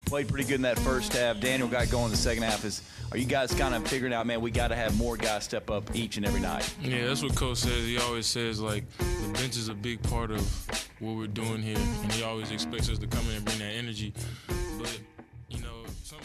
played pretty good in that first half. Daniel got going in the second half. Are you guys kind of figuring out, man, we got to have more guys step up each and every night? Yeah, that's what Coach says. He always says, like, the bench is a big part of what we're doing here, and he always expects us to come in and bring that energy. But, you know, it's going.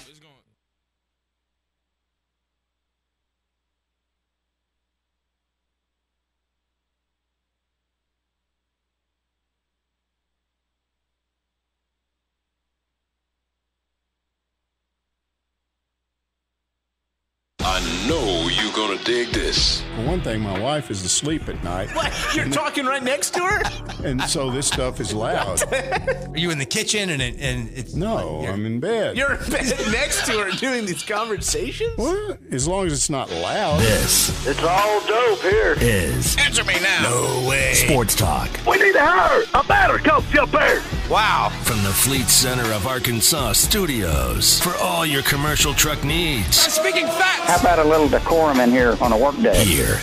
I know you're gonna dig this. For one thing, my wife is asleep at night. What? You're talking right next to her? And so this stuff is loud. Are you in the kitchen and it's... No, I'm in bed. You're in bed next to her doing these conversations? What? As long as it's not loud. This It's all dope here. is Answer me now. No way. Sports Talk We need to hire a batter coach up there. Wow. from the Fleet Center of Arkansas Studios for all your commercial truck needs. Speaking facts. How about a little decorum in here on a work day? Here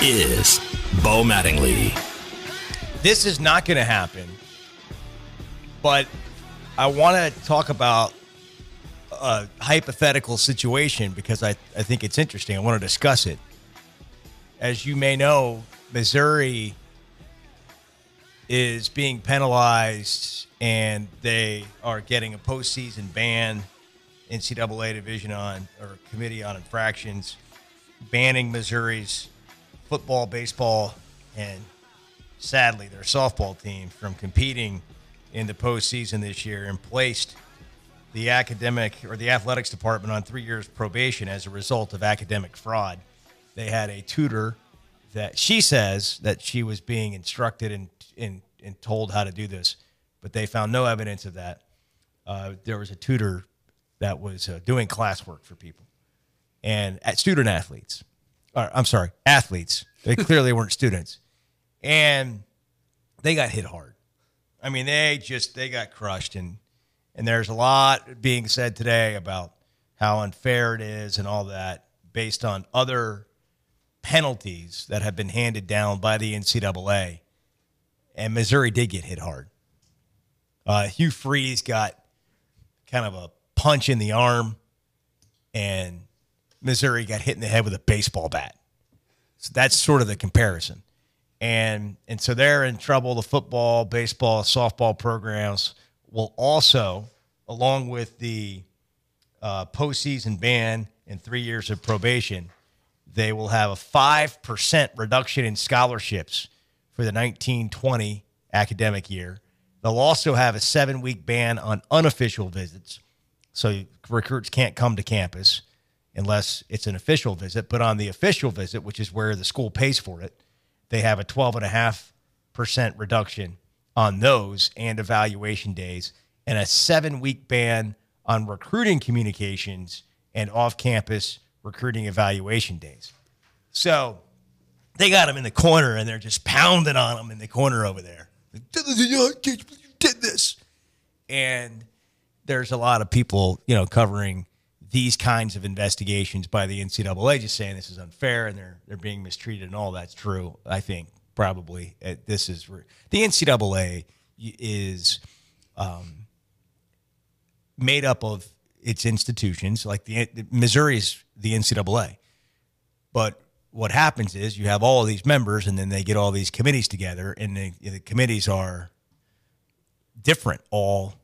is Bo Mattingly. This is not going to happen, but I want to talk about a hypothetical situation because I think it's interesting. I want to discuss it. As you may know, Missouri is being penalized and they are getting a postseason ban. NCAA Committee on Infractions banning Missouri's football, baseball, and sadly their softball team from competing in the postseason this year, and placed the athletics department on 3 years probation as a result of academic fraud. They had a tutor that she says that she was being instructed and told how to do this, but they found no evidence of that. There was a tutor that was doing classwork for people and athletes. They clearly weren't students. And they got hit hard. I mean, they got crushed. And there's a lot being said today about how unfair it is and all that based on other penalties that have been handed down by the NCAA. And Missouri did get hit hard. Hugh Freeze got kind of a punch in the arm, and Missouri got hit in the head with a baseball bat. So that's sort of the comparison. And so they're in trouble. The football, baseball, softball programs will also, along with the postseason ban and 3 years of probation, they will have a 5% reduction in scholarships for the 1920 academic year. They'll also have a 7-week ban on unofficial visits. So recruits can't come to campus unless it's an official visit. But on the official visit, which is where the school pays for it, they have a 12.5% reduction on those and evaluation days, and a 7-week ban on recruiting communications and off-campus recruiting evaluation days. So they got them in the corner, and they're just pounding on them in the corner over there. Like, I can't believe you did this. And there's a lot of people, covering these kinds of investigations by the NCAA, just saying this is unfair and they're being mistreated, and all that's true. I think probably this is the NCAA is made up of its institutions, like Missouri's the NCAA. But what happens is you have all of these members, and then they get all these committees together, and the committees are different all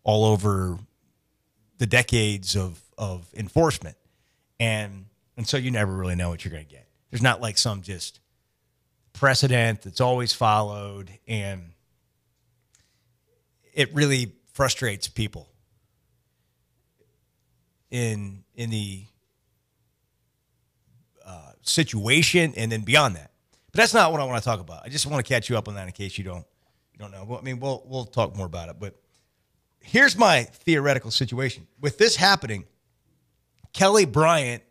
over the decades of enforcement. And so you never really know what you're going to get. There's not like some just precedent that's always followed, and it really frustrates people in the situation and then beyond that. But that's not what I want to talk about. I just want to catch you up on that in case you don't know. Well, I mean, we'll talk more about it, but here's my theoretical situation. With this happening, Kelly Bryant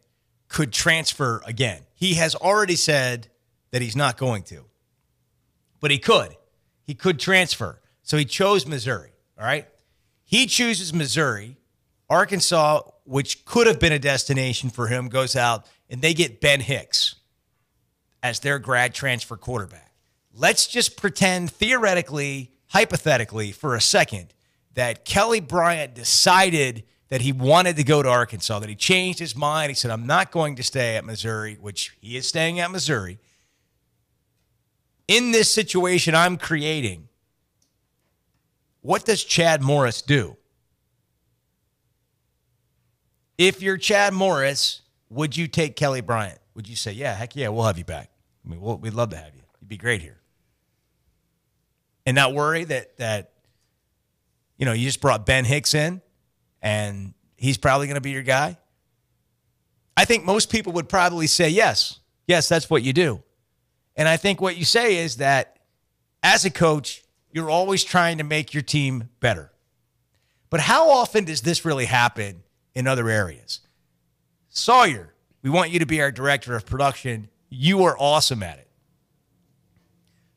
could transfer again. He has already said that he's not going to, but he could. He could transfer. So he chose Missouri, all right? He chooses Missouri. Arkansas, which could have been a destination for him, goes out, and they get Ben Hicks as their grad transfer quarterback. Let's just pretend theoretically, hypothetically, for a second, that Kelly Bryant decided that he wanted to go to Arkansas, that he changed his mind. He said, I'm not going to stay at Missouri, which he is staying at Missouri. In this situation I'm creating, what does Chad Morris do? If you're Chad Morris, would you take Kelly Bryant? Would you say, yeah, heck yeah, we'll have you back? I mean, we'd love to have you. You'd be great here. And not worry that you just brought Ben Hicks in and he's probably going to be your guy? I think most people would probably say yes. Yes, that's what you do. And I think what you say is that as a coach, you're always trying to make your team better. But how often does this really happen in other areas? Sawyer, we want you to be our director of production. You are awesome at it.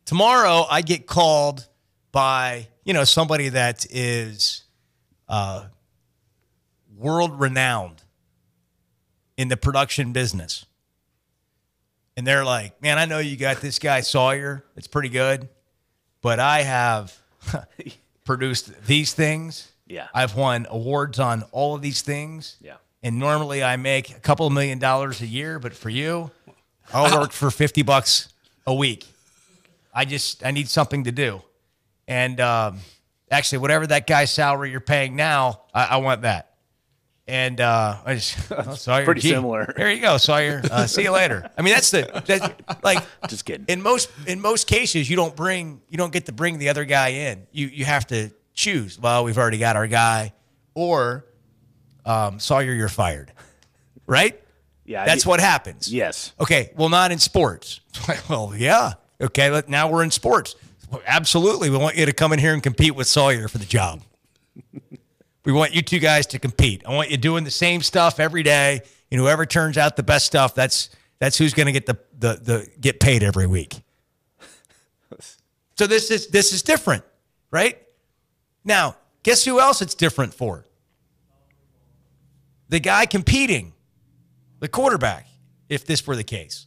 Tomorrow, I get called by, somebody that is world-renowned in the production business. And they're like, man, I know you got this guy Sawyer. It's pretty good. But I have produced these things. Yeah. I've won awards on all of these things. Yeah. And normally I make a couple $1 million a year. But for you, I'll work for $50 a week. I need something to do. And actually, whatever that guy's salary you're paying now, I want that. And Sawyer, pretty similar. There you go, Sawyer. See you later. I mean, that's just kidding. In most cases, you don't get to bring the other guy in. You have to choose. Well, we've already got our guy, or Sawyer, you're fired, right? Yeah, that's what happens. Yes. Okay. Well, not in sports. Well, yeah. Okay. Now we're in sports. Absolutely, we want you to come in here and compete with Sawyer for the job. We want you two guys to compete. I want you doing the same stuff every day, and whoever turns out the best stuff, that's who's going to get the get paid every week. So this is different, right? Now, guess who else it's different for? The guy competing, the quarterback, if this were the case.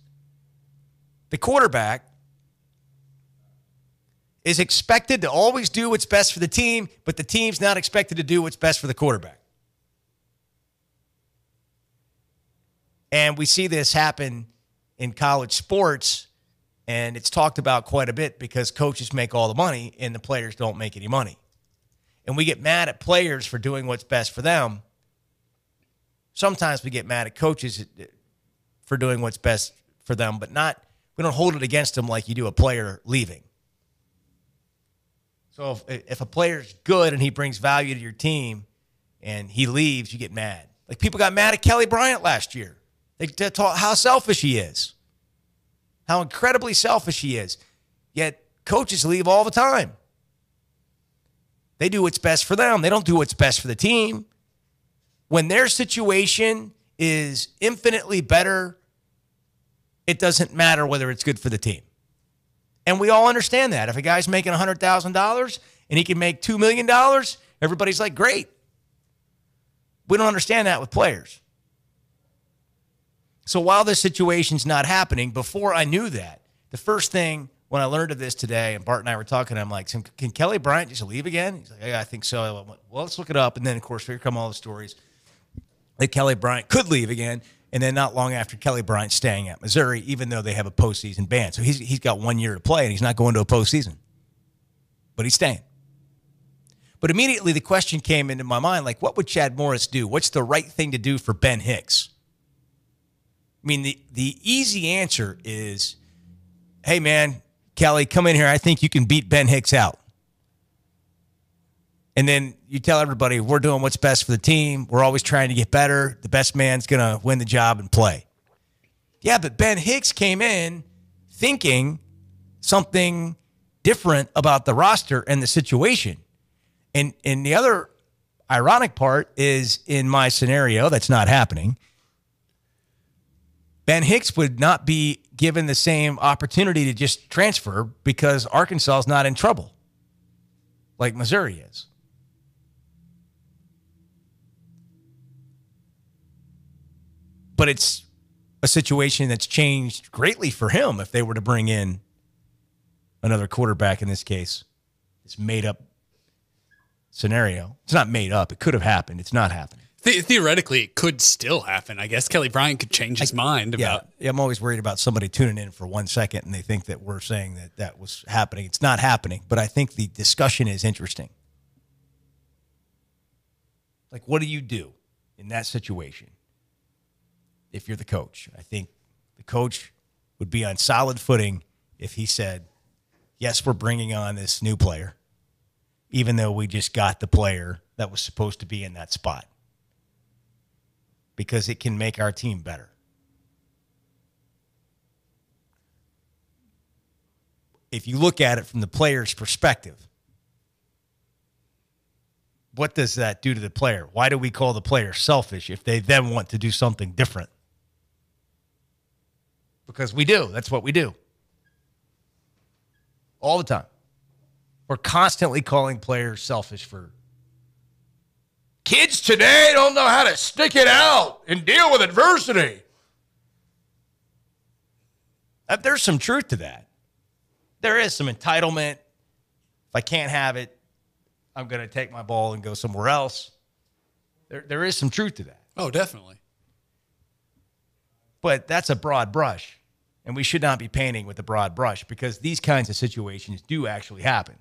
The quarterback is expected to always do what's best for the team, but the team's not expected to do what's best for the quarterback. And we see this happen in college sports, and it's talked about quite a bit because coaches make all the money and the players don't make any money. And we get mad at players for doing what's best for them. Sometimes we get mad at coaches for doing what's best for them, but we don't hold it against them like you do a player leaving. So if a player's good and he brings value to your team and he leaves, you get mad. Like people got mad at Kelly Bryant last year. They taught how selfish he is, how incredibly selfish he is. Yet coaches leave all the time. They do what's best for them. They don't do what's best for the team. When their situation is infinitely better, it doesn't matter whether it's good for the team. And we all understand that. If a guy's making $100,000 and he can make $2 million, everybody's like, great. We don't understand that with players. So while this situation's not happening, before I knew that, the first thing when I learned of this today, and Bart and I were talking, I'm like, can Kelly Bryant just leave again? He's like, yeah, I think so. I went, well, let's look it up. And then, of course, here come all the stories that Kelly Bryant could leave again. And then not long after, Kelly Bryant staying at Missouri, even though they have a postseason ban. So he's got 1 year to play, and he's not going to a postseason. But he's staying. But immediately the question came into my mind, like, what would Chad Morris do? What's the right thing to do for Ben Hicks? I mean, the easy answer is, hey, man, Kelly, come in here. I think you can beat Ben Hicks out. And then you tell everybody, we're doing what's best for the team. We're always trying to get better. The best man's going to win the job and play. Yeah, but Ben Hicks came in thinking something different about the roster and the situation. And the other ironic part is, in my scenario, that's not happening. Ben Hicks would not be given the same opportunity to just transfer because Arkansas is not in trouble like Missouri is. But it's a situation that's changed greatly for him if they were to bring in another quarterback, in this case, this made-up scenario. It's not made up. It could have happened. It's not happening. Theoretically, it could still happen. I guess Kelly Bryant could change his mind about. Yeah, I'm always worried about somebody tuning in for 1 second and they think that we're saying that was happening. It's not happening, but I think the discussion is interesting. Like, what do you do in that situation if you're the coach? I think the coach would be on solid footing if he said, yes, we're bringing on this new player, even though we just got the player that was supposed to be in that spot, because it can make our team better. If you look at it from the player's perspective, what does that do to the player? Why do we call the player selfish if they then want to do something different? Because we do. That's what we do. All the time. We're constantly calling players selfish for kids today don't know how to stick it out and deal with adversity. There's some truth to that. There is some entitlement. If I can't have it, I'm going to take my ball and go somewhere else. There is some truth to that. Oh, definitely. But that's a broad brush, and we should not be painting with a broad brush because these kinds of situations do actually happen.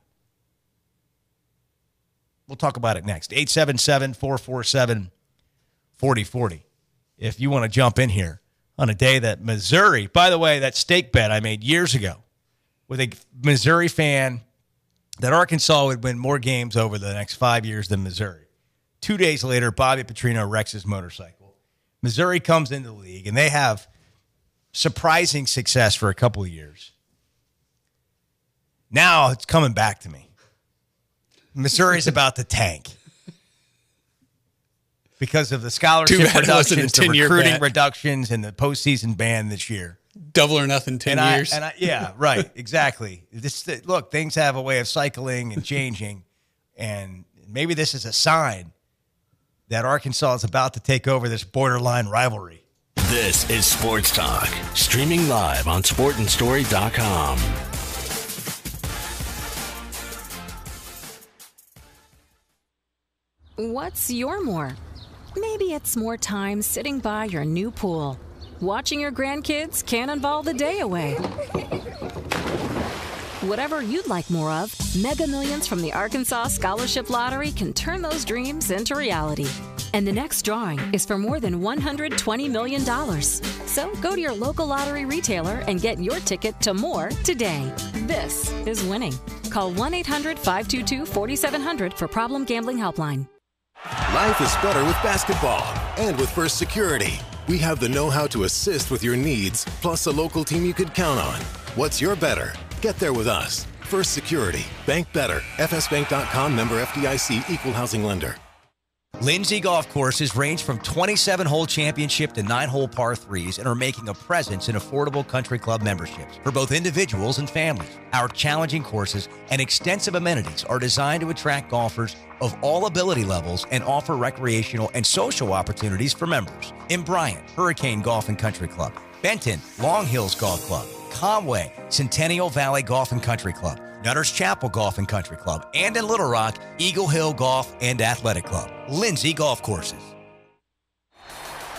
We'll talk about it next. 877-447-4040. If you want to jump in here on a day that Missouri, by the way, that stake bet I made years ago with a Missouri fan that Arkansas would win more games over the next 5 years than Missouri. 2 days later, Bobby Petrino wrecks his motorcycle. Missouri comes into the league, and they have surprising success for a couple of years. Now it's coming back to me. Missouri's about to tank because of the scholarship reductions, the recruiting reductions, and the postseason ban this year. Double or nothing 10 years. Yeah, right, exactly. Look, things have a way of cycling and changing, and maybe this is a sign that Arkansas is about to take over this borderline rivalry. This is Sports Talk, streaming live on sportandstory.com. What's your more? Maybe it's more time sitting by your new pool. Watching your grandkids cannonball the day away. Whatever you'd like more of, Mega Millions from the Arkansas Scholarship Lottery can turn those dreams into reality. And the next drawing is for more than $120 million. So go to your local lottery retailer and get your ticket to more today. This is winning. Call 1-800-522-4700 for Problem Gambling Helpline. Life is better with basketball. And with First Security, we have the know-how to assist with your needs, plus a local team you could count on. What's your better? Get there with us. First Security. Bank better. FSbank.com, member FDIC, equal housing lender. Lindsay Golf Courses range from 27-hole championship to 9-hole par 3s and are making a presence in affordable country club memberships for both individuals and families. Our challenging courses and extensive amenities are designed to attract golfers of all ability levels and offer recreational and social opportunities for members. In Bryant, Hurricane Golf and Country Club. Benton, Long Hills Golf Club. Conway, Centennial Valley Golf and Country Club. Nutters Chapel Golf and Country Club, and in Little Rock, Eagle Hill Golf and Athletic Club. Lindsay Golf Courses.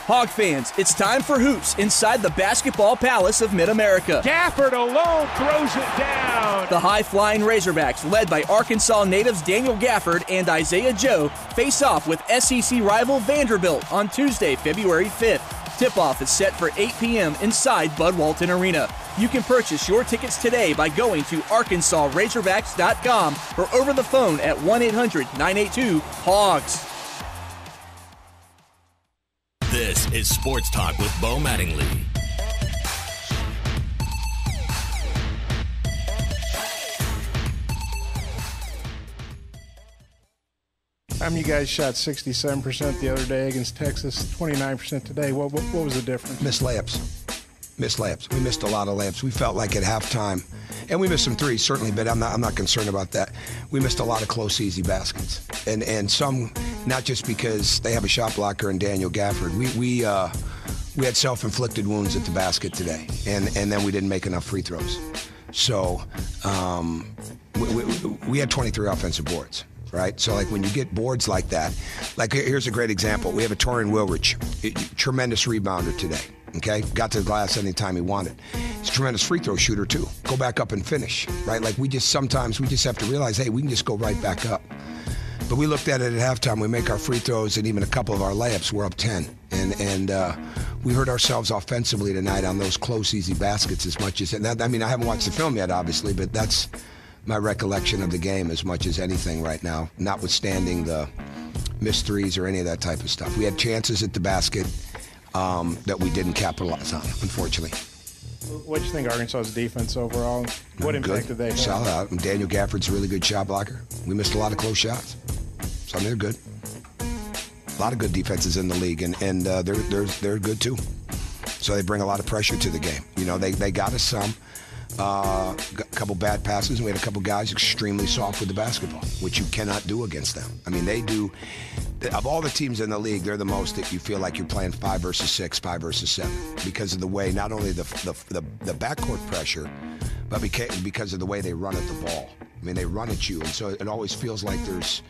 Hog fans, it's time for hoops inside the basketball palace of Mid-America. Gafford alone throws it down. The high-flying Razorbacks, led by Arkansas natives Daniel Gafford and Isaiah Joe, face off with SEC rival Vanderbilt on Tuesday, February 5th. Tip-off is set for 8 p.m. inside Bud Walton Arena. You can purchase your tickets today by going to ArkansasRazorbacks.com or over the phone at 1-800-982-HOGS. This is Sports Talk with Bo Mattingly. You guys shot 67% the other day against Texas, 29% today. What was the difference? Missed layups. We missed a lot of layups. We felt like at halftime, and we missed some threes certainly, but I'm not concerned about that. We missed a lot of close, easy baskets, and some not just because they have a shot blocker in Daniel Gafford. We had self-inflicted wounds at the basket today, and then we didn't make enough free throws. So we had 23 offensive boards. right? So, like, when you get boards like that, like, here's a great example. We have a Torian Wilrich, tremendous rebounder today, okay? Got to the glass anytime he wanted. He's a tremendous free throw shooter, too. Go back up and finish, right? Like, sometimes we just have to realize, hey, we can just go right back up. But we looked at it at halftime. We make our free throws and even a couple of our layups. We're up 10. And we hurt ourselves offensively tonight on those close, easy baskets as much as – I mean, I haven't watched the film yet, obviously, but that's my recollection of the game as much as anything right now, notwithstanding the missed threes or any of that type of stuff. We had chances at the basket that we didn't capitalize on, unfortunately. What do you think Arkansas's defense overall? What impact did they have? Solid. Daniel Gafford's a really good shot blocker. We missed a lot of close shots. So they're good. A lot of good defenses in the league, and they're good too. So they bring a lot of pressure to the game. You know, they got us some. A couple bad passes, and we had a couple guys extremely soft with the basketball, which you cannot do against them. I mean, they do. Of all the teams in the league, they're the most that you feel like you're playing 5 versus 6, 5 versus 7, because of the way not only the backcourt pressure, but because of the way they run at the ball. I mean, they run at you, and so it always feels like there's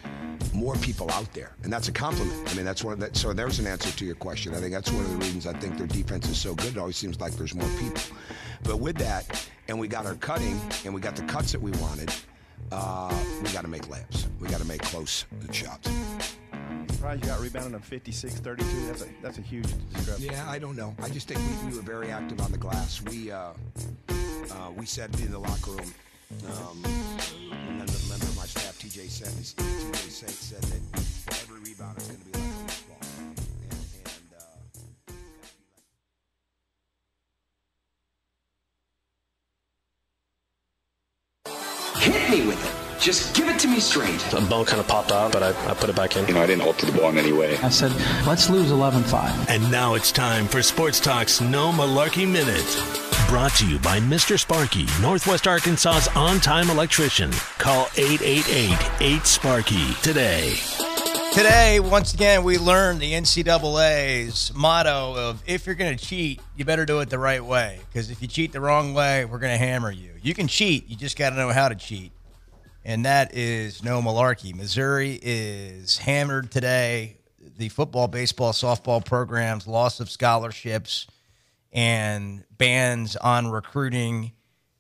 more people out there, and that's a compliment. I mean, that's one of that. So there's an answer to your question. I think that's one of the reasons I think their defense is so good. It always seems like there's more people. But with that, and we got our cutting, and we got the cuts that we wanted, we got to make layups. We got to make close shots. Surprised you got rebounded on 56-32. That's a huge discrepancy. Yeah, I don't know. I just think we were very active on the glass. We said in the locker room. And then the member of my staff, TJ said that every rebounder is going to be like a baseball. Hit me with it. Just give it to me straight. The ball kind of popped out, but I put it back in. You know, I didn't alter the ball in any way. I said, let's lose 11-5. And now it's time for Sports Talk's No Malarkey Minute. Brought to you by Mr. Sparky, Northwest Arkansas's on-time electrician. Call 888-8-SPARKY today. Today, once again, we learned the NCAA's motto of, if you're going to cheat, you better do it the right way. Because if you cheat the wrong way, we're going to hammer you. You can cheat. You just got to know how to cheat. And that is no malarkey. Missouri is hammered today. The football, baseball, softball programs, loss of scholarships, and bans on recruiting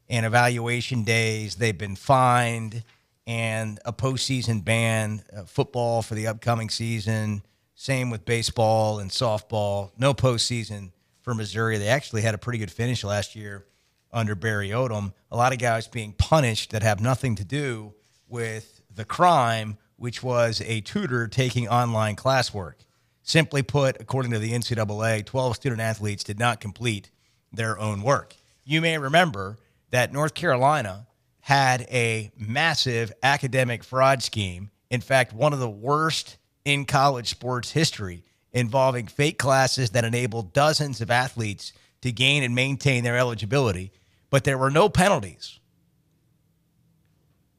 and evaluation days. They've been fined, and a postseason ban, football for the upcoming season. Same with baseball and softball. No postseason for Missouri. They actually had a pretty good finish last year under Barry Odom. A lot of guys being punished that have nothing to do with the crime, which was a tutor taking online classwork. Simply put, according to the NCAA, 12 student athletes did not complete their own work. You may remember that North Carolina had a massive academic fraud scheme. In fact, one of the worst in college sports history, involving fake classes that enabled dozens of athletes to gain and maintain their eligibility, but there were no penalties,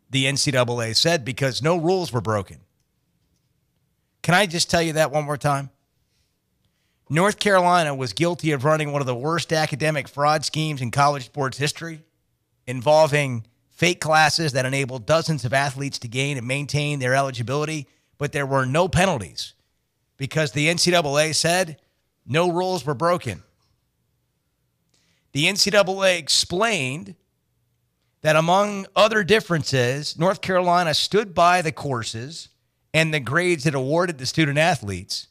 the NCAA said, because no rules were broken. Can I just tell you that one more time? North Carolina was guilty of running one of the worst academic fraud schemes in college sports history, involving fake classes that enabled dozens of athletes to gain and maintain their eligibility, but there were no penalties because the NCAA said no rules were broken. The NCAA explained that among other differences, North Carolina stood by the courses and the grades it awarded the student athletes.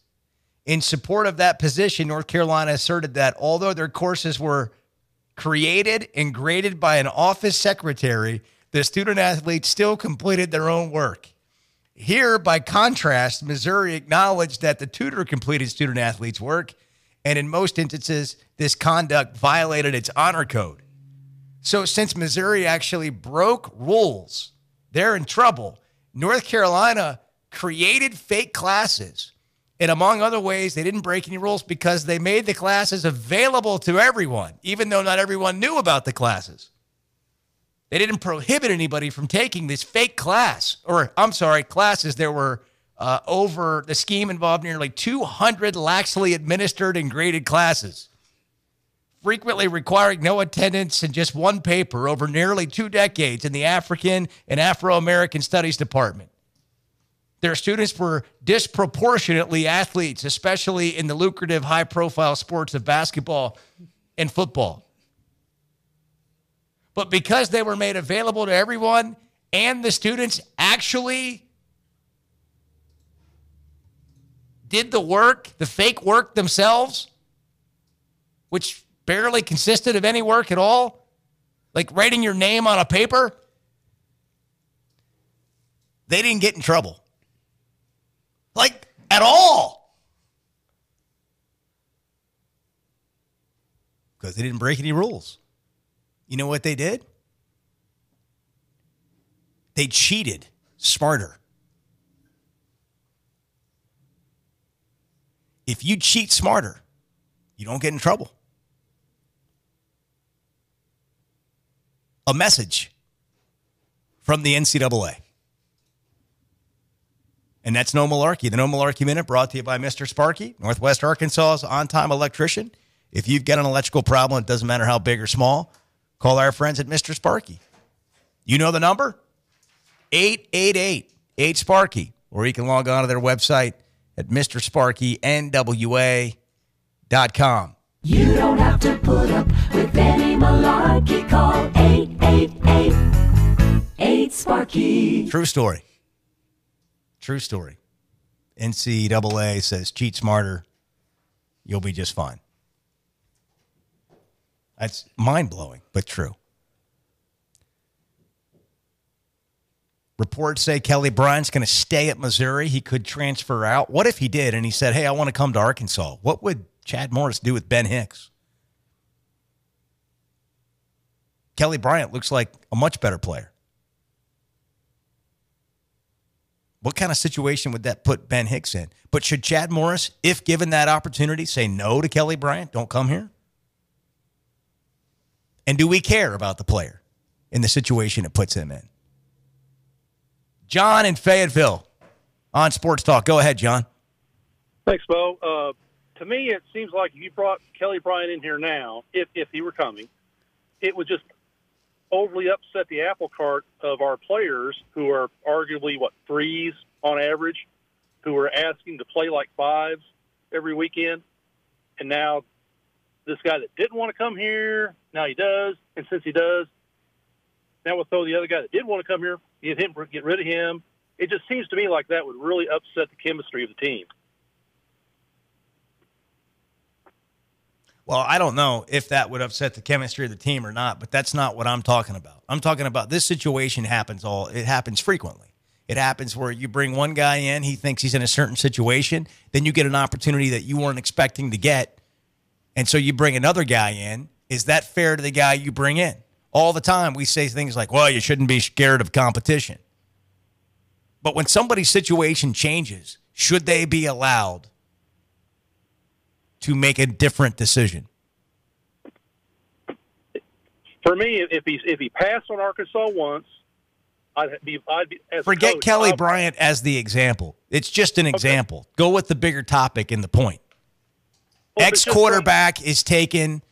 In support of that position, North Carolina asserted that although their courses were created and graded by an office secretary, the student athletes still completed their own work. Here, by contrast, Missouri acknowledged that the tutor completed student athletes' work, and in most instances, this conduct violated its honor code. So since Missouri actually broke rules, they're in trouble. North Carolina created fake classes. And among other ways, they didn't break any rules because they made the classes available to everyone, even though not everyone knew about the classes. They didn't prohibit anybody from taking this fake class, classes. There were over the scheme involved nearly 200 laxly administered and graded classes, frequently requiring no attendance and just one paper over nearly 2 decades in the African and Afro-American Studies Department. Their students were disproportionately athletes, especially in the lucrative, high-profile sports of basketball and football. But because they were made available to everyone and the students actually did the work, the fake work themselves, which barely consisted of any work at all, like writing your name on a paper, they didn't get in trouble. Like, at all. Because they didn't break any rules. You know what they did? They cheated smarter. If you cheat smarter, you don't get in trouble. A message from the NCAA. And that's No Malarkey. The No Malarkey Minute brought to you by Mr. Sparky, Northwest Arkansas's on-time electrician. If you've got an electrical problem, it doesn't matter how big or small, call our friends at Mr. Sparky. You know the number? 888-8-SPARKY. Or you can log on to their website at MrSparkyNWA.com. You don't have to put up with any malarkey. Call 888-8-SPARKY. True story. True story. NCAA says cheat smarter, you'll be just fine. That's mind-blowing, but true. Reports say Kelly Bryant's going to stay at Missouri. He could transfer out. What if he did and he said, hey, I want to come to Arkansas? What would Chad Morris do with Ben Hicks? Kelly Bryant looks like a much better player. What kind of situation would that put Ben Hicks in? But should Chad Morris, if given that opportunity, say no to Kelly Bryant? Don't come here? And do we care about the player in the situation it puts him in? John in Fayetteville on Sports Talk. Go ahead, John. Thanks, Bo. To me, it seems like if you brought Kelly Bryant in here now, if he were coming, it would just overly upset the apple cart of our players who are arguably, threes on average, who are asking to play like fives every weekend. And now this guy that didn't want to come here, now he does. And since he does, now we'll throw the other guy that did want to come here, get rid of him. It just seems to me like that would really upset the chemistry of the team. Well, I don't know if that would upset the chemistry of the team or not, but that's not what I'm talking about. I'm talking about this situation it happens frequently. It happens where you bring one guy in, he thinks he's in a certain situation, then you get an opportunity that you weren't expecting to get, and so you bring another guy in. Is that fair to the guy you bring in? All the time we say things like, well, you shouldn't be scared of competition. But when somebody's situation changes, should they be allowed to make a different decision? For me, if he passed on Arkansas once, I'd be as forget coach, Kelly Bryant as the example. It's just an example. Go with the bigger topic and the point. Ex-quarterback is taken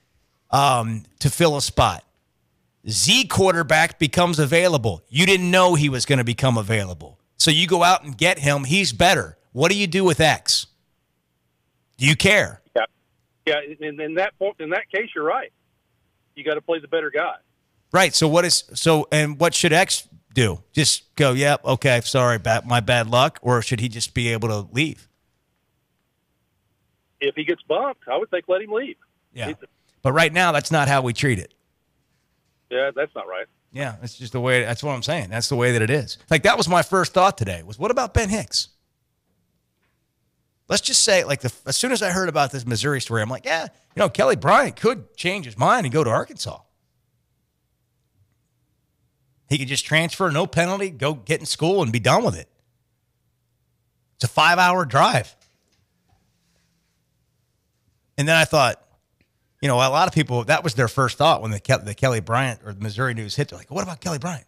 to fill a spot. Z quarterback becomes available. You didn't know he was going to become available. So you go out and get him. He's better. What do you do with X? Do you care? Yeah. In that case, you're right. You got to play the better guy. Right. So what should X do? Just go, yep, okay, sorry, my bad luck, or should he just be able to leave? If he gets bumped, I would think let him leave. Yeah. But right now, that's not how we treat it. Yeah, that's not right. Yeah, that's just the way. That's what I'm saying. That's the way that it is. Like, that was my first thought today. Was what about Ben Hicks? Let's just say, as soon as I heard about this Missouri story, I'm like, yeah, Kelly Bryant could change his mind and go to Arkansas. He could just transfer, no penalty, go get in school and be done with it. It's a 5-hour drive. And then I thought, a lot of people, that was their first thought when the Kelly Bryant or the Missouri news hit. They're like, what about Kelly Bryant?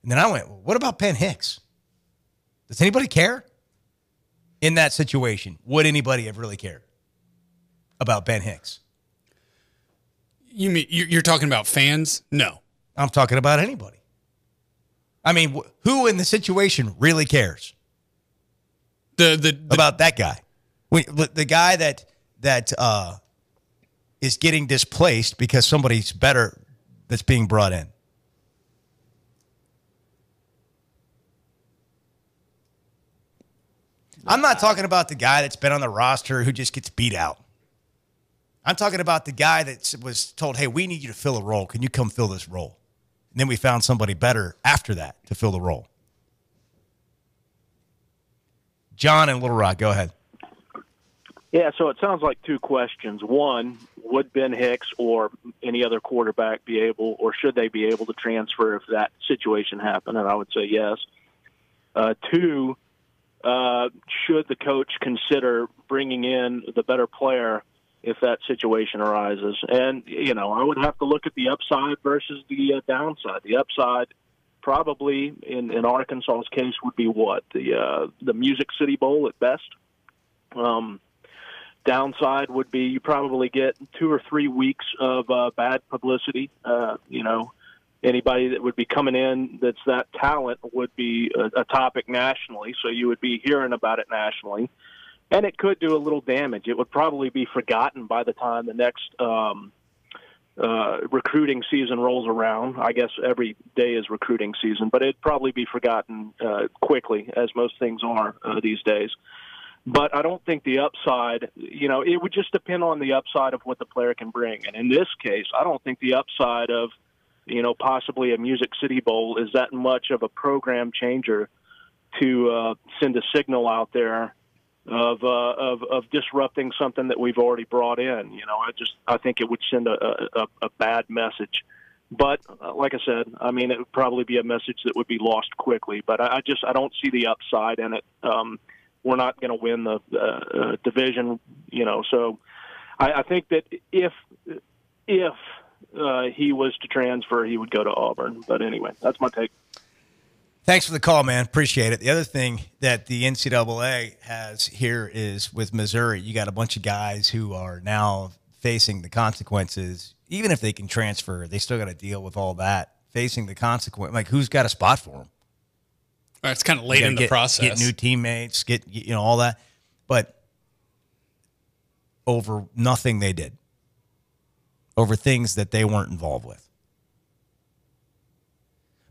And then I went, well, what about Ben Hicks? Does anybody care? In that situation, would anybody have really cared about Ben Hicks? You mean you're talking about fans? No. I'm talking about anybody. I mean, who in the situation really cares about that guy? The guy that is getting displaced because somebody's better that's being brought in. I'm not talking about the guy that's been on the roster who just gets beat out. I'm talking about the guy that was told, hey, we need you to fill a role. Can you come fill this role? And then we found somebody better after that to fill the role. John in Little Rock, go ahead. Yeah, so it sounds like two questions. One, would Ben Hicks or any other quarterback be able, or should they be able to transfer if that situation happened? And I would say yes. Two, should the coach consider bringing in the better player if that situation arises? And, you know, I would have to look at the upside versus the downside. The upside probably in Arkansas's case would be what? The Music City Bowl at best. Downside would be you probably get 2 or 3 weeks of bad publicity. You know, anybody that would be coming in that's that talent would be a topic nationally, so you would be hearing about it nationally. And it could do a little damage. It would probably be forgotten by the time the next recruiting season rolls around. I guess every day is recruiting season, but it'd probably be forgotten quickly, as most things are these days. But I don't think the upside, you know, it would just depend on the upside of what the player can bring. And in this case, I don't think the upside of, you know, possibly a Music City Bowl is that much of a program changer to send a signal out there of disrupting something that we've already brought in. You know, I think it would send a bad message. But like I said, I mean, it would probably be a message that would be lost quickly. But I don't see the upside in it. We're not going to win the division, you know. So I think that if he was to transfer, he would go to Auburn. But anyway, that's my take. Thanks for the call, man. Appreciate it. The other thing that the NCAA has here is with Missouri, you got a bunch of guys who are now facing the consequences. Even if they can transfer, they still got to deal with all that, facing the consequence. Like, who's got a spot for them? It's kind of late in the process. Get new teammates, get, you know, all that. But over nothing they did. Over things that they weren't involved with.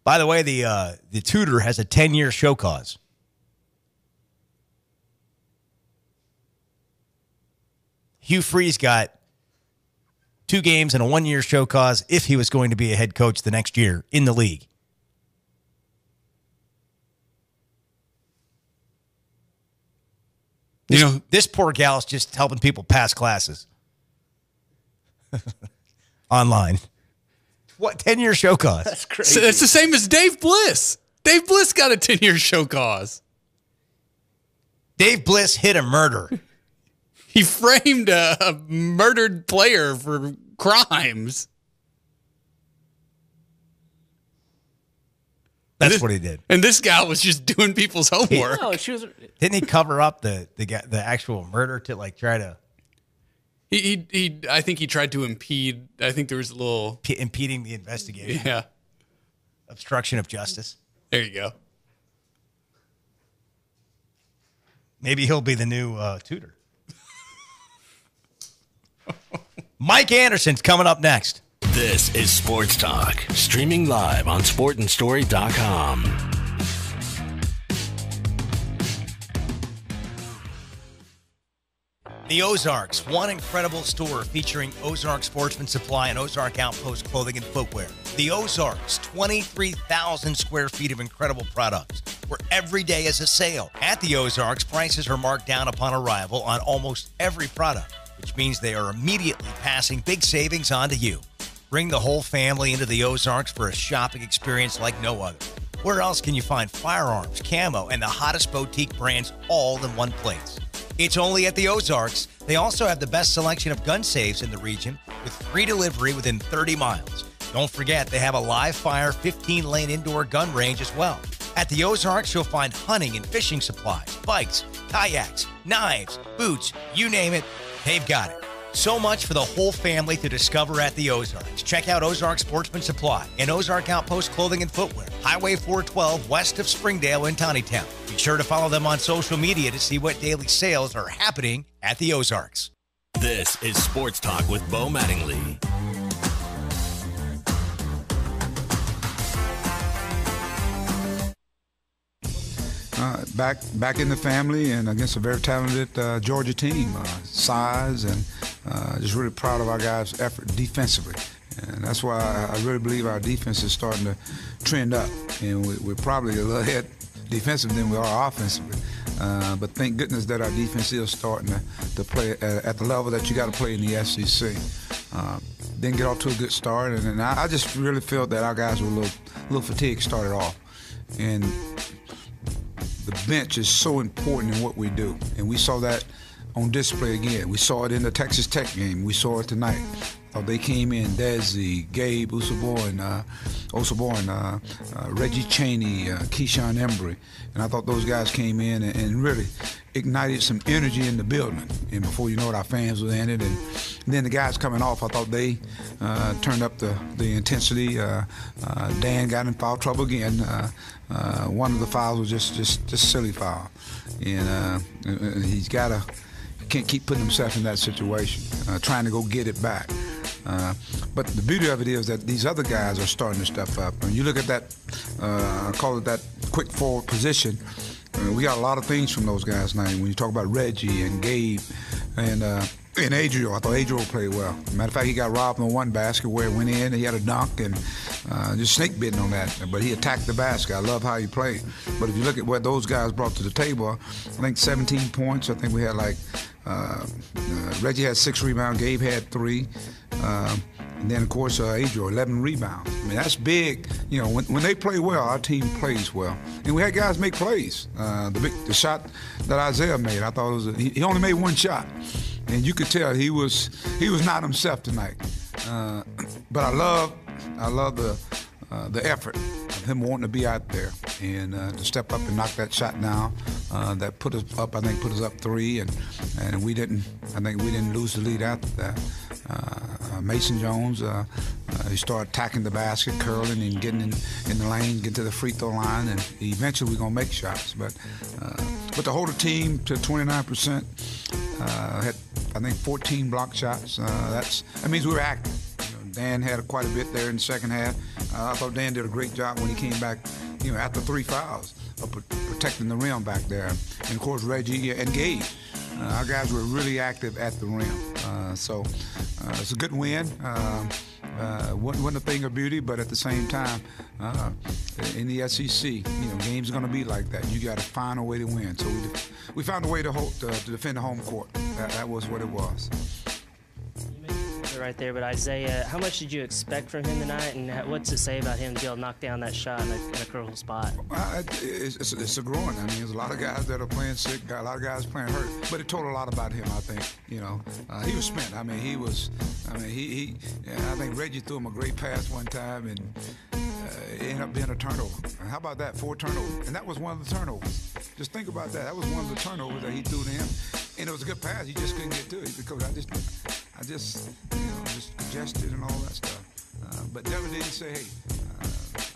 By the way, the tutor has a 10-year show cause. Hugh Freeze got 2 games and a 1-year show cause if he was going to be a head coach the next year in the league. This poor gal is just helping people pass classes online. What, 10-year show cause? That's crazy. So it's the same as Dave Bliss. Dave Bliss got a 10-year show cause. Dave Bliss hit a murder. He framed a murdered player for crimes. That's what he did. And this guy was just doing people's homework. Didn't he cover up the actual murder to like try to? I think he tried to impede. I think there was a little impeding the investigation. Yeah, obstruction of justice. There you go. Maybe he'll be the new tutor. Mike Anderson's coming up next. This is Sports Talk, streaming live on sportandstory.com. The Ozarks, one incredible store featuring Ozark Sportsman Supply and Ozark Outpost clothing and footwear. The Ozarks, 23,000 square feet of incredible products, where every day is a sale. At the Ozarks, prices are marked down upon arrival on almost every product, which means they are immediately passing big savings on to you. Bring the whole family into the Ozarks for a shopping experience like no other. Where else can you find firearms, camo, and the hottest boutique brands all in one place? It's only at the Ozarks. They also have the best selection of gun safes in the region with free delivery within 30 miles. Don't forget, they have a live fire 15-lane indoor gun range as well. At the Ozarks, you'll find hunting and fishing supplies, bikes, kayaks, knives, boots, you name it, they've got it. So much for the whole family to discover at the Ozarks. Check out Ozark Sportsman Supply and Ozark Outpost Clothing and Footwear, Highway 412 west of Springdale in Tawnytown. Be sure to follow them on social media to see what daily sales are happening at the Ozarks. This is Sports Talk with Bo Mattingly. Back in the family and against a very talented Georgia team. Size and just really proud of our guys' effort defensively. And that's why I really believe our defense is starting to trend up. And we're probably a little ahead defensively than we are offensively. But thank goodness that our defense is starting to play at the level that you got to play in the SEC. Didn't get off to a good start. And I just really felt that our guys were a little fatigued started off. And the bench is so important in what we do, and we saw that on display again. We saw it in the Texas Tech game. We saw it tonight. They came in, Desi, Gabe Osaborn, Reggie Chaney, Keyshawn Embry, and I thought those guys came in and really ignited some energy in the building. And before you know it, our fans were in it. And then the guys coming off, I thought they turned up the intensity. Dan got in foul trouble again. One of the fouls was just silly foul, and he's can't keep putting himself in that situation, trying to go get it back. But the beauty of it is that these other guys are starting to step up. When you look at that, I call it that quick forward position, we got a lot of things from those guys tonight. When you talk about Reggie and Gabe and Adriel, I thought Adriel played well. Matter of fact, he got robbed on one basket where it went in. He had a dunk and just snake bitten on that. But he attacked the basket. I love how he played. But if you look at what those guys brought to the table, I think 17 points. I think we had Reggie had 6 rebounds. Gabe had 3. And then, of course, Adriel, 11 rebounds. I mean, that's big. You know, when they play well, our team plays well. And we had guys make plays. The shot that Isaiah made, I thought he only made one shot. And you could tell he was not himself tonight. But I love the effort of him wanting to be out there and to step up and knock that shot down. That put us up 3, and we didn't lose the lead after that. Mason Jones, he started attacking the basket, curling and getting in the lane, getting to the free throw line, and eventually we're gonna make shots. But to hold a team to 29%, had I think 14 block shots. That means we were active. Dan had quite a bit there in the second half. I thought Dan did a great job when he came back, after 3 fouls of protecting the rim back there. And of course Reggie and Gabe. Our guys were really active at the rim. So it's a good win. Wasn't a thing of beauty, but at the same time, in the SEC, games are going to be like that. You got to find a way to win. So we found a way to defend the home court. That was what it was. Right there, but Isaiah, how much did you expect from him tonight, and what's it say about him to be able to knock down that shot in a crucial spot? It's a growing. I mean, there's a lot of guys that are playing sick, got a lot of guys playing hurt, but it told a lot about him. I think, he was spent. I mean, I think Reggie threw him a great pass one time, and it ended up being a turnover. And how about that? 4 turnovers, and that was one of the turnovers. Just think about that. That was one of the turnovers that he threw to him, and it was a good pass. He just couldn't get to it because I just congested and all that stuff. But never did he say, hey,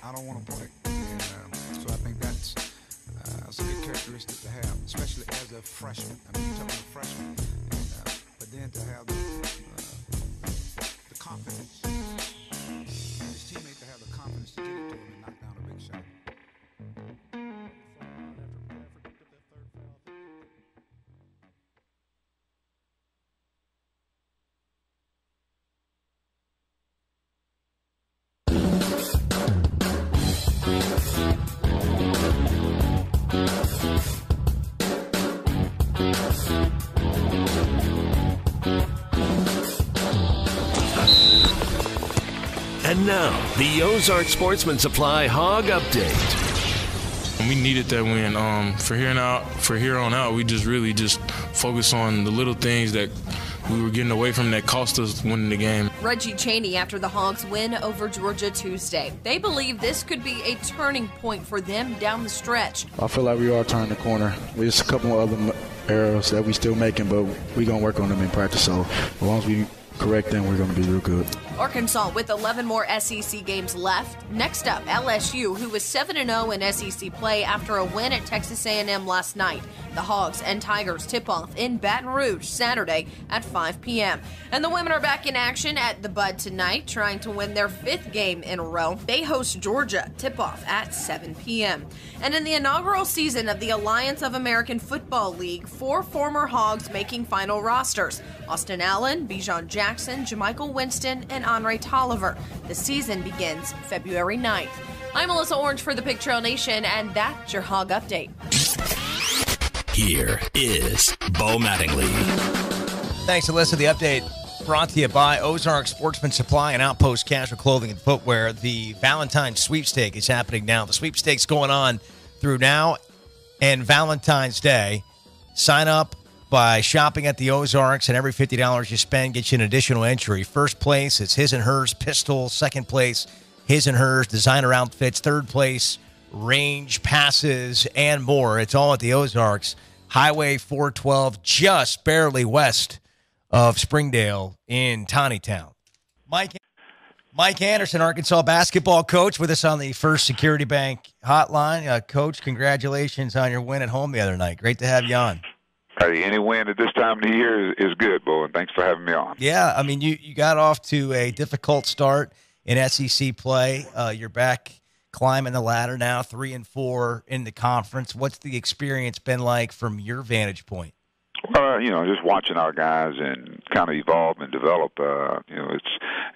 I don't want to play. And so I think that's a good characteristic to have, especially as a freshman. I mean, you're talking about a freshman. But then to have the confidence, his teammate to have the confidence to get it to him and knock down a big shot. And now, the Ozark Sportsman Supply Hog Update. We needed that win. For here on out, we just really focus on the little things that we were getting away from that cost us winning the game. Reggie Chaney after the Hogs win over Georgia Tuesday. They believe this could be a turning point for them down the stretch. I feel like we are turning the corner. There's a couple of other errors that we still making, but we going to work on them in practice. So as long as we correct them, we're going to be real good. Arkansas with 11 more SEC games left. Next up, LSU, who was 7-0 in SEC play after a win at Texas A&M last night. The Hogs and Tigers tip-off in Baton Rouge Saturday at 5 p.m. And the women are back in action at the Bud tonight, trying to win their 5th game in a row. They host Georgia, tip-off at 7 p.m. And in the inaugural season of the Alliance of American Football League, 4 former Hogs making final rosters: Austin Allen, Bijan Jackson, Jamichael Winston, and Andre Tolliver. The season begins February 9th. I'm Melissa Orange for the Pig Trail Nation, and that's your Hog Update. Here is Bo Mattingly. Thanks, Alyssa. The update brought to you by Ozark Sportsman Supply and Outpost Casual Clothing and Footwear. The Valentine's Sweepstake is happening now. The sweepstake's going on through now and Valentine's Day. Sign up by shopping at the Ozarks, and every $50 you spend gets you an additional entry. First place is His and Hers Pistol. Second place, His and Hers Designer Outfits. Third place, range passes and more. It's all at the Ozarks. Highway 412, just barely west of Springdale in Tawnytown. Mike Anderson, Arkansas basketball coach, with us on the First Security Bank hotline. Coach, congratulations on your win at home the other night. Great to have you on. Hey, any win at this time of the year is good, Bo, and thanks for having me on. Yeah, I mean, you got off to a difficult start in SEC play. You're back climbing the ladder now, 3-4 in the conference. What's the experience been like from your vantage point? Just watching our guys and kind of evolve and develop.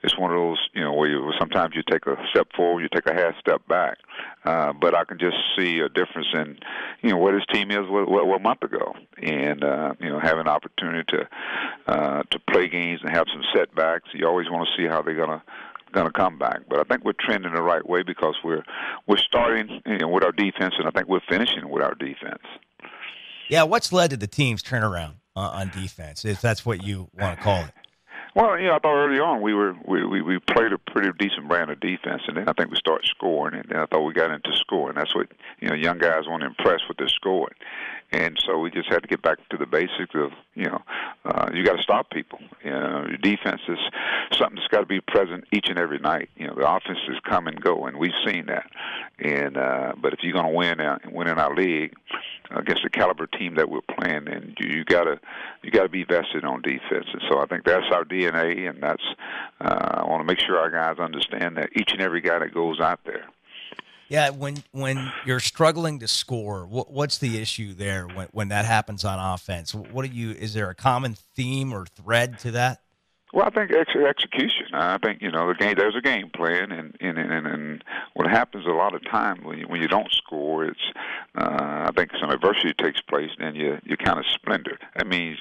It's one of those, where sometimes you take a step forward, you take a half step back. But I can just see a difference in, where this team is a month ago, and having an opportunity to play games and have some setbacks. You always want to see how they're gonna come back, but I think we're trending the right way because we're starting with our defense, and I think we're finishing with our defense. Yeah, what's led to the team's turnaround on defense, if that's what you want to call it? Well, I thought early on we played a pretty decent brand of defense, and then I think we started scoring, and then I thought we got into scoring. That's what young guys want to impress with their scoring, and so we just had to get back to the basics of you got to stop people. Your defense is something that's got to be present each and every night. The offenses come and go, and we've seen that. And but if you're going to win in our league against the caliber team that we're playing, then you got to be vested on defense. And so I think that's our DNA, and that's I want to make sure our guys understand that each and every guy that goes out there. Yeah, when you're struggling to score, what's the issue there when that happens on offense? Is there a common theme or thread to that? Well, I think execution. I think the game. There's a game plan, and what happens a lot of time when you don't score, it's I think some adversity takes place, and you kind of splinter. That means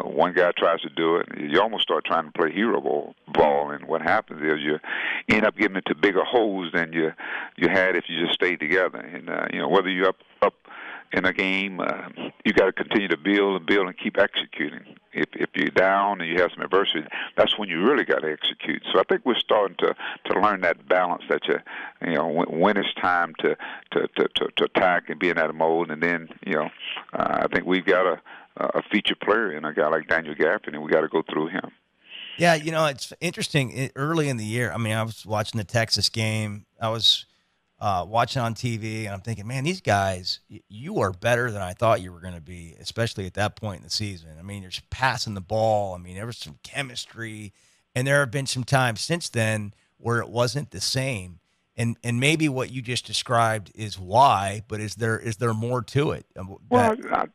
one guy tries to do it, and you almost start trying to play hero ball, and what happens is you end up getting into bigger holes than you had if you just stayed together. And whether you're up in a game, you got to continue to build and keep executing. If you're down and you have some adversity, that's when you really got to execute. So I think we're starting to learn that balance that when it's time to attack and be in that mode, and then I think we've got a feature player in a guy like Daniel Gafford, and we got to go through him. Yeah, it's interesting. Early in the year, I was watching the Texas game. I was watching on TV, and I'm thinking, man, these guys, you are better than I thought you were going to be, especially at that point in the season. You're just passing the ball. There was some chemistry, and there have been some times since then where it wasn't the same. And maybe what you just described is why, but is there more to it? Well, you got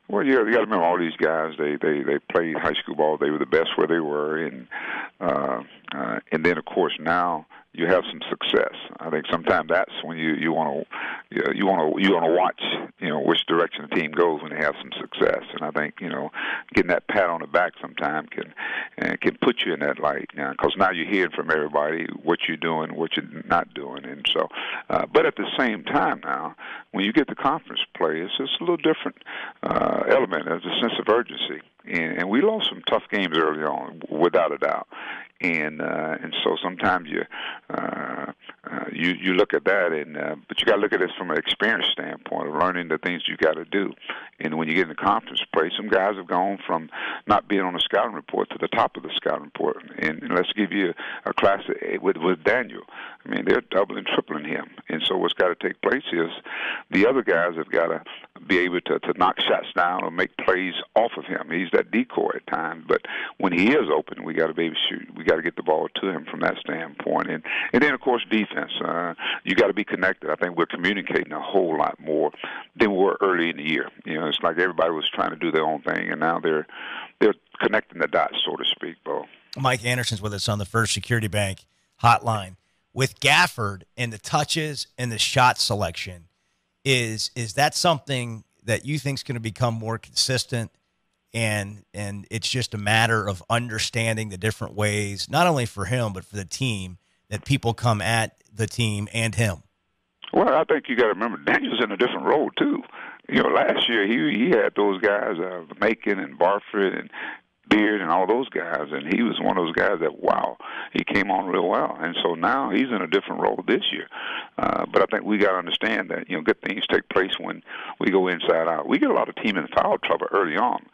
to remember all these guys. They played high school ball. They were the best where they were, and then of course now you have some success. I think sometimes that's when you want to watch which direction the team goes when they have some success. And I think getting that pat on the back sometimes can put you in that light because now you're hearing from everybody what you're doing, what you're not doing, and so. But at the same time now, when you get the conference play, it's just a little different element. There's a sense of urgency, and we lost some tough games early on, without a doubt. And so sometimes you look at that, and but you got to look at this from an experience standpoint of learning the things you got to do. And when you get in the conference play, some guys have gone from not being on the scouting report to the top of the scouting report. And let's give you a class with Daniel. I mean, they're doubling, tripling him. And so what's got to take place is the other guys have got to be able to knock shots down or make plays off of him. He's that decoy at times, but when he is open, we got to be able to shoot. We got to get the ball to him from that standpoint. And then, of course, defense. You got to be connected. I think we're communicating a whole lot more than we were early in the year. You know, it's like everybody was trying to do their own thing, and now they're connecting the dots, so to speak, Bo. Mike Anderson's with us on the First Security Bank hotline. With Gafford and the touches and the shot selection, is that something that you think is going to become more consistent, and it's just a matter of understanding the different ways, not only for him but for the team, that people come at the team and him? Well, I think you got to remember Daniel's in a different role too. You know, last year he had those guys, Macon and Barford and Beard and all those guys, and he was one of those guys that, wow, he came on real well. And so now he's in a different role this year. But I think we got to understand that, you know, good things take place when we go inside out. We get a lot of team in foul trouble early on.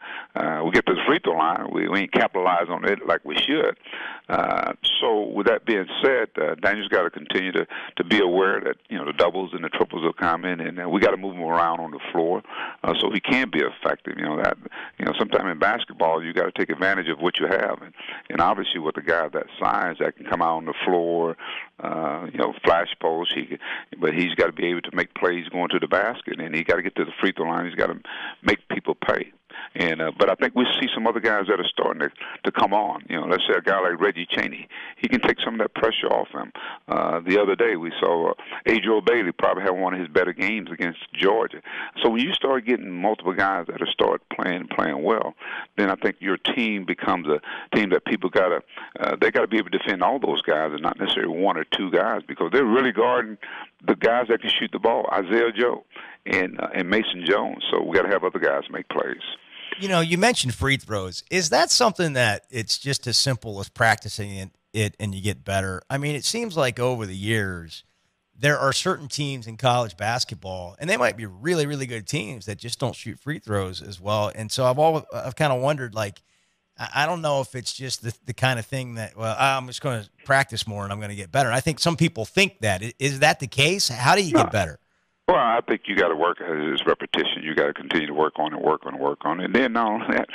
We get to the free throw line. We ain't capitalize on it like we should. So with that being said, Daniel's got to continue to be aware that, you know, the doubles and the triples will come in, and we got to move him around on the floor so he can be effective. You know, sometimes in basketball you got to take advantage of what you have, and obviously with a guy of that size that can come out on the floor, you know, flash post, but he's got to be able to make plays going to the basket, and he got to get to the free throw line. He's got to make people pay. And but I think we see some other guys that are starting to come on. You know, let's say a guy like Reggie Chaney. He can take some of that pressure off him. The other day we saw Adriel Bailey probably had one of his better games against Georgia. So when you start getting multiple guys that are start playing well, then I think your team becomes a team that people they got to be able to defend all those guys and not necessarily one or two guys, because they're really guarding the guys that can shoot the ball, Isaiah Joe and Mason Jones. So we got to have other guys make plays. You know, you mentioned free throws. Is that something that it's just as simple as practicing it and you get better? I mean, it seems like over the years there are certain teams in college basketball, and they might be really, really good teams that just don't shoot free throws as well. And so I've kind of wondered, like, I don't know if it's just the kind of thing that, well, I'm just going to practice more and I'm going to get better. I think some people think that. Is that the case? How do you get better? Well, I think you got to work. It's repetition. You got to continue to work on it. And then not only that,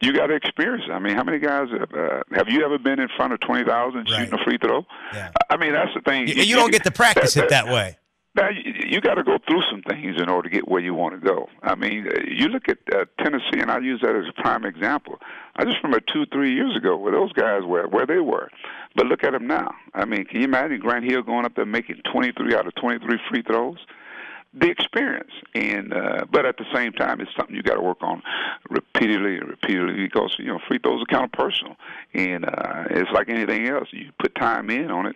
you got to experience it. I mean, how many guys have you ever been in front of 20,000 shooting a free throw? Yeah. I mean, that's the thing. You don't get to practice it that way. Now, you got to go through some things in order to get where you want to go. I mean, you look at Tennessee, and I use that as a prime example. I just remember 2-3 years ago where those guys were where they were. But look at them now. I mean, can you imagine Grant Hill going up there making 23 out of 23 free throws? The experience, and but at the same time, it's something you got to work on repeatedly, because, you know, free throws are kind of personal, and it's like anything else. You put time in on it,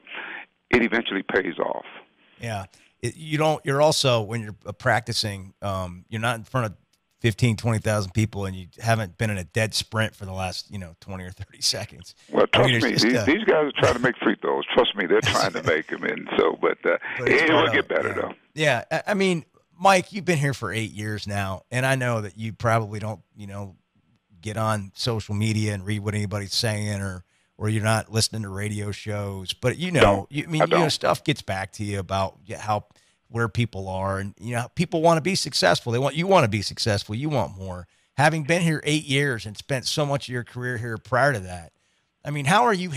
it eventually pays off. Yeah, you're also, when you're practicing, you're not in front of 15, 20,000 people, and you haven't been in a dead sprint for the last, 20 or 30 seconds. Well, trust me, these guys are trying to make free throws. Trust me, they're trying to make them. And so, but it will get better, though. Yeah, I mean, Mike, you've been here for 8 years now, and I know that you probably don't, get on social media and read what anybody's saying, or you're not listening to radio shows. But stuff gets back to you about where people are, and people want to be successful. You want to be successful. You want more. Having been here 8 years and spent so much of your career here prior to that, I mean, how are you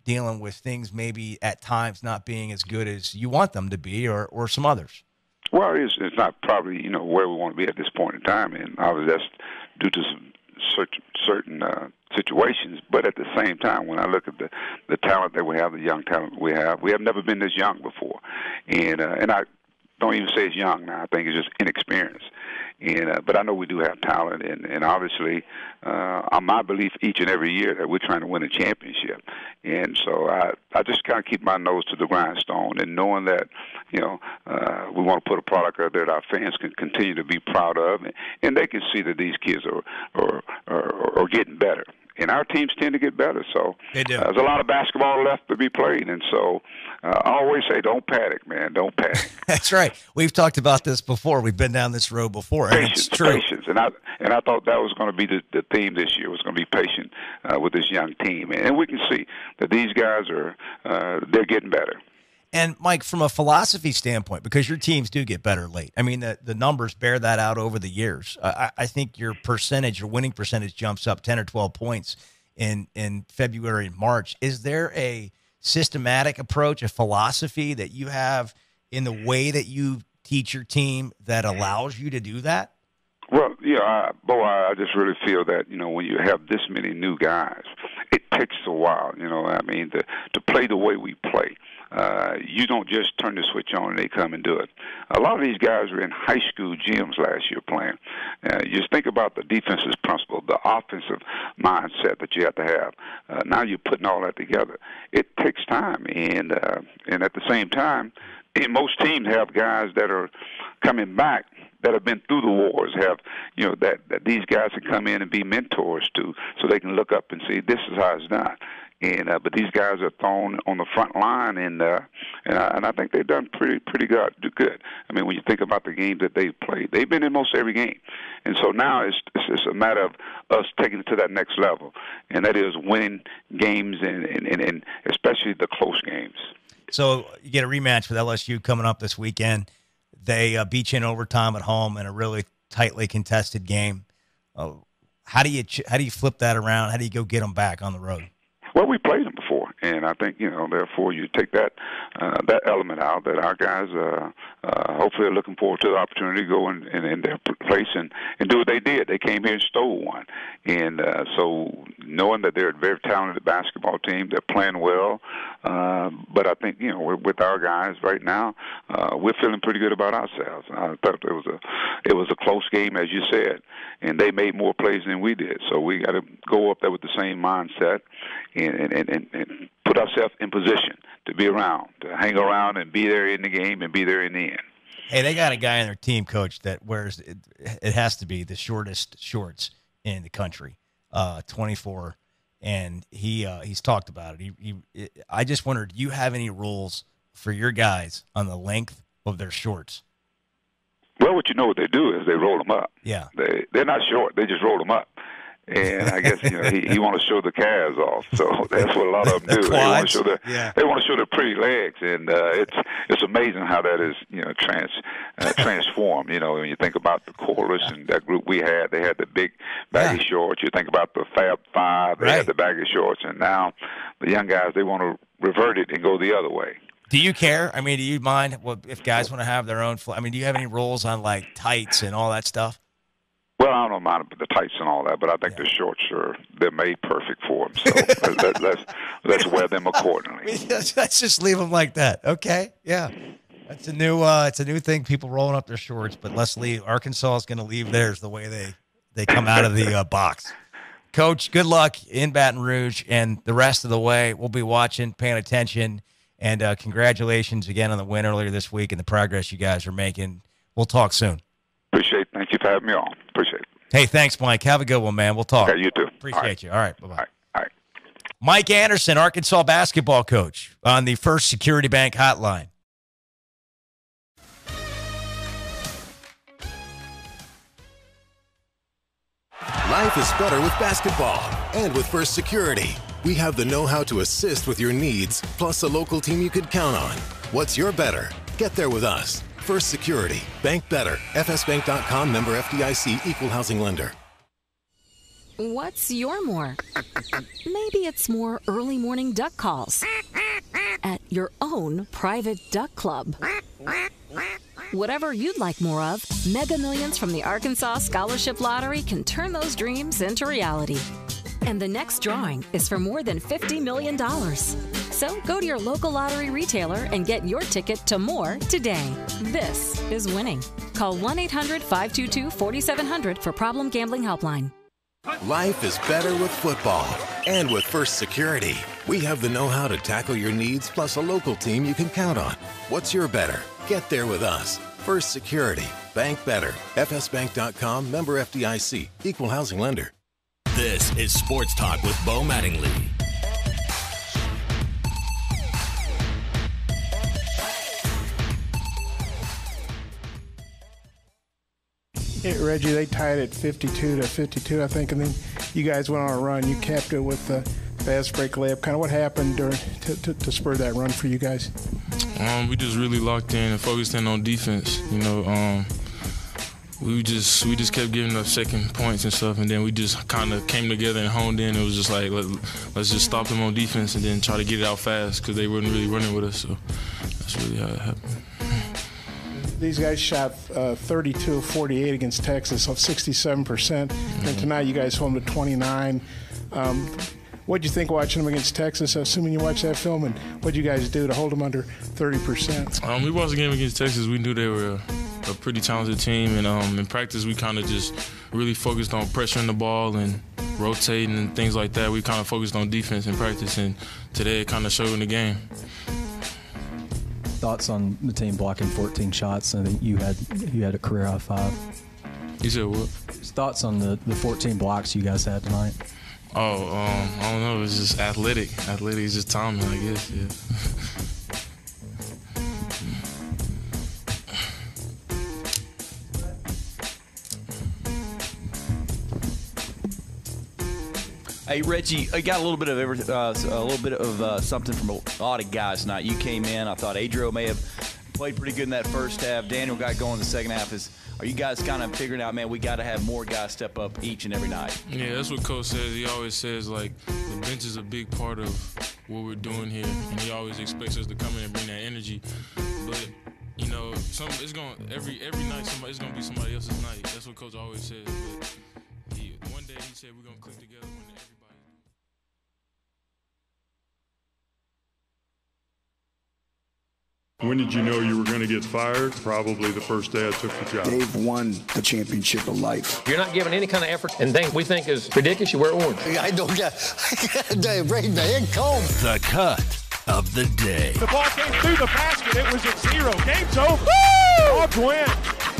dealing with things maybe at times not being as good as you want them to be, or some others? Well, it's not probably where we want to be at this point in time, and obviously that's due to some certain situations. But at the same time, when I look at the talent that we have, the young talent we have never been this young before, and I don't even say it's young now. I think it's just inexperience. And but I know we do have talent, and obviously, my belief each and every year that we're trying to win a championship. And so I just kind of keep my nose to the grindstone, and knowing that we want to put a product out there that our fans can continue to be proud of, and they can see that these kids are getting better. And our teams tend to get better, so they do. There's a lot of basketball left to be played, and so I always say, don't panic, man. Don't panic. That's right. We've talked about this before. We've been down this road before. And it's true. Patience. And I thought that was going to be the theme this year, was going to be patient with this young team. And we can see that these guys they're getting better. And, Mike, from a philosophy standpoint, because your teams do get better late, I mean, the numbers bear that out over the years. I think your winning percentage jumps up 10 or 12 points in February and March. Is there a systematic approach, a philosophy that you have in the way that you teach your team that allows you to do that? Well, yeah, Bo, I just really feel that, when you have this many new guys, it takes a while, I mean, to play the way we play. You don't just turn the switch on and they come and do it. A lot of these guys were in high school gyms last year playing. Just think about the defensive principle, the offensive mindset that you have to have. Now you're putting all that together. It takes time, and at the same time, most teams have guys that are coming back that have been through the wars, that these guys can come in and be mentors to, so they can look up and see this is how it's done. And but these guys are thrown on the front line, and I think they've done pretty good. I mean, when you think about the games that they've played, they've been in most every game, and so now it's a matter of us taking it to that next level, and that is winning games and especially the close games. So you get a rematch with LSU coming up this weekend. They beat you in overtime at home in a really tightly contested game. How do you flip that around? How do you go get them back on the road? Well, we played them before, and I think, therefore you take that element out, that our guys hopefully are looking forward to the opportunity to go in their place and do what they did. They came here and stole one. And so knowing that they're a very talented basketball team, they're playing well, but I think, with our guys right now, we're feeling pretty good about ourselves. I thought it was a close game, as you said, and they made more plays than we did. So we got to go up there with the same mindset and put ourselves in position to be around, to hang around and be there in the game and be there in the end. Hey, they got a guy in their team, Coach, that wears it has to be the shortest shorts in the country, 24, and he's talked about it. I just wondered, do you have any rules for your guys on the length of their shorts? Well, what they do is they roll them up. Yeah, they're not short; they just roll them up. And I guess he want to show the calves off, so that's what a lot of them do. They want to show their pretty legs, and it's amazing how that is transformed. When you think about the chorus and that group we had, they had the big baggy shorts. You think about the Fab Five, they had the baggy shorts, and now the young guys, they want to revert it and go the other way. Do you care? I mean, do you mind if guys want to have their own? I mean, do you have any rules on like tights and all that stuff? Well, I don't mind the tights and all that, but I think the shorts they're made perfect for them. So let's wear them accordingly. Let's just leave them like that. Okay, yeah, that's a new thing. People rolling up their shorts, but let's leave. Arkansas is going to leave theirs the way they come out of the box. Coach, good luck in Baton Rouge and the rest of the way. We'll be watching, paying attention, and congratulations again on the win earlier this week and the progress you guys are making. We'll talk soon. Appreciate it. Thank you for having me on. Appreciate it. Hey, thanks, Mike. Have a good one, man. We'll talk. Okay, you too. Appreciate you. All right, bye-bye. All right. Mike Anderson, Arkansas basketball coach, on the First Security Bank hotline. Life is better with basketball and with First Security. We have the know-how to assist with your needs, plus a local team you could count on. What's your better? Get there with us. First Security. Bank better. FSbank.com, member FDIC, equal housing lender. What's your more? Maybe it's more early morning duck calls at your own private duck club. Whatever you'd like more of, Mega Millions from the Arkansas Scholarship Lottery can turn those dreams into reality. And the next drawing is for more than $50 million. So go to your local lottery retailer and get your ticket to more today. This is winning. Call 1-800-522-4700 for Problem Gambling Helpline. Life is better with football and with First Security. We have the know-how to tackle your needs, plus a local team you can count on. What's your better? Get there with us. First Security. Bank better. FSbank.com, member FDIC, equal housing lender. This is Sports Talk with Bo Mattingly. Reggie, they tied it 52-52, I think, and then you guys went on a run. You capped it with the fast break layup. Kind of what happened to spur that run for you guys? We just really locked in and focused in on defense. We just kept giving up second points and stuff, and then we just kind of came together and honed in. It was just like, let's just stop them on defense and then try to get it out fast because they weren't really running with us. So that's really how it happened. These guys shot 32 of 48 against Texas, so 67%. And tonight you guys held them to 29. What did you think watching them against Texas, assuming you watched that film, and what did you guys do to hold them under 30%? We watched the game against Texas. We knew they were a pretty talented team, and in practice we kind of just really focused on pressuring the ball and rotating and things like that. We kind of focused on defense in practice, and today it kind of showed in the game. Thoughts on the team blocking 14 shots? I think you had a career high 5. You said what? Thoughts on the 14 blocks you guys had tonight? I don't know. It's just athletic. Athletic is just timing, I guess. Yeah. Hey Reggie, I got a little bit of something from a lot of guys tonight. You came in. I thought Adriel may have played pretty good in that first half. Daniel got going in the second half. Are you guys kind of figuring out, man, we got to have more guys step up each and every night? Yeah, that's what Coach says. He always says, like, the bench is a big part of what we're doing here, and he always expects us to come in and bring that energy. But every night it's gonna be somebody else's night. That's what Coach always says. But one day he said we're gonna click together when everybody. When did you know you were going to get fired? Probably the first day I took the job. Dave won the championship of life. You're not giving any kind of effort, and things we think is ridiculous, you wear orange. I don't get Dave, bring the head comb. The cut of the day. The ball came through the basket. It was at 0. Game's over. Dogs win.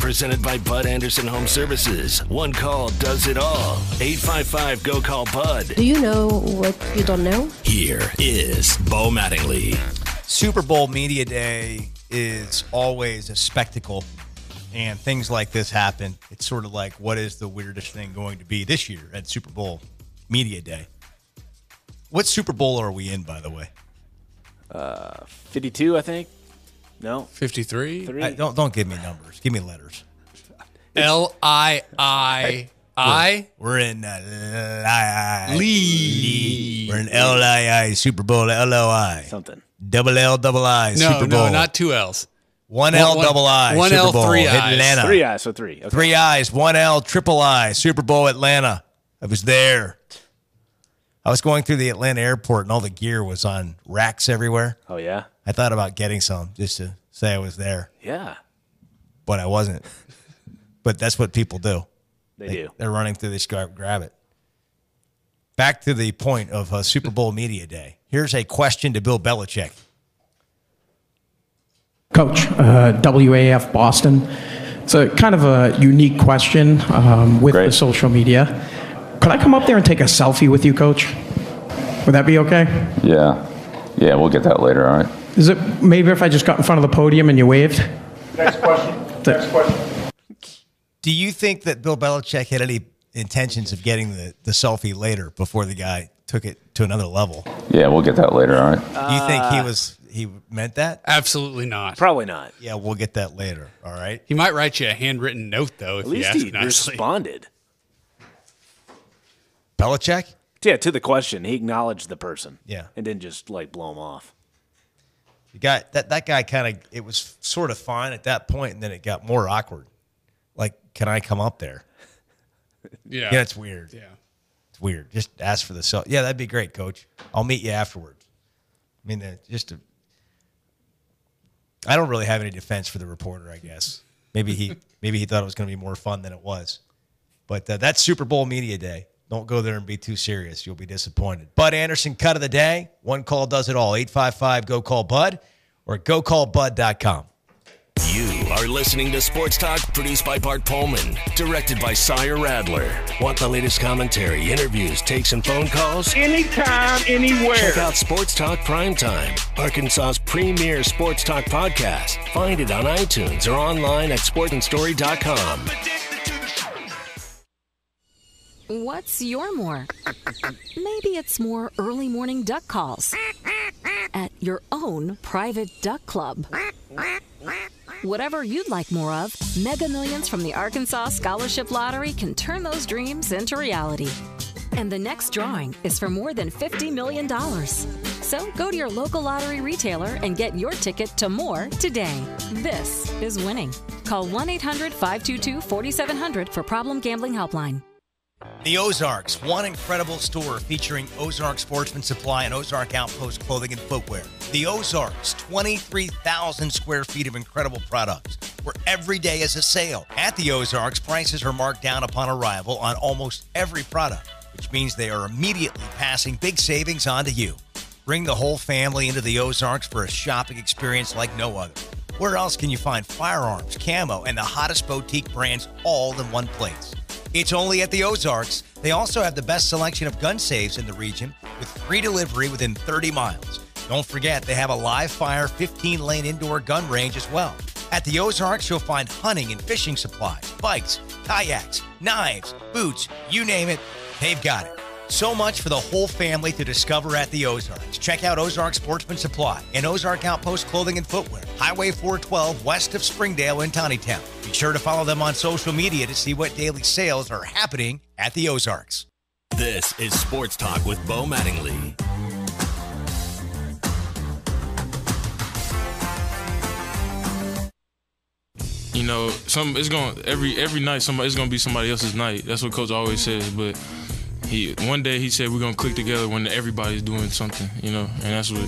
Presented by Bud Anderson Home Services. One call does it all. 855-GO-CALL-BUD. Do you know what you don't know? Here is Bo Mattingly. Super Bowl Media Day is always a spectacle, and things like this happen. It's sort of like, what is the weirdest thing going to be this year at Super Bowl Media Day? What Super Bowl are we in, by the way? 52, I think. No, 53. Don't give me numbers. Give me letters. L-I-I-I. We're in Lee. We're in L-I-I Super Bowl L-O-I. Something. Double L, double I, Super Bowl. No, not 2 L's. One L, double I, one Super L, Bowl, 3 I's. Atlanta. 3 I's, so 3. Okay. 3 I's, 1 L, triple I, Super Bowl, Atlanta. I was there. I was going through the Atlanta airport, and all the gear was on racks everywhere. Oh, yeah? I thought about getting some just to say I was there. Yeah. But I wasn't. But that's what people do. They do. They're running through this, grab it. Back to the point of Super Bowl Media Day. Here's a question to Bill Belichick. Coach, WAF Boston. It's a kind of a unique question with the social media. Could I come up there and take a selfie with you, Coach? Would that be okay? Yeah, we'll get that later, all right? Is it maybe if I just got in front of the podium and you waved? Next question. Do you think that Bill Belichick had any intentions of getting the selfie later before the guy took it to another level? Yeah, we'll get that later, all right? Do you think he meant that? Absolutely not. Probably not. Yeah, we'll get that later, all right? He might write you a handwritten note, though, if At least he responded. Belichick? Yeah, to the question. He acknowledged the person. Yeah. And didn't just, blow him off. You got that guy kind of, it was sort of fine at that point, and then it got more awkward. Like, can I come up there? Yeah. Yeah, it's weird. Yeah. It's weird. Just ask for the selfie. Yeah, that'd be great, Coach. I'll meet you afterwards. I mean, I don't really have any defense for the reporter, I guess. Maybe he thought it was going to be more fun than it was. But that's Super Bowl Media Day. Don't go there and be too serious. You'll be disappointed. Bud Anderson, cut of the day. One call does it all. 855-GO-CALL-BUD or GoCallBud.com. You are listening to Sports Talk, produced by Bart Pullman, directed by Sire Radler. Want the latest commentary, interviews, takes, and phone calls? Anytime, anywhere. Check out Sports Talk Primetime, Arkansas's premier sports talk podcast. Find it on iTunes or online at sportsandstory.com. What's your more? Maybe it's more early morning duck calls at your own private duck club. Whatever you'd like more of, Mega Millions from the Arkansas Scholarship Lottery can turn those dreams into reality. And the next drawing is for more than $50 million. So go to your local lottery retailer and get your ticket to more today. This is winning. Call 1-800-522-4700 for Problem Gambling Helpline. The Ozarks, one incredible store featuring Ozark Sportsman Supply and Ozark Outpost Clothing and Footwear. The Ozarks, 23,000 square feet of incredible products, where every day is a sale. At the Ozarks, prices are marked down upon arrival on almost every product, which means they are immediately passing big savings on to you. Bring the whole family into the Ozarks for a shopping experience like no other. Where else can you find firearms, camo, and the hottest boutique brands all in one place? It's only at the Ozarks. They also have the best selection of gun safes in the region with free delivery within 30 miles. Don't forget, they have a live fire 15-lane indoor gun range as well. At the Ozarks, you'll find hunting and fishing supplies, bikes, kayaks, knives, boots, you name it, they've got it. So much for the whole family to discover at the Ozarks. Check out Ozark Sportsman Supply and Ozark Outpost Clothing and Footwear, Highway 412 west of Springdale in Tawnytown. Be sure to follow them on social media to see what daily sales are happening at the Ozarks. This is Sports Talk with Bo Mattingly. You know, every night it's gonna be somebody else's night. That's what Coach always says. But one day he said we're gonna click together when everybody's doing something. You know, and that's what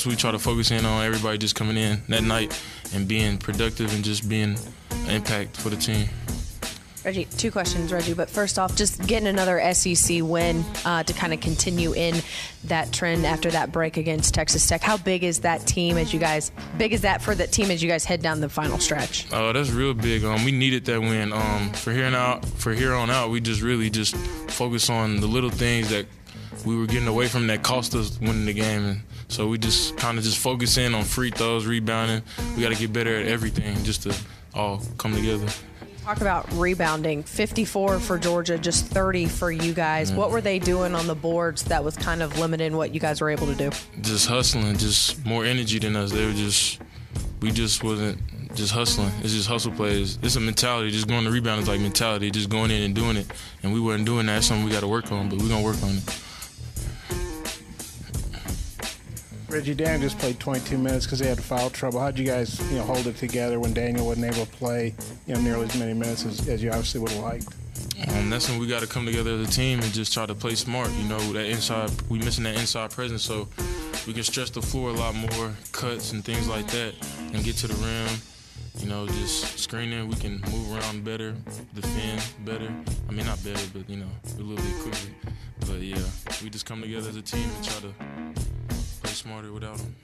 we try to focus in on. Everybody just coming in that night and being productive and just being an impact for the team. Reggie, 2 questions, Reggie. But first off, just getting another SEC win to kind of continue in that trend after that break against Texas Tech. How big is that team as you guys head down the final stretch? Oh, that's real big. We needed that win. For here on out, we just really just focus on the little things that we were getting away from that cost us winning the game. And so we just kind of just focus in on free throws, rebounding. We got to get better at everything just to all come together. Talk about rebounding. 54 for Georgia, just 30 for you guys. Yeah. What were they doing on the boards that was kind of limiting what you guys were able to do? Just hustling, just more energy than us. We just wasn't just hustling. It's just hustle plays. It's a mentality. Just going to rebound is like mentality, just going in and doing it. And we weren't doing that. It's something we got to work on, but we're going to work on it. Reggie, Daniel just played 22 minutes because he had foul trouble. How'd you guys, hold it together when Daniel wasn't able to play, nearly as many minutes as you obviously would have liked? That's when we got to come together as a team and just try to play smart. That inside, we missing that inside presence, so we can stretch the floor a lot more, cuts and things like that, and get to the rim. Just screening, we can move around better, defend better. I mean, not better, but a little bit quicker. But yeah, we just come together as a team and try to play smarter without them.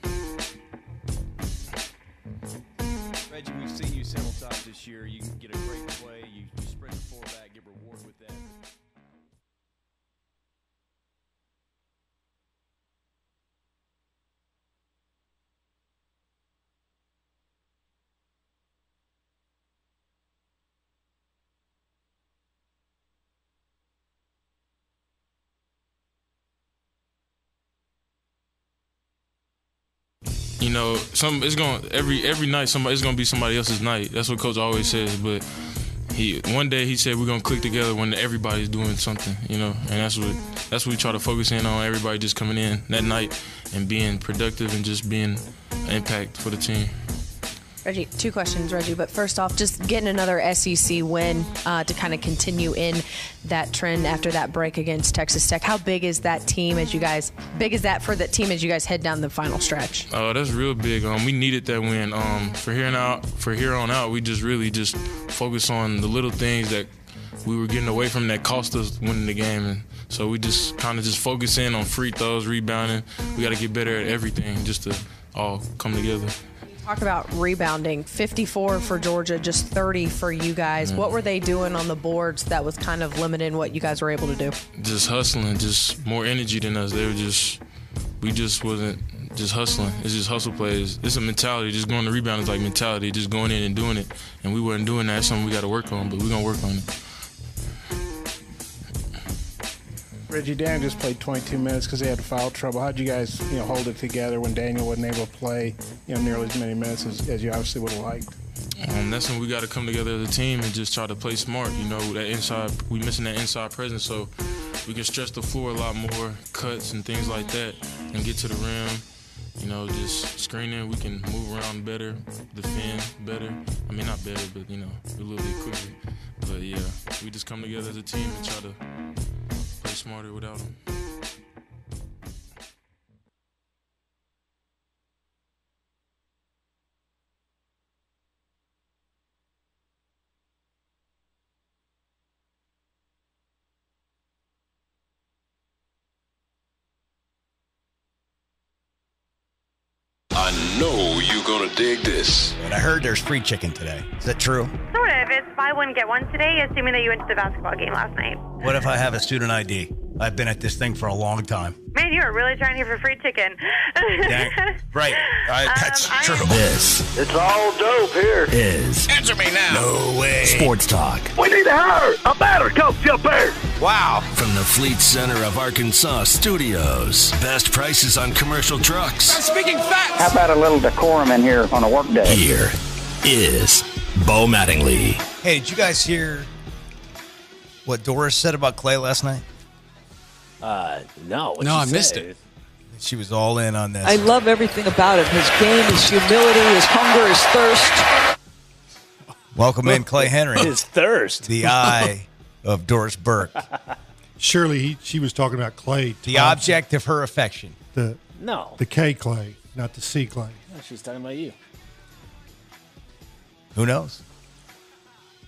Reggie, we've seen you several times this year. You can get a great play. You sprint the floor back, get rewarded with that. Every night it's gonna be somebody else's night. That's what Coach always says. But one day he said we're gonna click together when everybody's doing something. And that's what we try to focus in on. Everybody just coming in that night and being productive and just being an impact for the team. Reggie, 2 questions, Reggie. But first off, just getting another SEC win to kind of continue in that trend after that break against Texas Tech. How big is that team as you guys head down the final stretch? Oh, that's real big. We needed that win. For here on out, we just really just focus on the little things that we were getting away from that cost us winning the game. And so we just kind of just focus in on free throws, rebounding. We got to get better at everything just to all come together. Talk about rebounding. 54 for Georgia, just 30 for you guys. Yeah. What were they doing on the boards that was kind of limiting what you guys were able to do? Just hustling, just more energy than us. We just wasn't just hustling. It's just hustle plays. It's a mentality. Just going to rebound is like mentality, just going in and doing it. And we weren't doing that. It's something we got to work on, but we're going to work on it. Reggie, Dan just played 22 minutes because he had foul trouble. How'd you guys, hold it together when Daniel wasn't able to play, nearly as many minutes as you obviously would have liked? That's when we got to come together as a team and just try to play smart. That inside, we missing that inside presence, so we can stretch the floor a lot more, cuts and things like that, and get to the rim. Just screening, we can move around better, defend better. I mean, not better, but, a little bit quicker. But, yeah, we just come together as a team and try to play smarter without them. I know you're going to dig this. But I heard there's free chicken today. Is that true? Sort of. It's buy one, get one today, assuming that you went to the basketball game last night. What if I have a student ID? I've been at this thing for a long time. Man, you are really trying here for free chicken. Right. That's true. This. It's all dope here. Is. Answer me now. No way. Sports Talk. We need to hire a batter. Coach Gilbert. Wow. From the Fleet Center of Arkansas studios. Best prices on commercial trucks. Speaking facts. How about a little decorum in here on a work day? Here is Bo Mattingly. Hey, did you guys hear what Doris said about Clay last night? No. No, I missed it. She was all in on this. I love everything about him. His game, his humility, his hunger, his thirst. Welcome in, Clay Henry. His thirst. The eye of Doris Burke. Surely she was talking about Clay. The object of her affection. The K Clay, not the C Clay. No, she's talking about you. Who knows?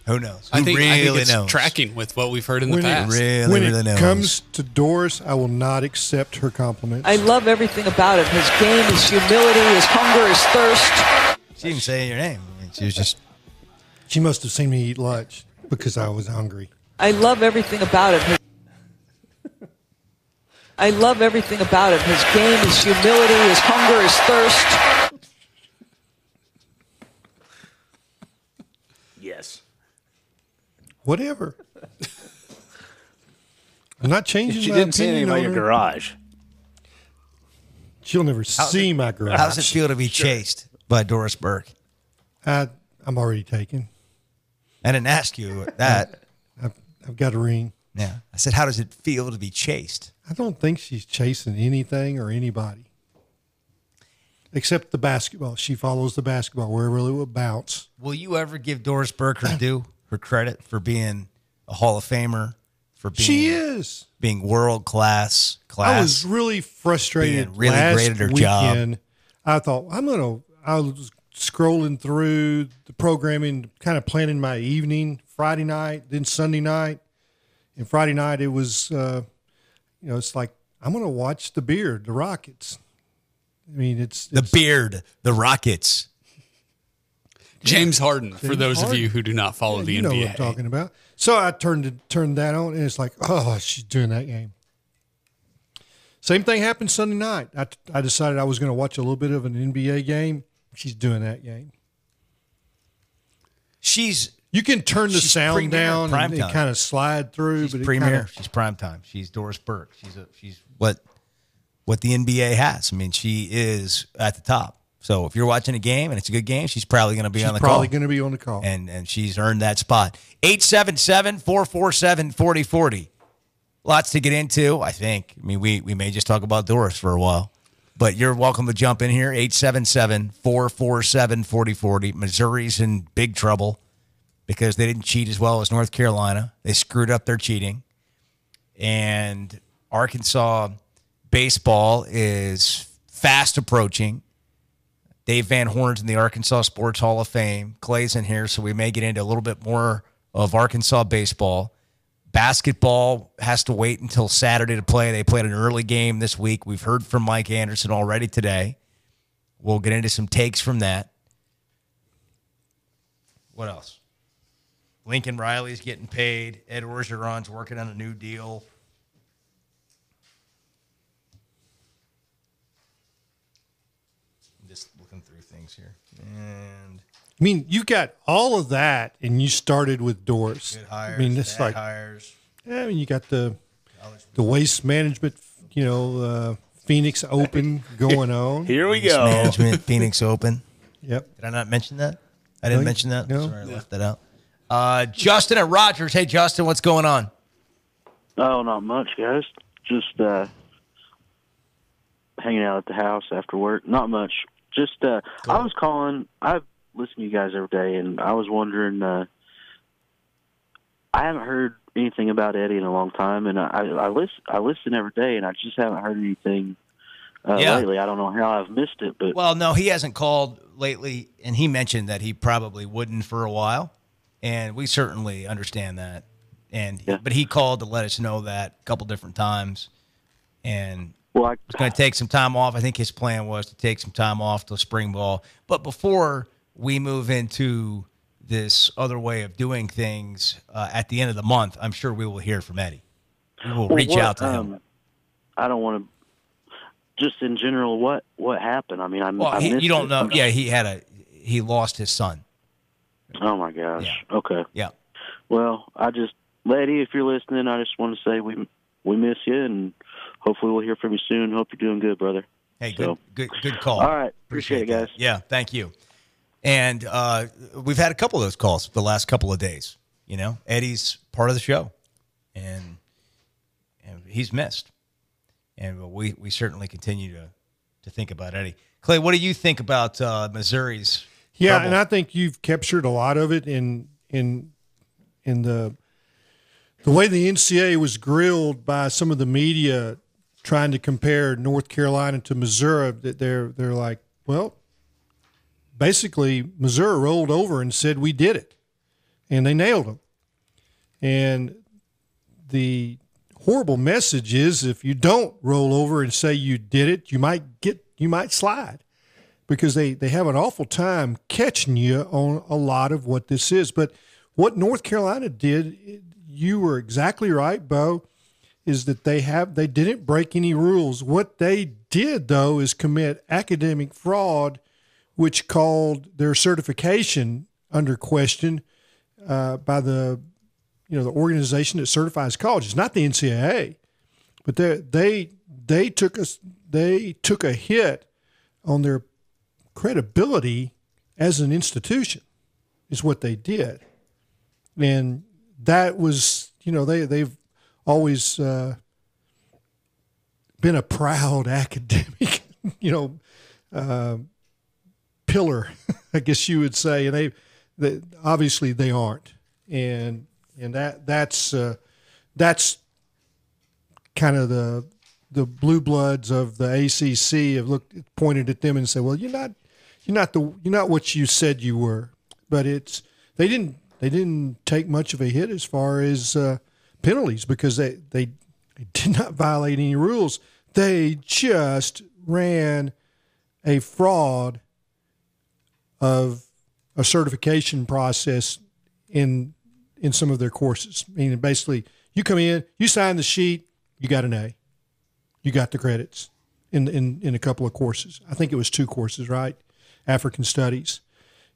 Who knows? I think it's knows? tracking with what we've heard in the past. When it comes to Doris, I will not accept her compliments. I love everything about him. His game, his humility, his hunger, his thirst. She didn't say your name. She was just... She must have seen me eat lunch because I was hungry. I love everything about him. I love everything about him. His game, his humility, his hunger, his thirst. Yes. Whatever. I'm not changing She my didn't say opinion anything about on your her. garage. She'll never see my garage. How's it feel to be chased by Doris Burke? I'm already taken. I didn't ask you that. I've got a ring. Yeah. I said, how does it feel to be chased? I don't think she's chasing anything or anybody. Except the basketball. She follows the basketball wherever it will bounce. Will you ever give Doris Burke her due, her credit for being a Hall of Famer, for being She is. being world class? I was really frustrated being really last great at her weekend. job. I thought, I was scrolling through the programming, kind of planning my evening, Friday night, then Sunday night. And Friday night it was, it's like, I'm going to watch the Beard, the Rockets. I mean, it's the Beard, the Rockets. James Harden, for those of you who do not follow the you NBA. know what I'm talking about. So I turned that on, and it's like, oh, she's doing that game. Same thing happened Sunday night. I decided I was going to watch a little bit of an NBA game. She's doing that game. You can turn the sound down and kind of slide through. She's but premier. She's prime time. She's Doris Burke. She's what the NBA has. I mean, she is at the top. So if you're watching a game and it's a good game, she's probably going to be on the call. She's probably going to be on the call. And she's earned that spot. 877-447-4040. Lots to get into, I think. I mean, we may just talk about Doris for a while. But you're welcome to jump in here. 877-447-4040. Missouri's in big trouble because they didn't cheat as well as North Carolina. They screwed up their cheating. And Arkansas baseball is fast approaching. Dave Van Horn's in the Arkansas Sports Hall of Fame. Clay's in here, so we may get into a little bit more of Arkansas baseball. Basketball has to wait until Saturday to play. They played an early game this week. We've heard from Mike Anderson already today. We'll get into some takes from that. What else? Lincoln Riley's getting paid. Ed Orgeron's working on a new deal. Just looking through things here. And I mean, you got all of that, and you started with Doris. good hires, I mean, it's bad like hires. Yeah, I mean, you got the the Waste Management, Phoenix Open going on. Here we Waste go. Management, Phoenix Open. Yep. Did I not mention that? I didn't mention that? No. Sorry, I left that out. Justin at Rogers. Hey, Justin, what's going on? Oh, not much, guys. Just hanging out at the house after work. Not much. Just I was calling. I listen to you guys every day, and I was wondering. I haven't heard anything about Eddie in a long time, and I listen every day, and I just haven't heard anything lately. I don't know how I've missed it, but Well, no, he hasn't called lately, and he mentioned that he probably wouldn't for a while, and we certainly understand that. But he called to let us know that a couple different times, and he's going to take some time off. I think his plan was to take some time off till spring ball. But before we move into this other way of doing things at the end of the month, I'm sure we will hear from Eddie. We will reach out to him. I don't want to. Just in general, what happened? I mean, I missed you don't it. know. Yeah, he lost his son. Oh my gosh. Yeah. Okay. Yeah. Well, Eddie, if you're listening, I just want to say we miss you, and hopefully we'll hear from you soon. Hope you're doing good, brother. Hey, good call. All right, appreciate it, guys. Yeah, thank you. And we've had a couple of those calls the last couple of days. Eddie's part of the show, and he's missed. And we certainly continue to think about Eddie. Clay, what do you think about Missouri's trouble? And I think you've captured a lot of it in the way the NCAA was grilled by some of the media trying to compare North Carolina to Missouri. That they're like, well, basically Missouri rolled over and said we did it, and they nailed them. And the horrible message is, if you don't roll over and say you did it, you might slide, because they have an awful time catching you on a lot of what this is. But what North Carolina did, you were exactly right, Bo, is that they didn't break any rules. What they did, though, is commit academic fraud, which called their certification under question by the organization that certifies colleges, not the NCAA, but they took a hit on their credibility as an institution, is what they did. And that was, they've always been a proud academic, pillar, I guess you would say. And they obviously they aren't. And that's kind of the blue bloods of the ACC have pointed at them and said, well, you're not what you said you were. But they didn't take much of a hit as far as penalties, because they did not violate any rules. They just ran a fraud of a certification process in some of their courses. Meaning, basically, you come in, you sign the sheet, you got an A, you got the credits in a couple of courses. I think it was 2 courses, right? African Studies,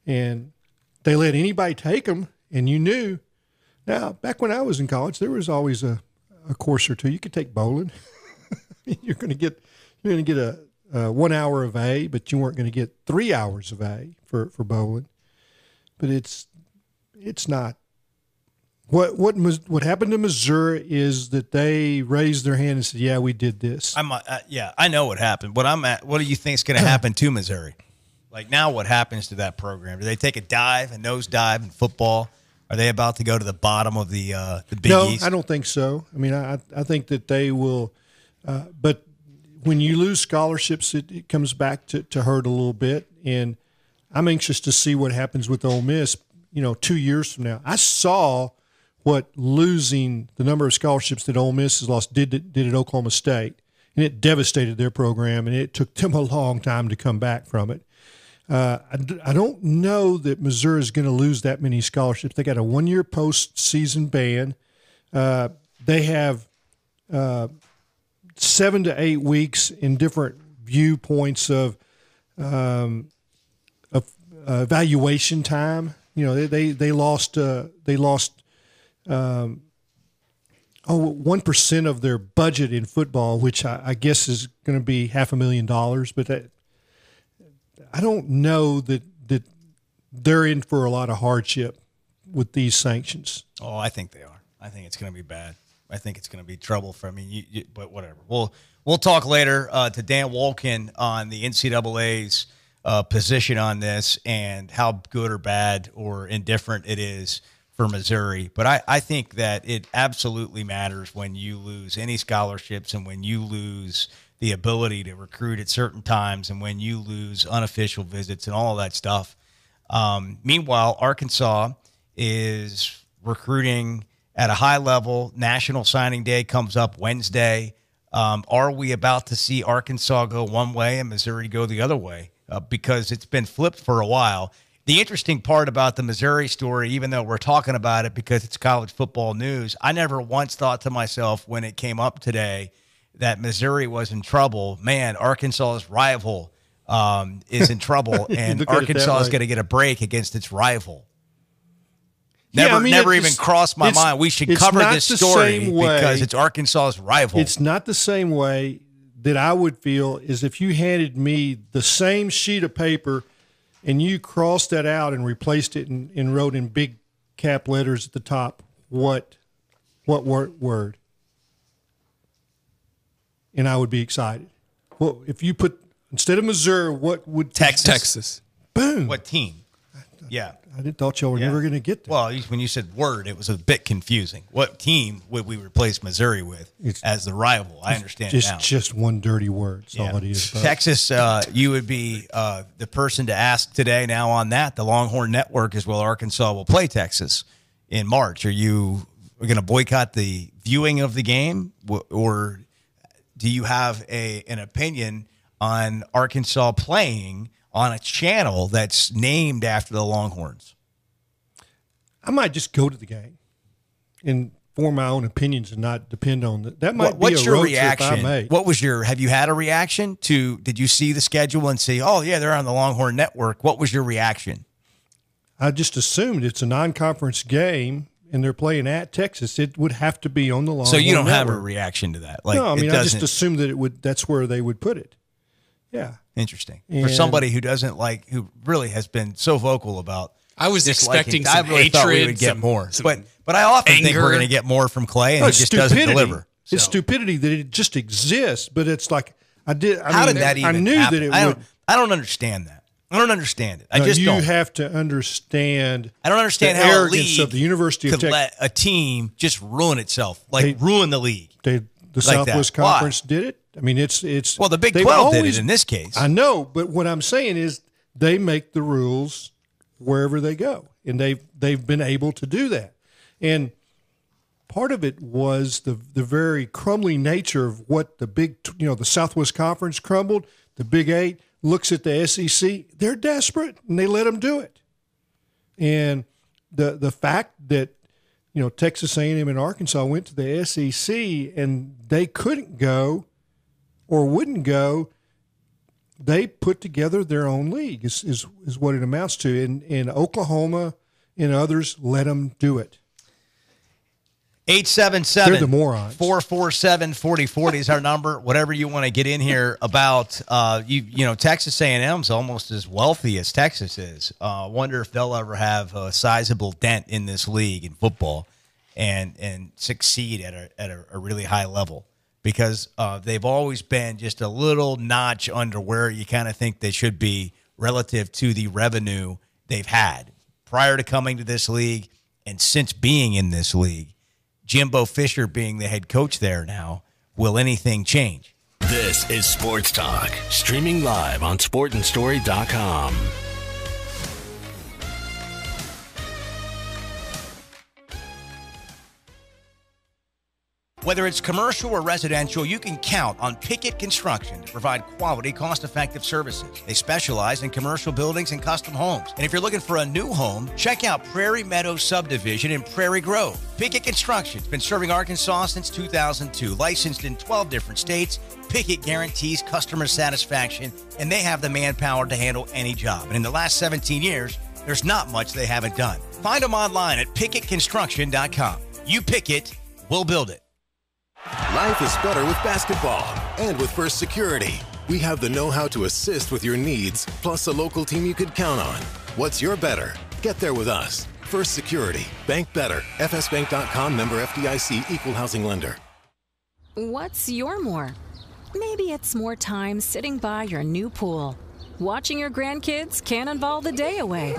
and they let anybody take them. And you knew. Now, back when I was in college, there was always a course or two. You could take bowling. You're going to get a 1 hour of A, but you weren't going to get 3 hours of A for bowling. But it's not. What happened to Missouri is that they raised their hand and said, "Yeah, we did this." I know what happened. What do you think is going to happen to Missouri? Like, now what happens to that program? Do they take a nose dive in football? Are they about to go to the bottom of the Big East? No, I don't think so. I mean, I think that they will. But when you lose scholarships, it comes back to hurt a little bit. And I'm anxious to see what happens with Ole Miss, 2 years from now. I saw what losing the number of scholarships that Ole Miss has lost did at Oklahoma State. And it devastated their program, and it took them a long time to come back from it. I don't know that Missouri is going to lose that many scholarships. They got a 1-year postseason ban. They have 7 to 8 weeks in different viewpoints of evaluation time. They lost a 1% of their budget in football, which I guess is going to be $500,000. But I don't know that they're in for a lot of hardship with these sanctions. Oh, I think they are. I think it's going to be bad. I think it's going to be trouble for me. But whatever. We'll talk later to Dan Wolkin on the NCAA's position on this and how good or bad or indifferent it is for Missouri. But I think that it absolutely matters when you lose any scholarships and when you lose the ability to recruit at certain times and when you lose unofficial visits and all of that stuff. Meanwhile, Arkansas is recruiting at a high level. National Signing Day comes up Wednesday. Are we about to see Arkansas go one way and Missouri go the other way? Because it's been flipped for a while. The interesting part about the Missouri story, even though we're talking about it because it's college football news, I never once thought to myself when it came up today that Missouri was in trouble. Man, Arkansas's rival is in trouble, and Arkansas is going to get a break against its rival. Never even crossed my mind. We should cover this story because it's Arkansas's rival. It's not the same way that I would feel as if you handed me the same sheet of paper and you crossed that out and replaced it and wrote in big cap letters at the top what word. And I would be excited. Well, if you put, instead of Missouri, what would Texas. Boom. What team? Yeah. I thought y'all were never going to get there. Well, when you said word, it was a bit confusing. What team would we replace Missouri with as the rival? I understand now. Just one dirty word. That's all it is. Texas, you would be the person to ask today now on that. The Longhorn Network is well, Arkansas will play Texas in March. Are you going to boycott the viewing of the game, or do you have an opinion on Arkansas playing on a channel that's named after the Longhorns? I might just go to the game and form my own opinions and not depend on that. That might be a road trip I make. What was have you had a reaction to, did you see the schedule and say, oh yeah, they're on the Longhorn Network? What was your reaction? I just assumed it's a non-conference game and they're playing at Texas. It would have to be on the Longhorn So you don't Network. have a reaction to that? No, I mean, I just assumed that that's where they would put it. Yeah. Interesting. For somebody who doesn't who really has been so vocal about, I was expecting some I really thought we would get more, but I often think we're going to get more from Clay, and he just doesn't deliver. So. It's stupidity that it just exists, but it's like How did that even knew happen? that it would. I don't understand that. I don't understand it. I just you don't. You have to understand. I don't understand the how arrogance a league of the University of could Texas let a team just ruin itself, ruin the league. The Southwest Conference did it. I mean, it's well, the Big 12 did it in this case. I know, but what I'm saying is they make the rules wherever they go, and they've been able to do that. And part of it was the very crumbly nature of what the Southwest Conference crumbled. The Big Eight looks at the SEC; they're desperate, and they let them do it. And the fact that Texas A&M and Arkansas went to the SEC and they couldn't go or wouldn't go, they put together their own league is what it amounts to. And Oklahoma and others let them do it. 877-447-4040 is our number. Whatever you want to get in here about, Texas A&M's almost as wealthy as Texas is. Wonder if they'll ever have a sizable dent in this league in football and succeed at a really high level, because they've always been just a little notch under where you kind of think they should be relative to the revenue they've had prior to coming to this league and since being in this league. Jimbo Fisher being the head coach there now, will anything change? This is Sports Talk, streaming live on sportandstory.com. Whether it's commercial or residential, you can count on Pickett Construction to provide quality, cost-effective services. They specialize in commercial buildings and custom homes. And if you're looking for a new home, check out Prairie Meadows Subdivision in Prairie Grove. Pickett Construction's been serving Arkansas since 2002. Licensed in 12 different states, Pickett guarantees customer satisfaction, and they have the manpower to handle any job. And in the last 17 years, there's not much they haven't done. Find them online at PickettConstruction.com. You pick it, we'll build it. Life is better with basketball. And with First Security. We have the know-how to assist with your needs, plus a local team you could count on. What's your better? Get there with us. First Security. Bank better. FSbank.com, member FDIC, equal housing lender. What's your more? Maybe it's more time sitting by your new pool. Watching your grandkids can't involve the day away.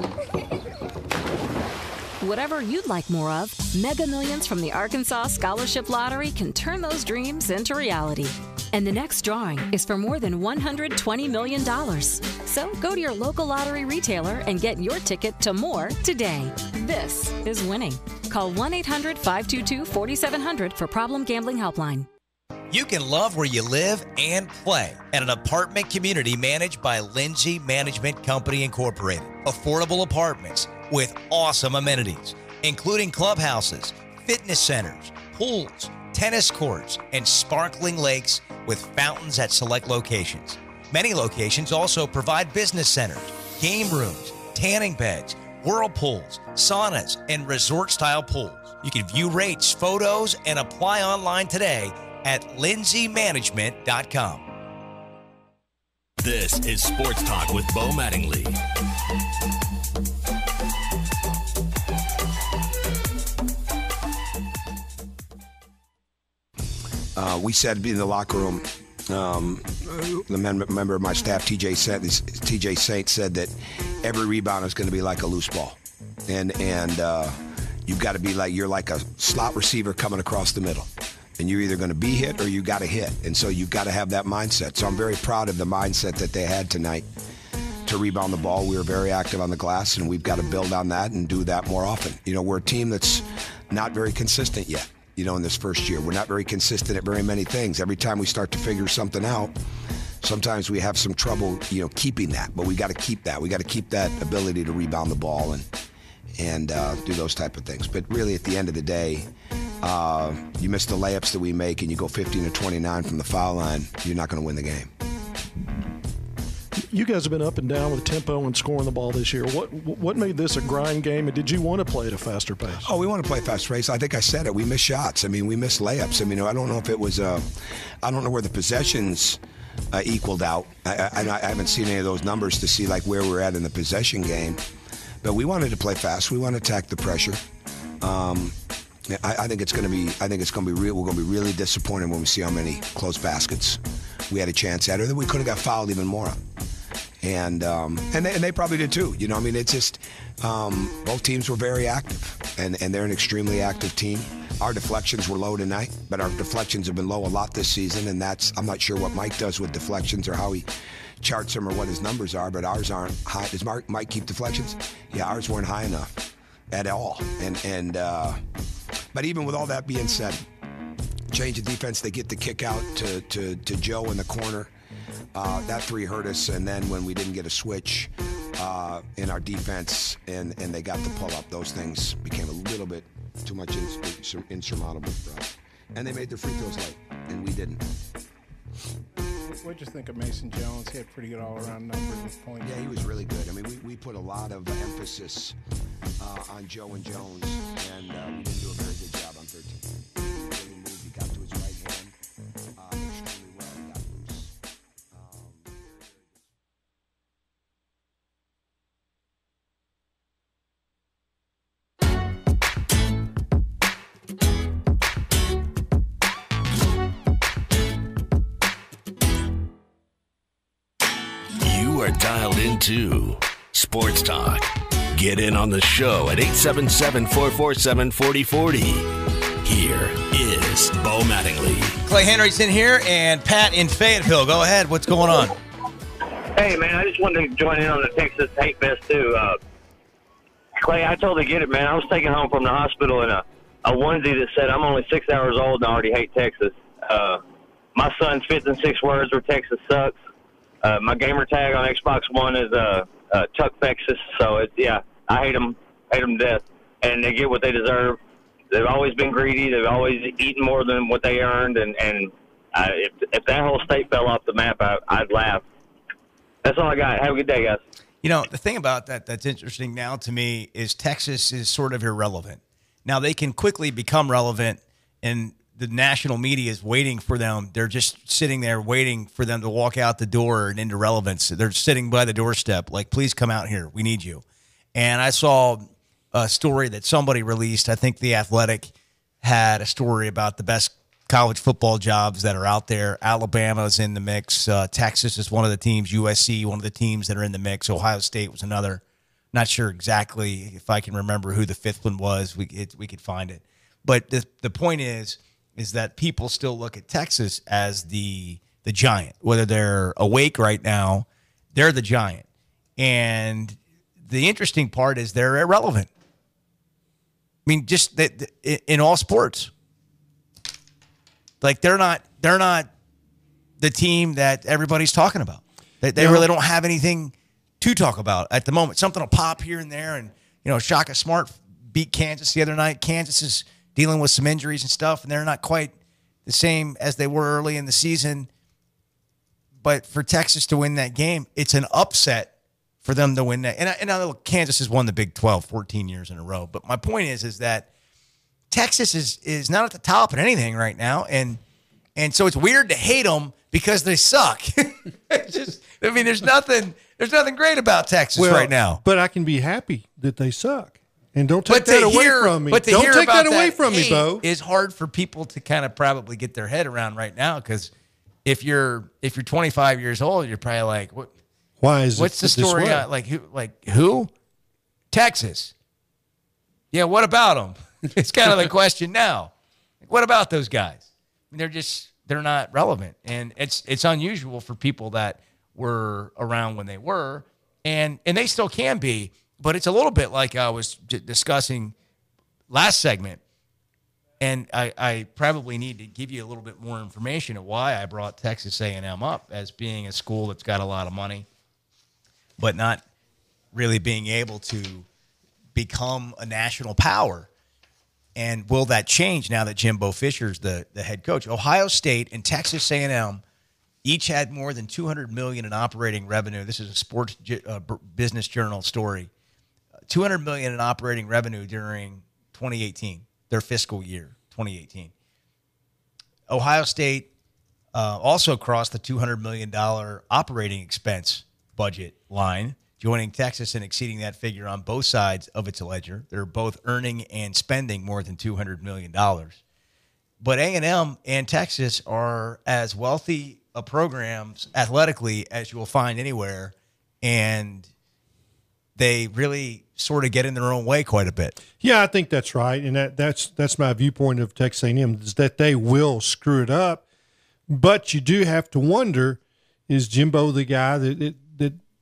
Whatever you'd like more of, Mega Millions from the Arkansas Scholarship Lottery can turn those dreams into reality. And the next drawing is for more than $120 million. So go to your local lottery retailer and get your ticket to more today. This is winning. Call 1-800-522-4700 for Problem Gambling Helpline. You can love where you live and play at an apartment community managed by Lindsay Management Company Incorporated. Affordable apartments with awesome amenities, including clubhouses, fitness centers, pools, tennis courts, and sparkling lakes with fountains at select locations. Many locations also provide business centers, game rooms, tanning beds, whirlpools, saunas, and resort-style pools. You can view rates, photos, and apply online today at lindsaymanagement.com. This is Sports Talk with Bo Mattingly. We said in the locker room, the member of my staff, TJ Saint, said that every rebound is going to be like a loose ball. And you've got to be like, you're like a slot receiver coming across the middle. And you're either going to be hit or you got to hit. And so you've got to have that mindset. So I'm very proud of the mindset that they had tonight to rebound the ball. We were very active on the glass, and we've got to build on that and do that more often. You know, we're a team that's not very consistent yet, you know, in this first year. We're not very consistent at very many things. Every time we start to figure something out, sometimes we have some trouble, you know, keeping that. But we got to keep that. We got to keep that ability to rebound the ball and do those type of things. But really, at the end of the day, you miss the layups that we make and you go 15 to 29 from the foul line, you're not going to win the game. You guys have been up and down with tempo and scoring the ball this year. What made this a grind game, and did you want to play at a faster pace? Oh, we want to play a faster pace. I think I said it. We missed shots. I mean, we missed layups. I mean, I don't know if it was I don't know where the possessions equaled out. I haven't seen any of those numbers to see like where we're at in the possession game. But we wanted to play fast. We want to attack the pressure. I think it's going to be. I think it's going to be real. We're going to be really disappointed when we see how many close baskets we had a chance at, or that we could have got fouled even more. And they probably did too. You know, I mean, it's just both teams were very active, and they're an extremely active team. Our deflections were low tonight, but our deflections have been low a lot this season, and I'm not sure what Mike does with deflections or how he charts them or what his numbers are, but ours aren't high. Does Mike keep deflections? Yeah, ours weren't high enough at all, but even with all that being said, change of defense, they get the kick out to Joe in the corner. That three hurt us, and then when we didn't get a switch in our defense and they got the pull-up, those things became a little bit too much insurmountable for us. And they made their free throws late, and we didn't. What did you think of Mason Jones? He had pretty good all-around numbers with points. Yeah, he was really good. I mean, we put a lot of emphasis on Joe and Jones, and we didn't do a very good job on 13. He really moved. He got to his right hand extremely well. He got loose. You are dialed into Sports Talk. Get in on the show at 877-447-4040. Here is Bo Mattingly. Clay Henry's in here, and Pat in Fayetteville. Go ahead. What's going on? Hey, man, I just wanted to join in on the Texas Hate Fest, too. Clay, I totally get it, man. I was taken home from the hospital in a onesie that said, I'm only 6 hours old and I already hate Texas. My son's fifth and sixth words were Texas sucks. My gamer tag on Xbox One is Tuckfexus. So, I hate them to death. And they get what they deserve. They've always been greedy. They've always eaten more than what they earned. And if that whole state fell off the map, I'd laugh. That's all I got. Have a good day, guys. You know, the thing about that's interesting now to me is Texas is sort of irrelevant. Now, they can quickly become relevant, and the national media is waiting for them. They're just sitting there waiting for them to walk out the door and into relevance. They're sitting by the doorstep like, please come out here. We need you. And I saw a story that somebody released. I think The Athletic had a story about the best college football jobs that are out there. Alabama's in the mix. Texas is one of the teams. USC, one of the teams that are in the mix. Ohio State was another. Not sure exactly if I can remember who the fifth one was. We could find it. But the point is that people still look at Texas as the giant. Whether they're awake right now, they're the giant. And the interesting part is they're irrelevant. I mean, just in all sports. Like they're not the team that everybody's talking about. They really don't have anything to talk about at the moment. Something will pop here and there, and Shaka Smart beat Kansas the other night. Kansas is dealing with some injuries and stuff, and they're not quite the same as they were early in the season. But for Texas to win that game, it's an upset for them to win that. And I know Kansas has won the Big 12 14 years in a row. But my point is that Texas is not at the top of anything right now, and so it's weird to hate them because they suck. There's nothing great about Texas right now. But I can be happy that they suck, and don't take that away from me. But to don't hear take about that away from me, Bo. Is hard for people to kind of probably get their head around right now, because if you're 25 years old, you're probably like, what? Why is what's the story? Who? Texas. Yeah, what about them? It's kind of the question now. What about those guys? I mean, they're not relevant, and it's unusual for people that were around when they were, and they still can be, but it's a little bit like I was discussing last segment, and I probably need to give you a little bit more information of why I brought Texas A&M up as being a school that's got a lot of money, but not really being able to become a national power. And will that change now that Jimbo Fisher's the head coach? Ohio State and Texas A&M each had more than $200 million in operating revenue. This is a Sports Business Journal story. $200 million in operating revenue during 2018, their fiscal year, 2018. Ohio State also crossed the $200 million operating expense budget line, joining Texas and exceeding that figure on both sides of its ledger. They're both earning and spending more than $200 million. But A&M and Texas are as wealthy programs athletically as you will find anywhere, and they really sort of get in their own way quite a bit. Yeah, I think that's right, and that's my viewpoint of Texas A&M, is that they will screw it up. But you do have to wonder, is Jimbo the guy that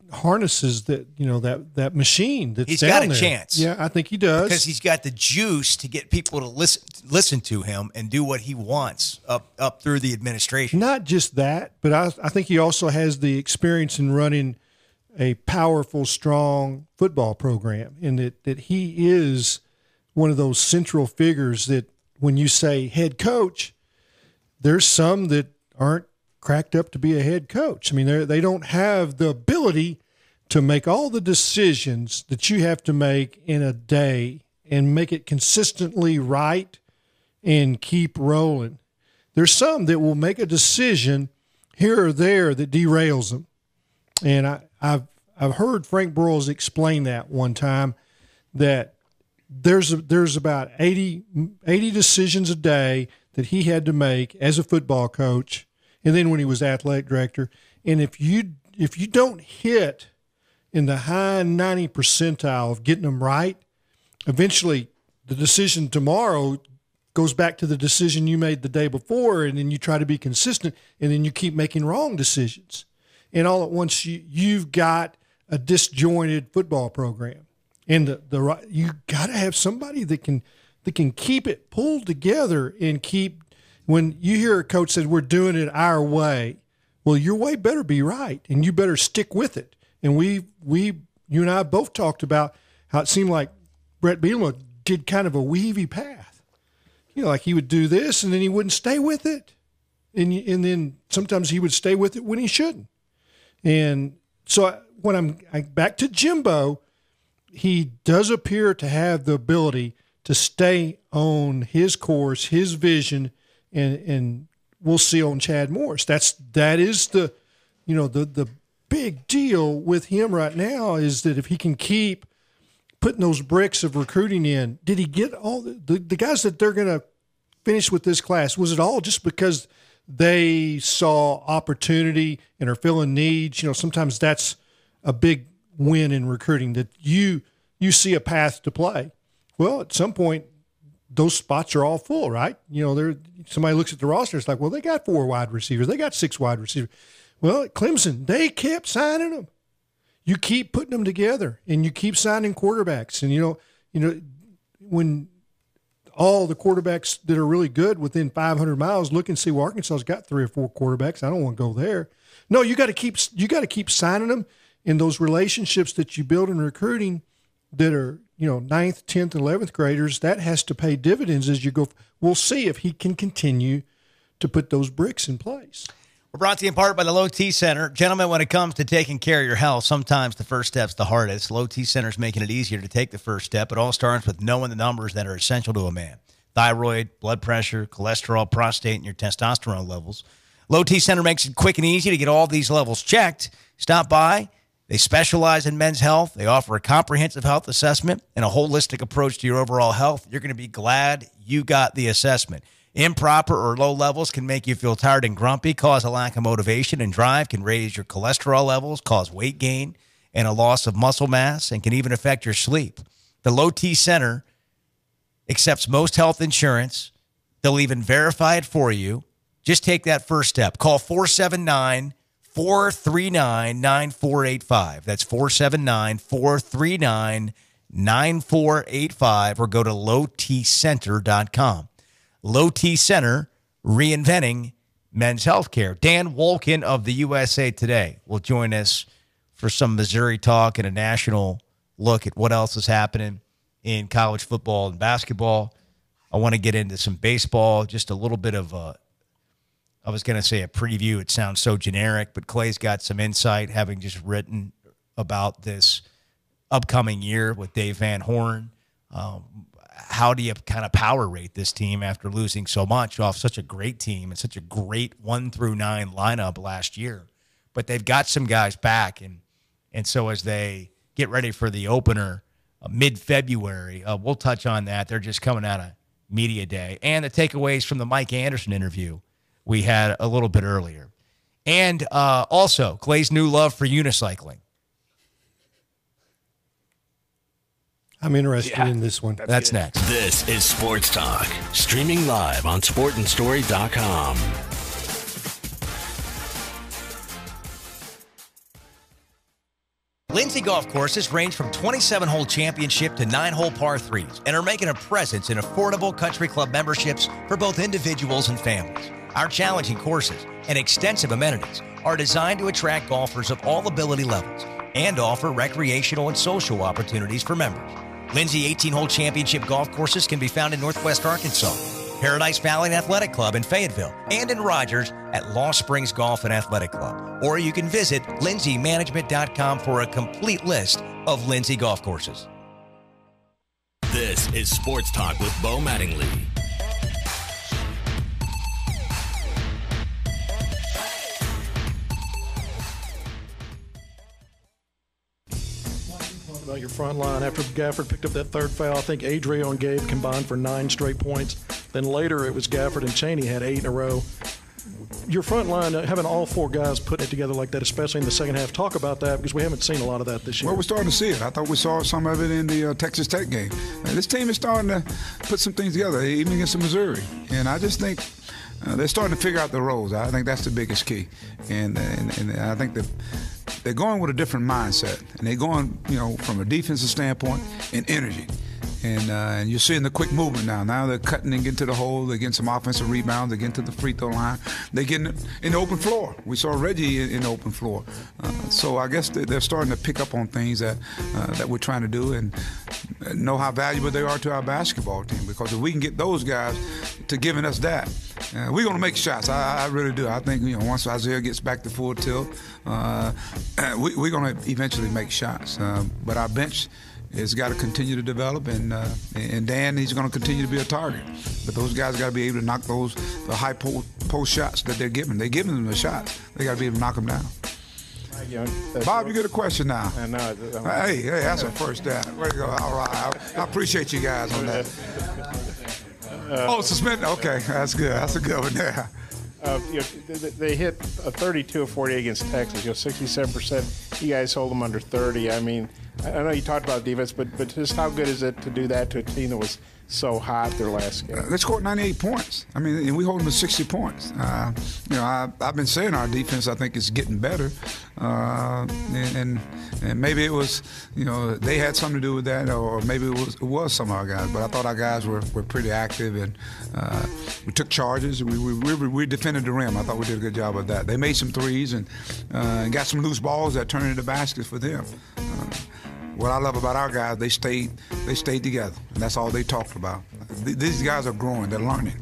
harnesses that machine that's he's down got a there? chance. Yeah, I think he does, because he's got the juice to get people to listen to him and do what he wants up through the administration. Not just that, but I think he also has the experience in running a powerful, strong football program, and that he is one of those central figures that when you say head coach, there's some that aren't cracked up to be a head coach. I mean, they don't have the ability to make all the decisions that you have to make in a day and make it consistently right and keep rolling. There's some that will make a decision here or there that derails them. And I've heard Frank Broyles explain that one time, that there's about 80 decisions a day that he had to make as a football coach, and then when he was athletic director. And if you don't hit in the high 90 percentile of getting them right, eventually the decision tomorrow goes back to the decision you made the day before, and then you try to be consistent, and then you keep making wrong decisions. And all at once you've got a disjointed football program. And you got to have somebody that can keep it pulled together and keep. When you hear a coach say, we're doing it our way, well, your way better be right, and you better stick with it. And you and I both talked about how it seemed like Brett Bielema did kind of a weavy path. Like he would do this, and then he wouldn't stay with it. And then sometimes he would stay with it when he shouldn't. And so when I'm back to Jimbo, he does appear to have the ability to stay on his course, his vision, and we'll see on Chad Morris. That is the big deal with him right now, is that if he can keep putting those bricks of recruiting in, did he get all the guys that they're going to finish with this class? Was it all just because they saw opportunity and are filling needs? Sometimes that's a big win in recruiting, that you see a path to play. Well, at some point, those spots are all full, right? Somebody looks at the roster, it's like, well, they got 4 wide receivers, they got 6 wide receivers. Well, at Clemson, they kept signing them. You keep putting them together, and you keep signing quarterbacks. And when all the quarterbacks that are really good within 500 miles, look and see, well, Arkansas's got 3 or 4 quarterbacks. I don't want to go there. No, you got to keep signing them, in those relationships that you build in recruiting that are 9th, 10th, 11th graders. That has to pay dividends as you go. We'll see if he can continue to put those bricks in place. We're brought to you in part by the Low T Center. Gentlemen, when it comes to taking care of your health, sometimes the first step's the hardest. Low T Center is making it easier to take the first step. It all starts with knowing the numbers that are essential to a man: thyroid, blood pressure, cholesterol, prostate, and your testosterone levels. Low T Center makes it quick and easy to get all these levels checked. Stop by. They specialize in men's health. They offer a comprehensive health assessment and a holistic approach to your overall health. You're going to be glad you got the assessment. Improper or low levels can make you feel tired and grumpy, cause a lack of motivation and drive, can raise your cholesterol levels, cause weight gain and a loss of muscle mass, and can even affect your sleep. The Low T Center accepts most health insurance. They'll even verify it for you. Just take that first step. Call 479-439-9485. That's 479-439-9485, or go to lowtcenter.com. Low T Center, reinventing men's health care. Dan Wolken of the USA Today will join us for some Missouri talk and a national look at what else is happening in college football and basketball. I want to get into some baseball, just a little bit of I was going to say a preview. It sounds so generic, but Clay's got some insight, having just written about this upcoming year with Dave Van Horn. How do you kind of power rate this team after losing so much off such a great team and such a great 1 through 9 lineup last year? But they've got some guys back, and so as they get ready for the opener mid-February, we'll touch on that. They're just coming out of media day, and the takeaways from the Mike Anderson interview we had a little bit earlier. And also, Clay's new love for unicycling. I'm interested in this one. That's next. This is Sports Talk, streaming live on sportandstory.com. Lindsay Golf Courses range from 27-hole championship to 9-hole par 3s and are making a presence in affordable country club memberships for both individuals and families. Our challenging courses and extensive amenities are designed to attract golfers of all ability levels and offer recreational and social opportunities for members. Lindsay 18-hole championship golf courses can be found in Northwest Arkansas, Paradise Valley Athletic Club in Fayetteville, and in Rogers at Lost Springs Golf and Athletic Club. Or you can visit lindsaymanagement.com for a complete list of Lindsay golf courses. This is Sports Talk with Bo Mattingly. About your front line, after Gafford picked up that third foul, I think Adrio and Gabe combined for 9 straight points. Then later it was Gafford and Chaney had 8 in a row. Your front line, having all 4 guys putting it together like that, especially in the second half, talk about that, because we haven't seen a lot of that this year. Well, we're starting to see it. I thought we saw some of it in the Texas Tech game. This team is starting to put some things together, even against Missouri. And I just think they're starting to figure out the roles. I think that's the biggest key. And I think that they're going with a different mindset, and they're going, from a defensive standpoint and energy. And you're seeing the quick movement now. Now they're cutting and getting to the hole. They're getting some offensive rebounds. They're getting to the free throw line. They're getting in the open floor. We saw Reggie in the open floor. So I guess they're starting to pick up on things that we're trying to do and know how valuable they are to our basketball team. Because if we can get those guys to giving us that, we're going to make shots. I really do. I think once Isaiah gets back to full tilt, we're going to eventually make shots. But our bench it's got to continue to develop, and Dan, he's going to continue to be a target. But those guys got to be able to knock the high post shots that they're giving. They're giving them the shots. They got to be able to knock them down. Bob, you get a question now. I know. Hey, that's a first down. Way to go. All right. I appreciate you guys on that. Suspended. Okay, that's good. That's a good one there. They hit a 32 of 48 against Texas. 67%. You guys hold them under 30. I mean, I know you talked about defense, but just how good is it to do that to a team that was so hot their last game? They scored 98 points. I mean, and we hold them to 60 points. I've been saying our defense, I think, is getting better. And maybe it was, they had something to do with that, or maybe it was some of our guys. But I thought our guys were pretty active, and we took charges. We defended the rim. I thought we did a good job of that. They made some threes and got some loose balls that turned into baskets for them. What I love about our guys, they stayed together, and that's all they talked about. These guys are growing, they're learning.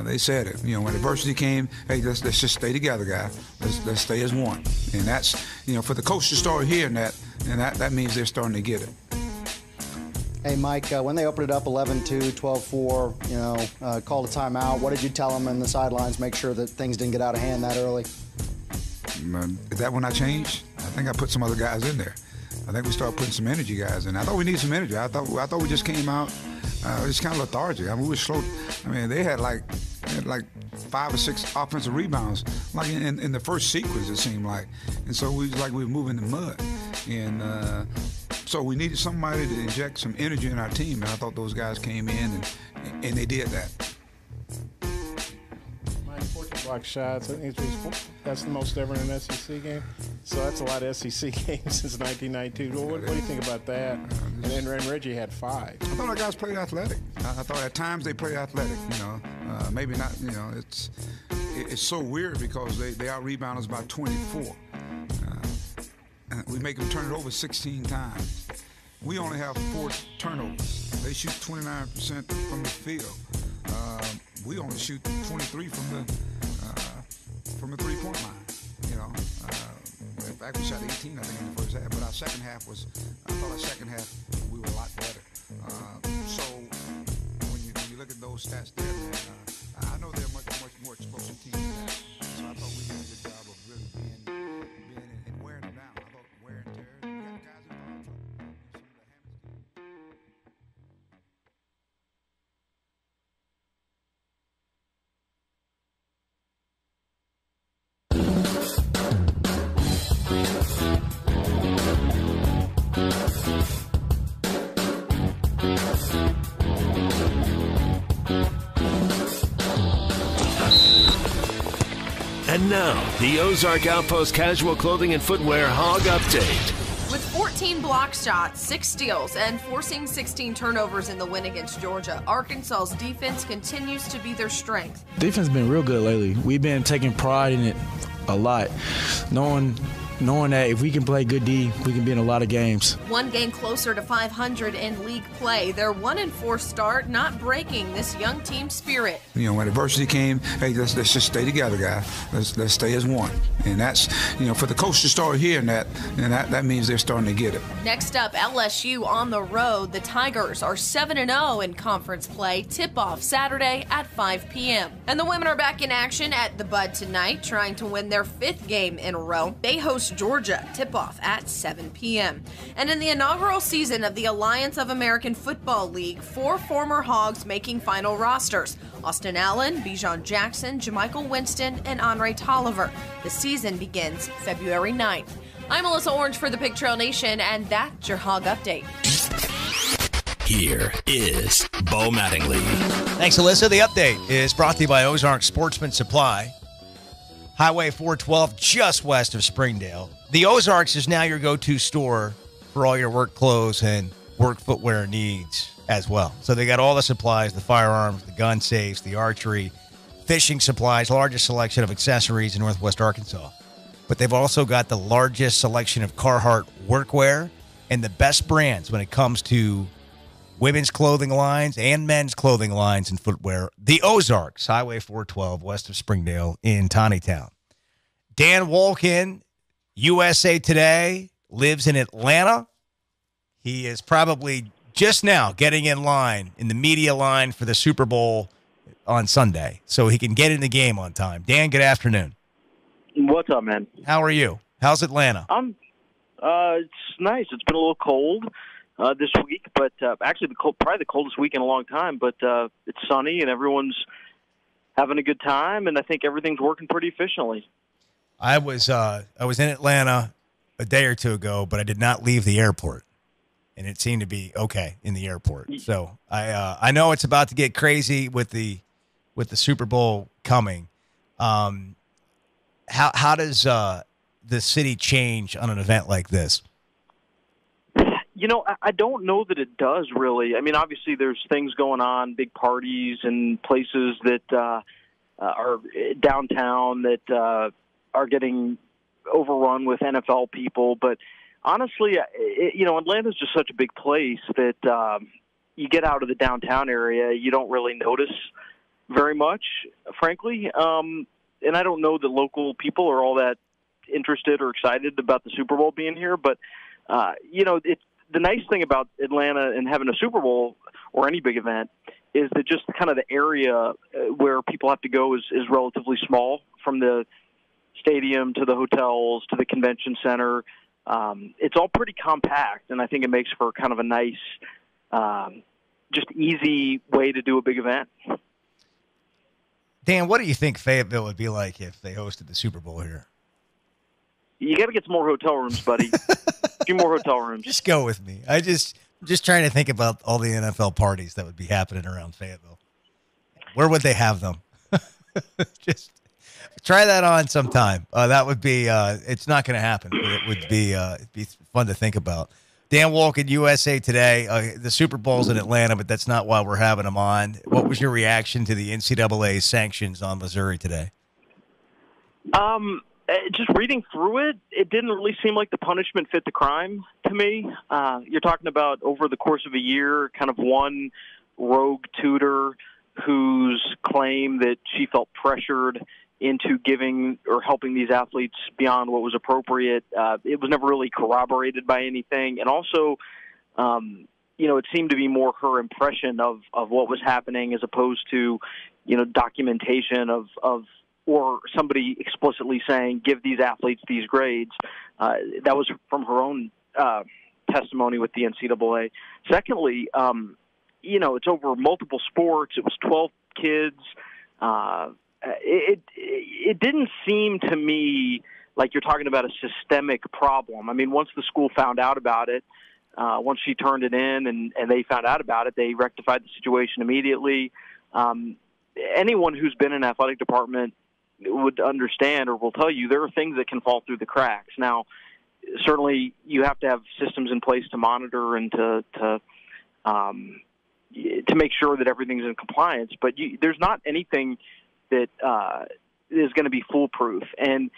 They said it. When adversity came, hey, let's just stay together, guys. Let's stay as one. And that's, for the coach to start hearing that, and that means they're starting to get it. Hey, Mike, when they opened it up 11-2, 12-4, called a timeout, what did you tell them in the sidelines, make sure that things didn't get out of hand that early? Is that when I changed? I think I put some other guys in there. I think we started putting some energy guys in. I thought we needed some energy. I thought we just came out just kind of lethargic. I mean, we were slow. I mean, they had like 5 or 6 offensive rebounds, like in the first sequence, it seemed like. And so we were moving the mud. And so we needed somebody to inject some energy in our team. And I thought those guys came in and they did that. 14 block shots. I think that's the most ever in an SEC game. So that's a lot of SEC games since 1992. What do you think about that? And Reggie had 5. I thought our guys played athletic. I thought at times they played athletic. Maybe not. It's so weird because they out rebound us by 24. We make them turn it over 16 times. We only have 4 turnovers. They shoot 29% from the field. We only shoot 23 from the 3-point line. In fact, we shot 18, I think, in the first half. But I thought our second half we were a lot better. So when you look at those stats there, man, I know they're much more explosive team than that. So I thought we did a good job of really being and wearing them down. I thought wear and tear. We got guys in foul trouble. And now, the Ozark Outpost Casual Clothing and Footwear Hog Update. With 14 block shots, 6 steals, and forcing 16 turnovers in the win against Georgia, Arkansas's defense continues to be their strength. Defense has been real good lately. We've been taking pride in it a lot, knowing that if we can play good D, we can be in a lot of games. One game closer to 500 in league play. Their 1-4 start not breaking this young team spirit. When adversity came, hey, let's just stay together, guys. Let's stay as one. And that's, for the coach to start hearing that, and that means they're starting to get it. Next up, LSU on the road. The Tigers are 7-0 in conference play. Tip-off Saturday at 5 p.m. And the women are back in action at the Bud tonight, trying to win their 5th game in a row. They host Georgia, tip-off at 7 p.m. And in the inaugural season of the Alliance of American Football League, 4 former Hogs making final rosters. Austin Allen, Bijan Jackson, Jamichael Winston, and Andre Tolliver. The season begins February 9th. I'm Melissa Orange for the Pig Trail Nation, and that's your Hog Update. Here is Bo Mattingly. Thanks, Alyssa. The update is brought to you by Ozark Sportsman Supply. Highway 412, just west of Springdale. The Ozarks is now your go-to store for all your work clothes and work footwear needs as well. So they got all the supplies, the firearms, the gun safes, the archery, fishing supplies, largest selection of accessories in Northwest Arkansas. But they've also got the largest selection of Carhartt workwear and the best brands when it comes to women's clothing lines and men's clothing lines and footwear. The Ozarks, Highway 412, west of Springdale in Tawnytown. Dan Wolkin, USA Today, lives in Atlanta. He is probably just now getting in the media line for the Super Bowl on Sunday, so he can get in the game on time. Dan, good afternoon. What's up, man? How are you? How's Atlanta? It's nice. It's been a little cold this week, but actually probably the coldest week in a long time. But it's sunny and everyone's having a good time, and I think everything's working pretty efficiently. I was in Atlanta a day or two ago, but I did not leave the airport, and it seemed to be okay in the airport. So I know it's about to get crazy with the Super Bowl coming. How does the city change on an event like this? You know, I don't know that it does really. I mean, obviously there's things going on, big parties and places that are downtown that are getting overrun with NFL people. But honestly, Atlanta's just such a big place that you get out of the downtown area, you don't really notice very much, frankly. And I don't know that local people are all that interested or excited about the Super Bowl being here. But, the nice thing about Atlanta and having a Super Bowl or any big event is that just kind of the area where people have to go is relatively small, from the stadium to the hotels to the convention center. It's all pretty compact, and I think it makes for kind of a nice, just easy way to do a big event. Dan, what do you think Fayetteville would be like if they hosted the Super Bowl here? You got to get some more hotel rooms, buddy. A few more hotel rooms. Just go with me. I'm just trying to think about all the NFL parties that would be happening around Fayetteville. Where would they have them? Just try that on sometime. That would be. It's not going to happen, but it would be. It'd be fun to think about. Dan Wolken, USA Today. The Super Bowl's in Atlanta, but that's not why we're having them on. What was your reaction to the NCAA sanctions on Missouri today? Just reading through it, it didn't really seem like the punishment fit the crime to me. You're talking about over the course of a year, kind of one rogue tutor whose claim that she felt pressured into giving or helping these athletes beyond what was appropriate. It was never really corroborated by anything. And also, it seemed to be more her impression of what was happening as opposed to, documentation of or somebody explicitly saying, give these athletes these grades. That was from her own testimony with the NCAA. Secondly, it's over multiple sports. It was 12 kids. It didn't seem to me like you're talking about a systemic problem. I mean, once the school found out about it, once she turned it in and they found out about it, they rectified the situation immediately. Anyone who's been in an athletic department would understand or will tell you there are things that can fall through the cracks. Now, certainly you have to have systems in place to monitor and to make sure that everything's in compliance, but there's not anything that is going to be foolproof. And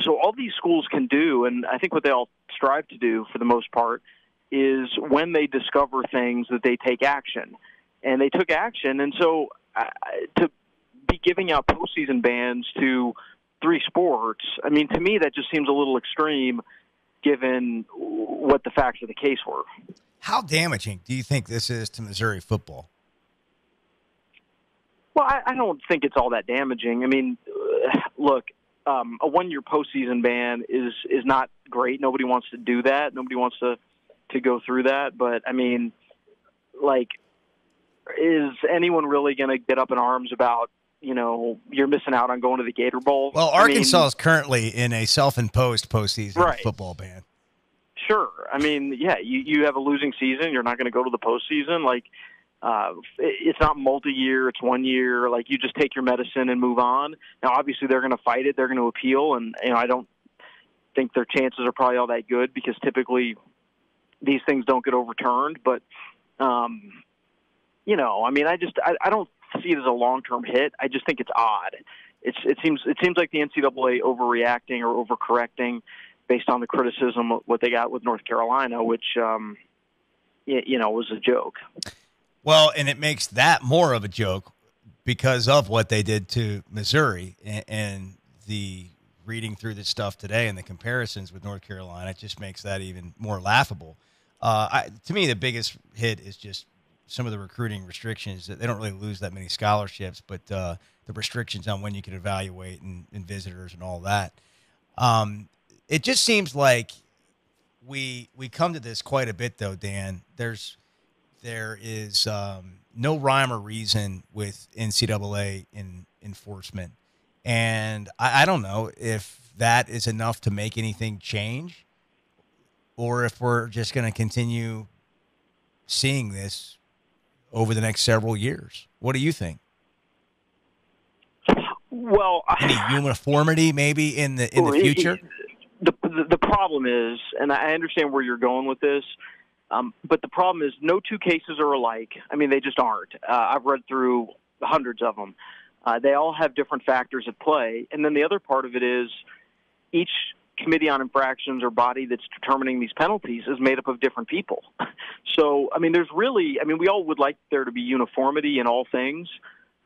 so all these schools can do, and I think what they all strive to do for the most part, is when they discover things that they take action. And they took action, and so to be giving out postseason bans to 3 sports, I mean, to me that just seems a little extreme given what the facts of the case were. How damaging do you think this is to Missouri football? Well, I don't think it's all that damaging. I mean, look, a 1-year postseason ban is not great. Nobody wants to do that. Nobody wants to go through that. But, I mean, like, is anyone really going to get up in arms about, you're missing out on going to the Gator Bowl? Well, Arkansas is currently in a self-imposed postseason football ban. Sure. I mean, yeah, you have a losing season. You're not going to go to the postseason. Like, it's not multi-year. It's 1 year. Like, you just take your medicine and move on. Now, obviously, they're going to fight it. They're going to appeal. And, I don't think their chances are probably all that good because typically these things don't get overturned. But, I mean, I don't see it as a long-term hit. I just think it's odd. It seems like the NCAA overreacting or overcorrecting based on the criticism of what they got with North Carolina, which, was a joke. Well, and it makes that more of a joke because of what they did to Missouri and the reading through this stuff today and the comparisons with North Carolina. It just makes that even more laughable. To me, the biggest hit is just some of the recruiting restrictions. They don't really lose that many scholarships, but the restrictions on when you can evaluate and visitors and all that. It just seems like we come to this quite a bit, though, Dan. There is no rhyme or reason with NCAA enforcement, and I don't know if that is enough to make anything change, or if we're just going to continue seeing this over the next several years. What do you think? Well, any uniformity maybe in the future? The problem is, and I understand where you're going with this, but the problem is no two cases are alike. I mean, they just aren't. I've read through hundreds of them. They all have different factors at play. And then the other part of it is each committee on infractions or body that's determining these penalties is made up of different people. So, I mean, we all would like there to be uniformity in all things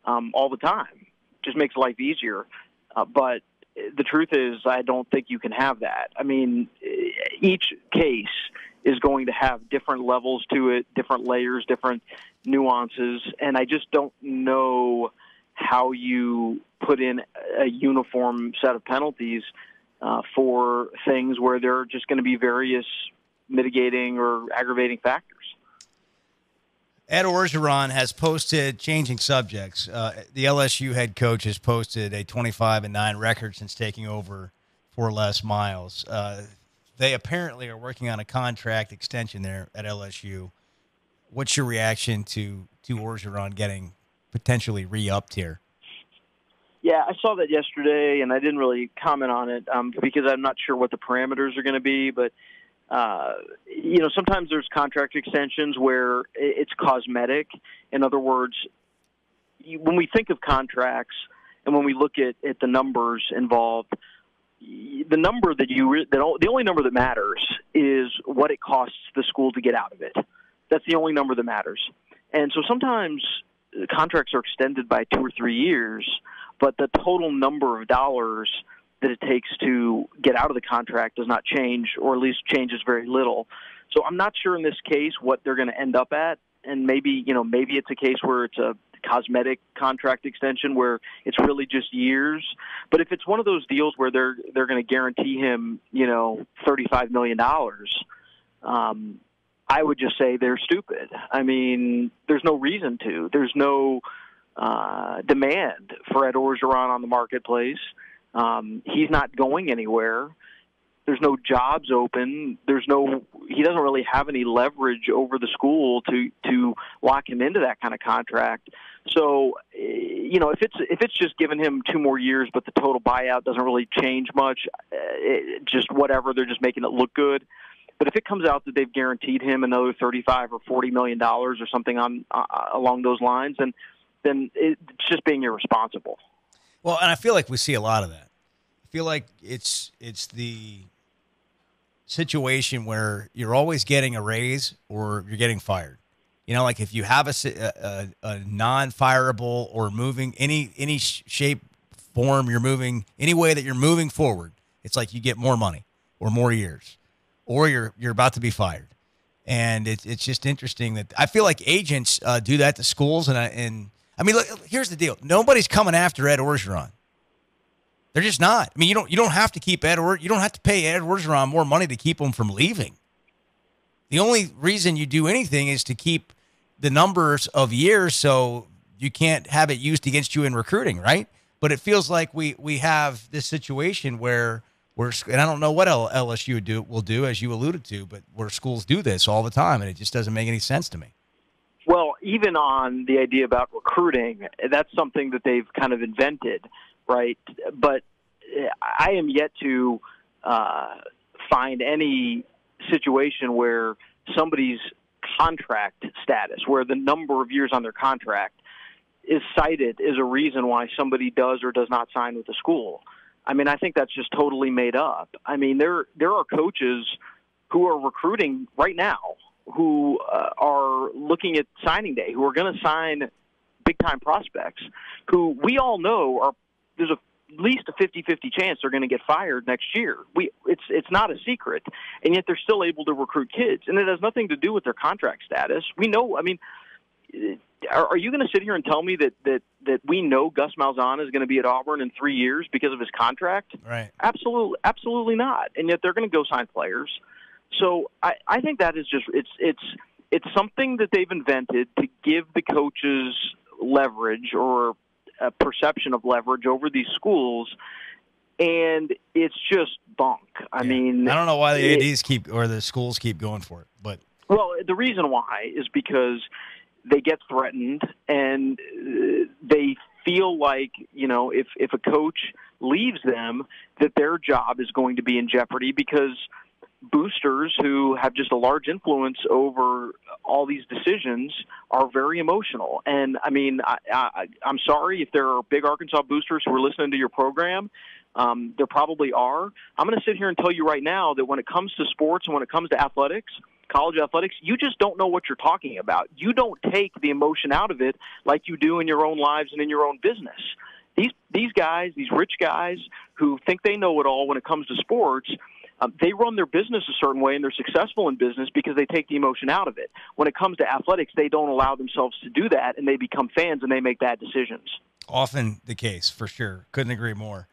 all the time. Just makes life easier. But the truth is, I don't think you can have that. I mean, each case is going to have different levels to it, different layers, different nuances, and I just don't know how you put in a uniform set of penalties for things where there are just going to be various mitigating or aggravating factors. Ed Orgeron has posted, changing subjects, the LSU head coach has posted a 25-9 record since taking over for Les Miles. They apparently are working on a contract extension there at LSU. What's your reaction to Orgeron getting potentially re-upped here? Yeah, I saw that yesterday, and I didn't really comment on it because I'm not sure what the parameters are going to be. But, sometimes there's contract extensions where it's cosmetic. In other words, when we think of contracts and when we look at the numbers involved, the number the only number that matters is what it costs the school to get out of it. That's the only number that matters. And so sometimes contracts are extended by 2 or 3 years, but the total number of dollars that it takes to get out of the contract does not change, or at least changes very little. So I'm not sure in this case what they're going to end up at, and maybe it's a case where it's a cosmetic contract extension where it's really just years. But if it's one of those deals where they're going to guarantee him, $35 million, I would just say they're stupid. I mean, there's no reason to. There's no demand for Ed Orgeron on the marketplace. He's not going anywhere. There's no jobs open. He doesn't really have any leverage over the school to lock him into that kind of contract. So, if it's just giving him 2 more years, but the total buyout doesn't really change much, just whatever, they're just making it look good. But if it comes out that they've guaranteed him another $35 or $40 million or something along those lines, then it's just being irresponsible. Well, and I feel like we see a lot of that. I feel like it's the situation where you're always getting a raise or you're getting fired. Like if you have a non-fireable or moving any shape, form, you're moving any way that you're moving forward, it's like you get more money or more years, or you're about to be fired. And it's just interesting that I feel like agents do that to schools. And I mean, look, here's the deal: nobody's coming after Ed Orgeron. They're just not. I mean, you don't have to keep you don't have to pay Ed Orgeron more money to keep him from leaving. The only reason you do anything is to keep the numbers of years so you can't have it used against you in recruiting, right? But it feels like we have this situation where and I don't know what LSU will do, as you alluded to, but where schools do this all the time, and it just doesn't make any sense to me. Well, even on the idea about recruiting, that's something that they've kind of invented, right? But I am yet to find any situation where somebody's contract status, where the number of years on their contract is cited as a reason why somebody does or does not sign with the school. I mean, I think that's just totally made up. I mean, there are coaches who are recruiting right now who are looking at signing day, who are going to sign big-time prospects, who we all know there's least a 50-50 chance they're going to get fired next year. It's not a secret, and yet they're still able to recruit kids, and it has nothing to do with their contract status. We know. I mean, are you going to sit here and tell me that we know Gus Malzahn is going to be at Auburn in 3 years because of his contract? Right. Absolutely not. And yet they're going to go sign players. So I think that is just it's something that they've invented to give the coaches leverage or a perception of leverage over these schools, and it's just bunk. I mean, I don't know why the ADs or the schools keep going for it, but the reason why is because they get threatened and they feel like, if a coach leaves them, that their job is going to be in jeopardy because boosters who have just a large influence over all these decisions are very emotional. And I mean, I'm sorry if there are big Arkansas boosters who are listening to your program. There probably are. I'm going to sit here and tell you right now that when it comes to sports and when it comes to athletics, college athletics, you just don't know what you're talking about. You don't take the emotion out of it like you do in your own lives and in your own business. These guys, these rich guys who think they know it all when it comes to sports, they run their business a certain way and they're successful in business because they take the emotion out of it. When it comes to athletics, they don't allow themselves to do that, and they become fans and they make bad decisions. Often the case, for sure. Couldn't agree more.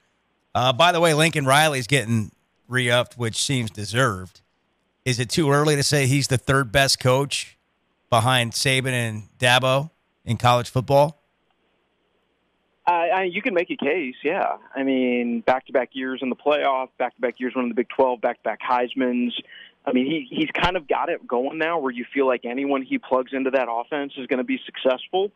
By the way, Lincoln Riley's getting re-upped, which seems deserved. Is it too early to say he's the third best coach behind Saban and Dabo in college football? You can make a case, yeah. I mean, back-to-back years in the playoff, back-to-back years winning the Big 12, back-to-back Heismans. I mean, he's kind of got it going now where you feel like anyone he plugs into that offense is going to be successful.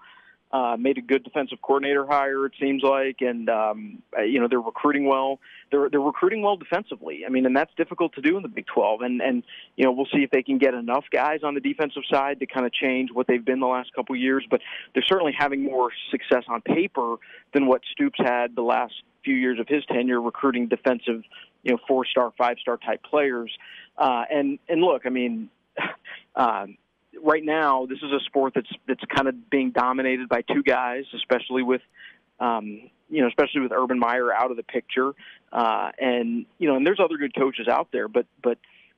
Made a good defensive coordinator hire, it seems like, and they're recruiting well. They're recruiting well defensively. I mean, and that's difficult to do in the Big 12. And we'll see if they can get enough guys on the defensive side to kind of change what they've been the last couple of years. But they're certainly having more success on paper than what Stoops had the last few years of his tenure recruiting defensive, 4-star, 5-star type players. And look, I mean. Right now, this is a sport that's kind of being dominated by two guys, especially with Urban Meyer out of the picture, and there's other good coaches out there. But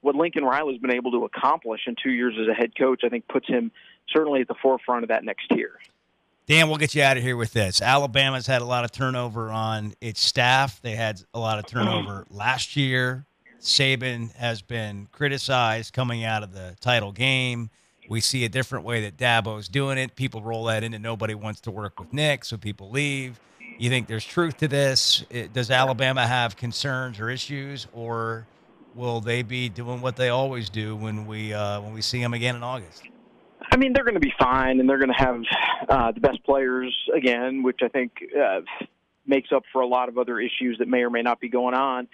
what Lincoln Riley's been able to accomplish in 2 years as a head coach, I think, puts him certainly at the forefront of that next tier. Dan, we'll get you out of here with this. Alabama's had a lot of turnover on its staff. They had a lot of turnover last year. Saban has been criticized coming out of the title game. We see a different way that Dabo's doing it. People roll that into nobody wants to work with Nick, so people leave. You think there's truth to this? Does Alabama have concerns or issues, or will they be doing what they always do when we see them again in August? I mean, they're going to be fine, and they're going to have the best players again, which I think makes up for a lot of other issues that may or may not be going on.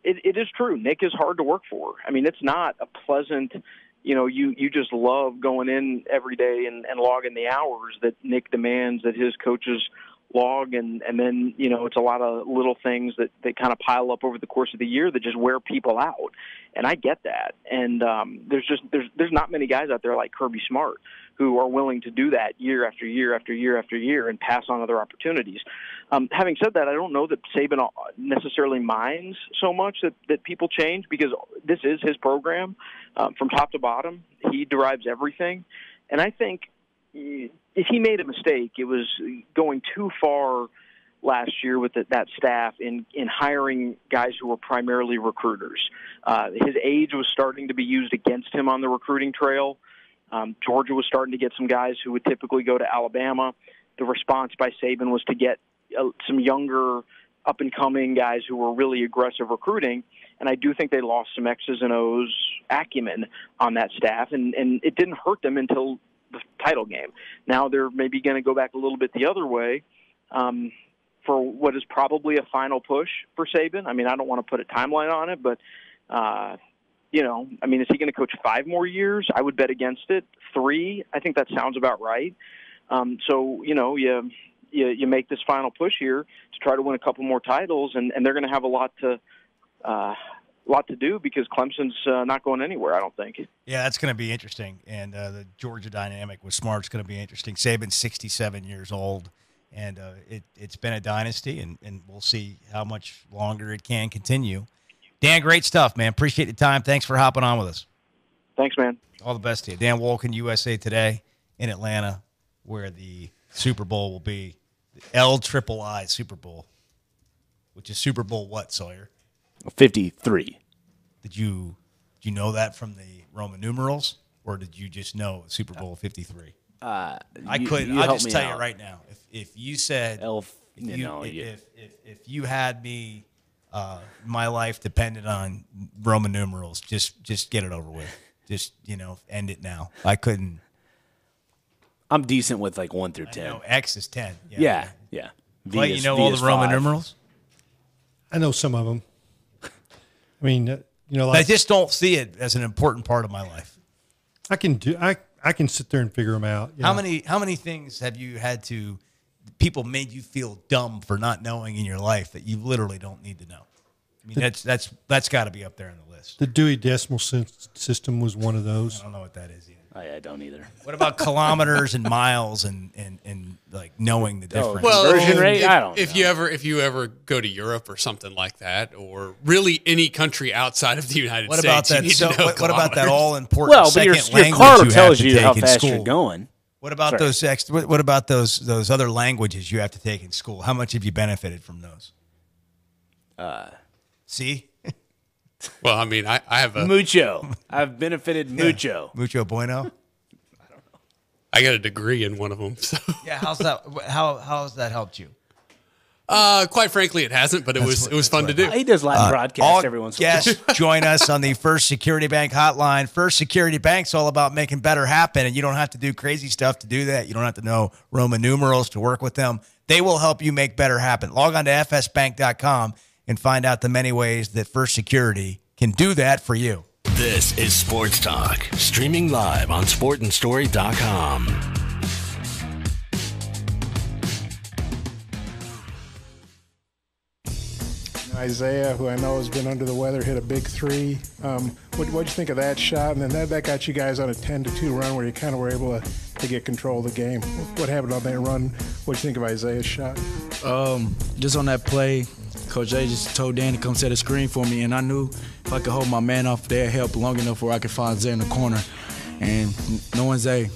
It is true. Nick is hard to work for. I mean, it's not a pleasant – you just love going in every day and logging the hours that Nick demands that his coaches log, and then, it's a lot of little things that kind of pile up over the course of the year that just wear people out. And I get that. And there's not many guys out there like Kirby Smart who are willing to do that year after year after year after year and pass on other opportunities. Having said that, I don't know that Saban necessarily minds so much that people change, because this is his program from top to bottom. He derives everything. And I think if he made a mistake, it was going too far last year with that staff in hiring guys who were primarily recruiters. His age was starting to be used against him on the recruiting trail. Georgia was starting to get some guys who would typically go to Alabama. The response by Saban was to get some younger, up-and-coming guys who were really aggressive recruiting, and I do think they lost some X's and O's acumen on that staff, and it didn't hurt them until the title game. Now they're maybe going to go back a little bit the other way for what is probably a final push for Saban. I mean, I don't want to put a timeline on it, but is he going to coach 5 more years? I would bet against it. 3, I think that sounds about right. You make this final push here to try to win a couple more titles, and they're going to have a lot to do because Clemson's not going anywhere, I don't think. Yeah, that's going to be interesting, and the Georgia dynamic with Smart's going to be interesting. Saban's 67 years old, And it's been a dynasty, and we'll see how much longer it can continue. Dan, great stuff, man. Appreciate the time. Thanks for hopping on with us. Thanks, man. All the best to you. Dan Wolken, USA Today in Atlanta, where the Super Bowl will be. The LIII Super Bowl, which is Super Bowl what, Sawyer? 53. Did you know that from the Roman numerals, or did you just know Super Bowl 53? I couldn't. I'll just tell you right now. If you said if you had me, my life depended on Roman numerals, just get it over with. Just end it now. I couldn't. I'm decent with like 1 through 10. I know X is 10. Yeah. Clay, you know all the Roman numerals? I know some of them. I mean, I just don't see it as an important part of my life. I can sit there and figure them out. How many things have you had to? People made you feel dumb for not knowing in your life that you literally don't need to know. I mean, that's got to be up there on the list. The Dewey Decimal System was one of those. I don't know what that is either. I don't either. What about kilometers and miles and like knowing the difference? Well, conversion rate? I don't know. If you ever go to Europe or something like that, or really any country outside of the United States, you need to know what about that all important well, but your car tells you how fast school? you're going. What about What about those other languages you have to take in school? How much have you benefited from those? See. Well, I mean, I have a mucho. I've benefited mucho. Mucho bueno. I got a degree in one of them. So. Yeah, how's that? How has that helped you? Quite frankly, it hasn't, but it was fun to do. He does live broadcast every once in a while. Yes, join us on the First Security Bank hotline. First Security Bank's all about making better happen, and you don't have to do crazy stuff to do that. You don't have to know Roman numerals to work with them. They will help you make better happen. Log on to fsbank.com and find out the many ways that First Security can do that for you. This is Sports Talk, streaming live on sportandstory.com. Isaiah, who I know has been under the weather, hit a big three. What'd you think of that shot? And then that got you guys on a 10-2 run where you kind of were able to get control of the game. What happened on that run? What'd you think of Isaiah's shot? Just on that play, Coach A just told Dan to come set a screen for me, and I knew if I could hold my man off there, help long enough where I could find Zay in the corner. And knowing Zay,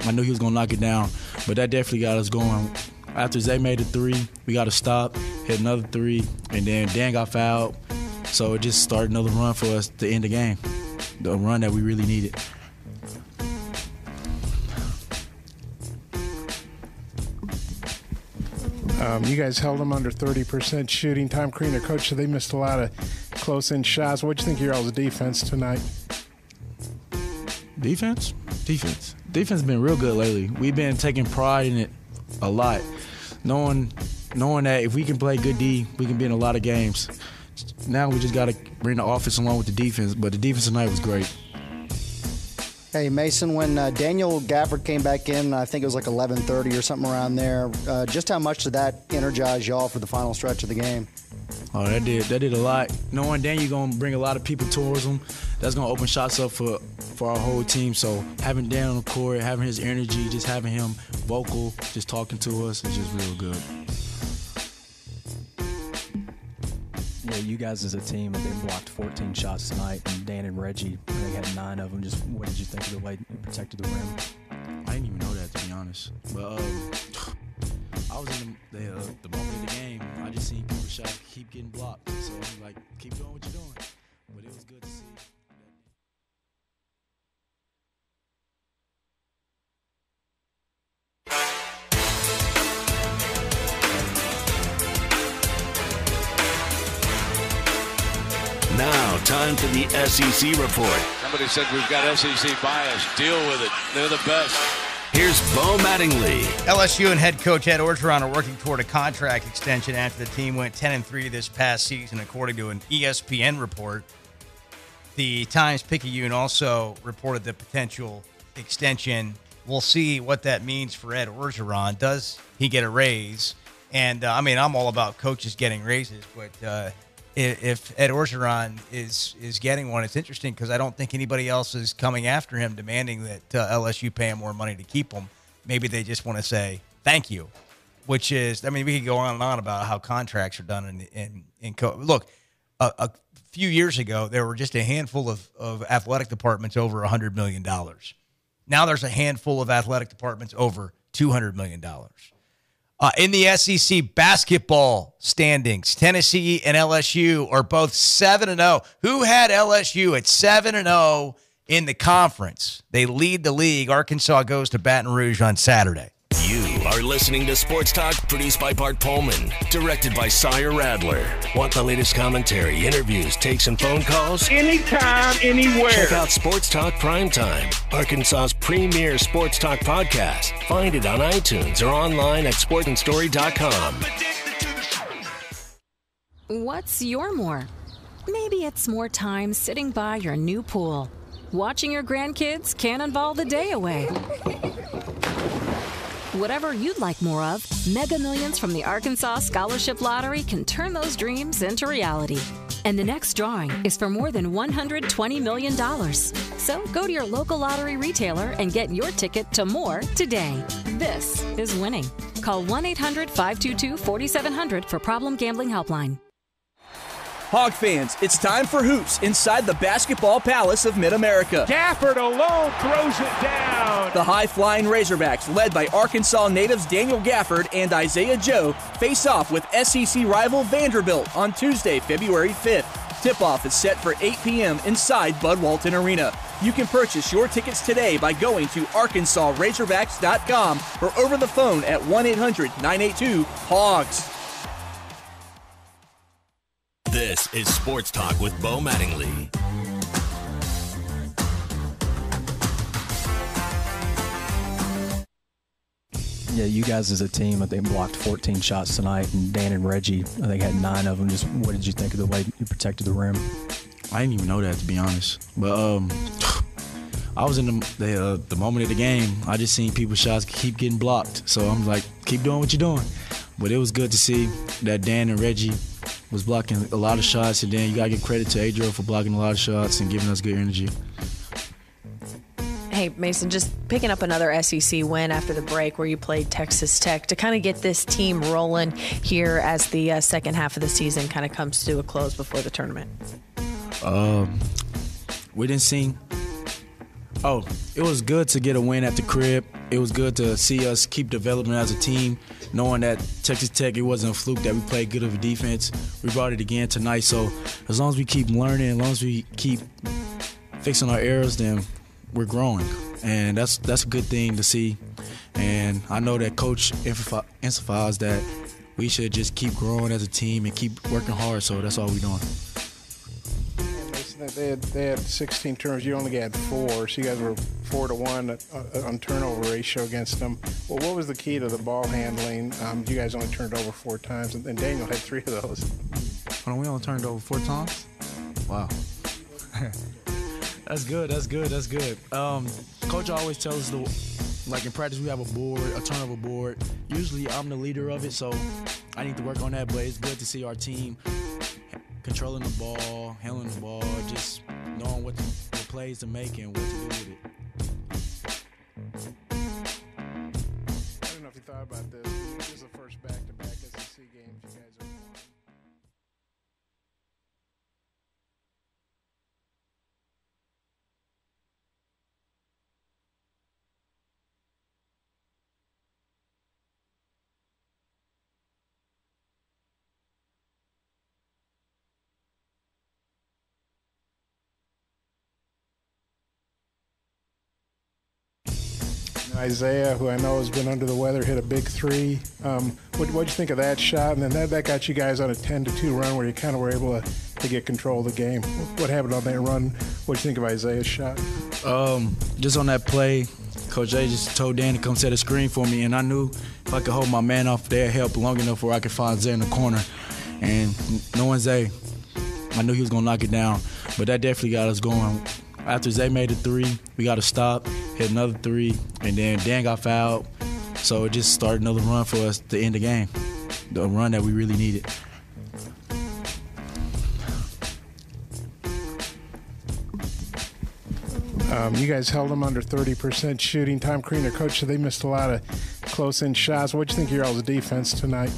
I knew he was going to knock it down, but that definitely got us going. After Zay made a three, we got to stop, hit another three, and then Dan got fouled. So it just started another run for us to end the game, the run that we really needed. You guys held them under 30% shooting. Tom Crean, their coach, said they missed a lot of close-in shots. What do you think of your all's defense tonight? Defense has been real good lately. We've been taking pride in it a lot, knowing that if we can play good D, we can be in a lot of games. Now we just got to bring the offense along with the defense, but the defense tonight was great. Hey, Mason, when Daniel Gafford came back in, I think it was like 11:30 or something around there, just how much did that energize y'all for the final stretch of the game? Oh, that did a lot. Knowing Daniel going to bring a lot of people towards him, that's going to open shots up for our whole team. So having Dan on the court, having his energy, just having him vocal, just talking to us is just real good. Yeah, you guys as a team have been blocked 14 shots tonight, and Dan and Reggie, they had 9 of them. Just what did you think of the way you protected the rim? I didn't even know that, to be honest. But I was in the moment of the game. I just seen people shots keep getting blocked. So I was like, keep doing what you're doing. But it was good to see. Now, time for the SEC Report. Somebody said we've got SEC bias. Deal with it. They're the best. Here's Bo Mattingly. LSU and head coach Ed Orgeron are working toward a contract extension after the team went 10-3 this past season, according to an ESPN report. The Times-Picayune also reported the potential extension. We'll see what that means for Ed Orgeron. Does he get a raise? And, I'm all about coaches getting raises, but if Ed Orgeron is getting one, it's interesting because I don't think anybody else is coming after him demanding that LSU pay him more money to keep him. Maybe they just want to say thank you which is, I mean, we could go on and on about how contracts are done in look, a few years ago, there were just a handful of athletic departments over $100 million. Now there's a handful of athletic departments over $200 million. In the SEC basketball standings, Tennessee and LSU are both 7-0. Who had LSU at 7-0 in the conference? They lead the league. Arkansas goes to Baton Rouge on Saturday. You are listening to Sports Talk, produced by Bart Pullman, directed by Sire Radler. Want the latest commentary, interviews, takes, and phone calls? Anytime, anywhere. Check out Sports Talk Primetime, Arkansas's premier sports talk podcast. Find it on iTunes or online at sportandstory.com. What's your more? Maybe it's more time sitting by your new pool. Watching your grandkids cannonball the day away. Whatever you'd like more of, Mega Millions from the Arkansas Scholarship Lottery can turn those dreams into reality. And the next drawing is for more than $120 million. So go to your local lottery retailer and get your ticket to more today. This is winning. Call 1-800-522-4700 for Problem Gambling Helpline. Hog fans, it's time for hoops inside the Basketball Palace of Mid-America. Gafford alone throws it down. The high-flying Razorbacks, led by Arkansas natives Daniel Gafford and Isaiah Joe, face off with SEC rival Vanderbilt on Tuesday, February 5th. Tip-off is set for 8 p.m. inside Bud Walton Arena. You can purchase your tickets today by going to ArkansasRazorbacks.com or over the phone at 1-800-982-HOGS. This is Sports Talk with Bo Mattingly. Yeah, you guys as a team, I think, blocked 14 shots tonight, and Dan and Reggie, I think, had 9 of them. Just what did you think of the way you protected the rim? I didn't even know that, to be honest. But I was in the moment of the game. I just seen people's shots keep getting blocked. So I'm like, keep doing what you're doing. But it was good to see that Dan and Reggie was blocking a lot of shots, and then you got to give credit to Adriel for blocking a lot of shots and giving us good energy. Hey, Mason, just picking up another SEC win after the break where you played Texas Tech to kind of get this team rolling here as the second half of the season kind of comes to a close before the tournament. We didn't see. Oh, it was good to get a win at the crib. It was good to see us keep developing as a team, knowing that Texas Tech, it wasn't a fluke that we played good of a defense. We brought it again tonight. So as long as we keep learning, as long as we keep fixing our errors, then we're growing. And that's a good thing to see. And I know that Coach emphasized that we should just keep growing as a team and keep working hard. So that's all we're doing. They had 16 turnovers. You only had 4, so you guys were 4-1 on turnover ratio against them. Well, what was the key to the ball handling? You guys only turned over 4 times, and Daniel had 3 of those. Hold on, we only turned over 4 times? Wow. That's good. Coach always tells us, like in practice, we have a turnover board. Usually I'm the leader of it, so I need to work on that, but it's good to see our team controlling the ball, handling the ball, just knowing what plays to make and what to do with it. I don't know if you thought about this. This is the first back-to-back SEC games you guys have won. Isaiah, who I know has been under the weather, hit a big 3. What'd you think of that shot? And then that got you guys on a 10-2 run where you kind of were able to get control of the game. What happened on that run? What'd you think of Isaiah's shot? Just on that play, Coach A just told Dan to come set a screen for me, and I knew if I could hold my man off there, help long enough where I could find Zay in the corner. And knowing Zay, I knew he was going to knock it down. But that definitely got us going. After Zay made a 3, we got to stop, hit another 3, and then Dan got fouled. So it just started another run for us to end the game, the run that we really needed. You guys held them under 30% shooting. Tom Crean, their coach, said they missed a lot of close-in shots. What do you think of your all's defense tonight?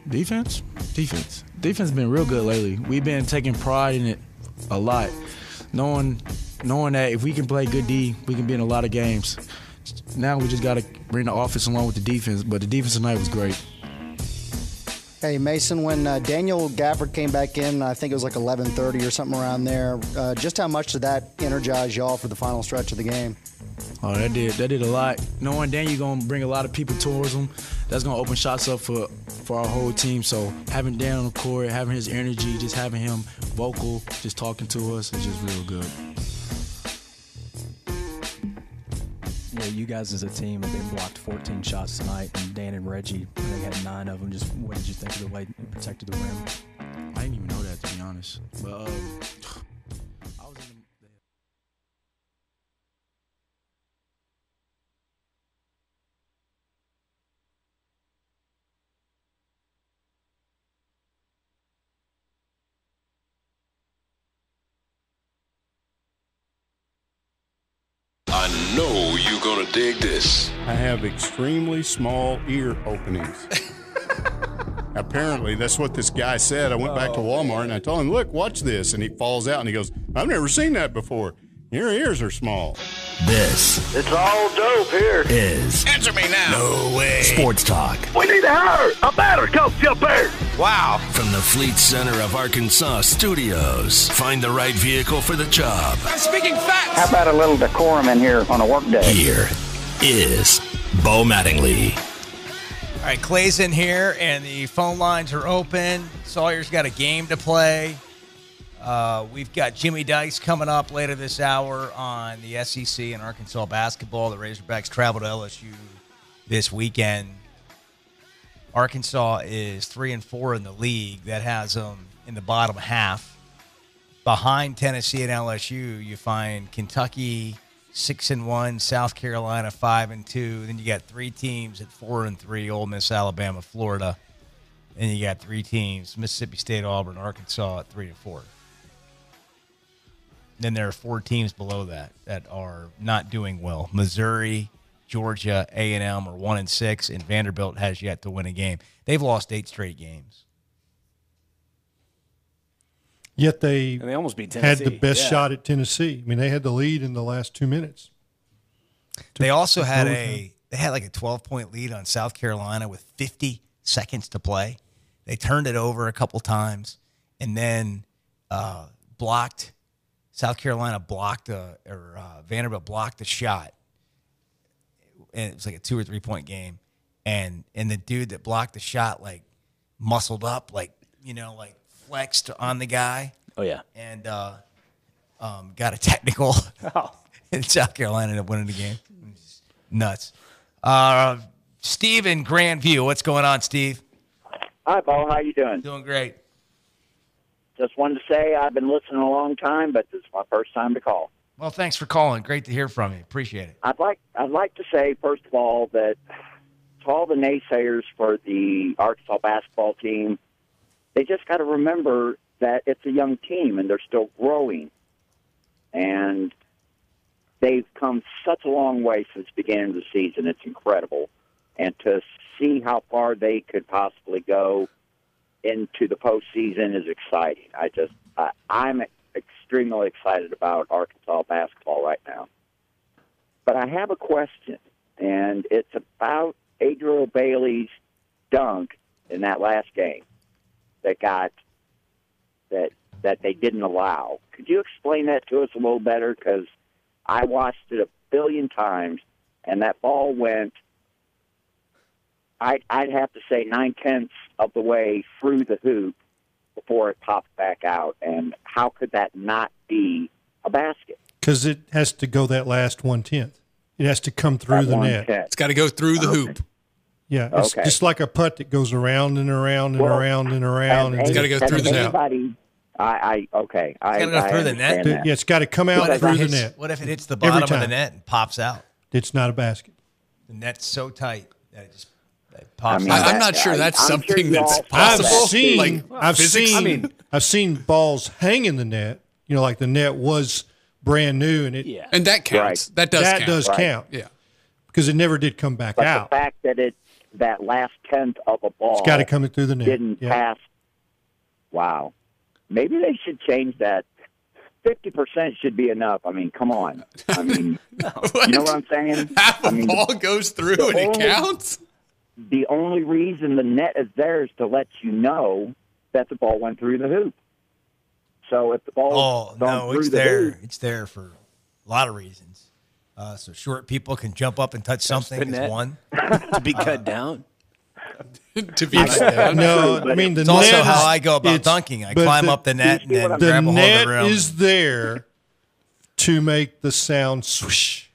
Defense has been real good lately. We've been taking pride in it a lot, knowing that if we can play good D, we can be in a lot of games. Now we just got to bring the offense along with the defense, but the defense tonight was great. Hey, Mason, when Daniel Gafford came back in, I think it was like 11:30 or something around there, just how much did that energize y'all for the final stretch of the game? Oh, that did a lot. Knowing Daniel going to bring a lot of people towards him, that's going to open shots up for our whole team. So having Dan on the court, having his energy, just having him vocal, just talking to us is just real good. Yeah, you guys as a team have been blocked 14 shots tonight, and Dan and Reggie, they had 9 of them. Just what did you think of the way you protected the rim? I didn't even know that, to be honest. But I know you're gonna dig this. I have extremely small ear openings. Apparently, that's what this guy said. I went back to Walmart and I told him, look, watch this. And he falls out and he goes, I've never seen that before. Your ears are small. This It's all dope here. is Answer me now. No Way Sports Talk. We need to hire a batter coach up there. Wow. From the Fleet Center of Arkansas Studios. Find the right vehicle for the job. I'm speaking facts. How about a little decorum in here on a work day? Here is Bo Mattingly. All right, Clay's in here, and the phone lines are open. Sawyer's got a game to play. We've got Jimmy Dice coming up later this hour on the SEC and Arkansas basketball. The Razorbacks travel to LSU this weekend. Arkansas is 3-4 in the league. That has them in the bottom half. Behind Tennessee and LSU, you find Kentucky 6-1, South Carolina 5-2. Then you got 3 teams at 4-3: Ole Miss, Alabama, Florida. Then you got 3 teams: Mississippi State, Auburn, Arkansas at 3-4. Then there are 4 teams below that are not doing well. Missouri, Georgia, A&M are 1-6, and Vanderbilt has yet to win a game. They've lost 8 straight games. Yet they almost beat had Tennessee. the best shot at Tennessee. I mean, they had the lead in the last 2 minutes. They also had like a 12-point lead on South Carolina with 50 seconds to play. They turned it over a couple times, and then South Carolina Vanderbilt blocked the shot. And it was like a 2 or 3 point game. And the dude that blocked the shot, like, muscled up, like flexed on the guy. Oh, yeah. And got a technical. And South Carolina ended up winning the game. Nuts. Steve in Grandview. What's going on, Steve? Hi, Paul. How you doing? Doing great. Just wanted to say I've been listening a long time, but this is my first time to call. Well, thanks for calling. Great to hear from you. Appreciate it. I'd like to say, first of all, that to all the naysayers for the Arkansas basketball team, they just got to remember that it's a young team and they're still growing. And they've come such a long way since the beginning of the season. It's incredible. And to see how far they could possibly go into the postseason is exciting. I'm extremely excited about Arkansas basketball right now. But I have a question, and it's about Adriel Bailey's dunk in that last game that they didn't allow. Could you explain that to us a little better? Because I watched it a billion times, and that ball went, I'd have to say 9/10 of the way through the hoop before it popped back out. And how could that not be a basket? Because it has to go that last 1/10. It has to come through the net. It's got to go through the hoop. Yeah, it's just like a putt that goes around and around and around and around. It's got to go through the net. It's got to go through the net? Yeah, it's got to come out through the net. What if it hits the bottom of the net and pops out? It's not a basket. The net's so tight that it just pops out. I'm not sure that's something that's possible. I've seen balls hang in the net. You know, like the net was brand new, and and that counts. Right. That does count. Count. Yeah, because it never did come back but out. the fact that that last tenth of a ball It's got to come through the net. didn't pass. Wow. Maybe they should change that. 50% should be enough. I mean, come on. I mean, you know what I'm saying? Half a ball goes through and it counts? The only reason the net is there is to let you know that the ball went through the hoop. So if the ball it's there. It's there for a lot of reasons. So short people can jump up and touch something. It's one. To be cut down. To be cut down. No, I mean, it's also how I go about dunking. I climb up the net and then grab a hold of the rim. The net is there to make the sound swish.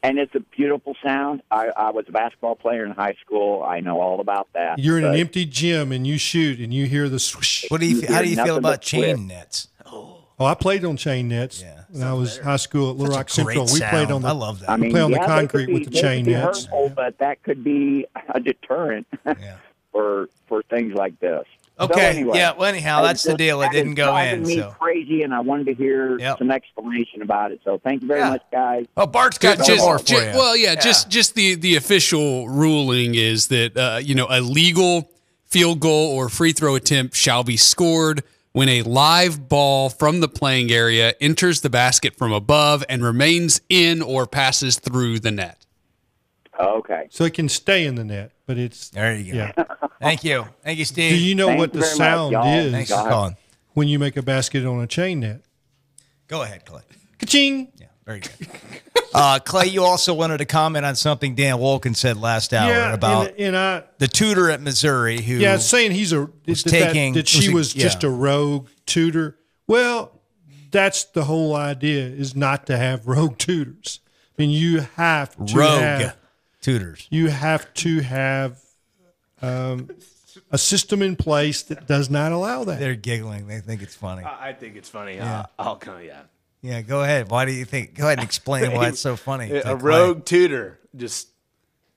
And it's a beautiful sound. I was a basketball player in high school. I know all about that. You're in an empty gym and you shoot and you hear the swish. How do you feel about chain nets? Oh, I played on chain nets when I was high school at Little Rock Central. We played on the, I love that. I mean, play on the concrete with the chain nets. Hurtful, but that could be a deterrent for things like this. Okay. So anyway, Well, anyhow, that's the deal. It didn't go in. Me crazy, and I wanted to hear some explanation about it. So thank you very much, guys. Oh, Bart's got more for you. Well, just the official ruling is that a legal field goal or free throw attempt shall be scored when a live ball from the playing area enters the basket from above and remains in or passes through the net. Okay. So it can stay in the net, but it's there. You go. Yeah. Thank you, Steve. Do you know what the sound is Thanks for calling. when you make a basket on a chain net? Go ahead, Clay. Ka-ching. Yeah, very good. Clay, you also wanted to comment on something Dan Wolken said last hour about the tutor at Missouri who saying he's she was just a rogue tutor. Well, that's the whole idea, is not to have rogue tutors. I mean, you have to have tutors. You have to have a system in place that does not allow that. They're giggling. They think it's funny. I think it's funny. Yeah. I'll come. Yeah, go ahead. Why do you think? Go ahead and explain why it's so funny. A rogue tutor. Just,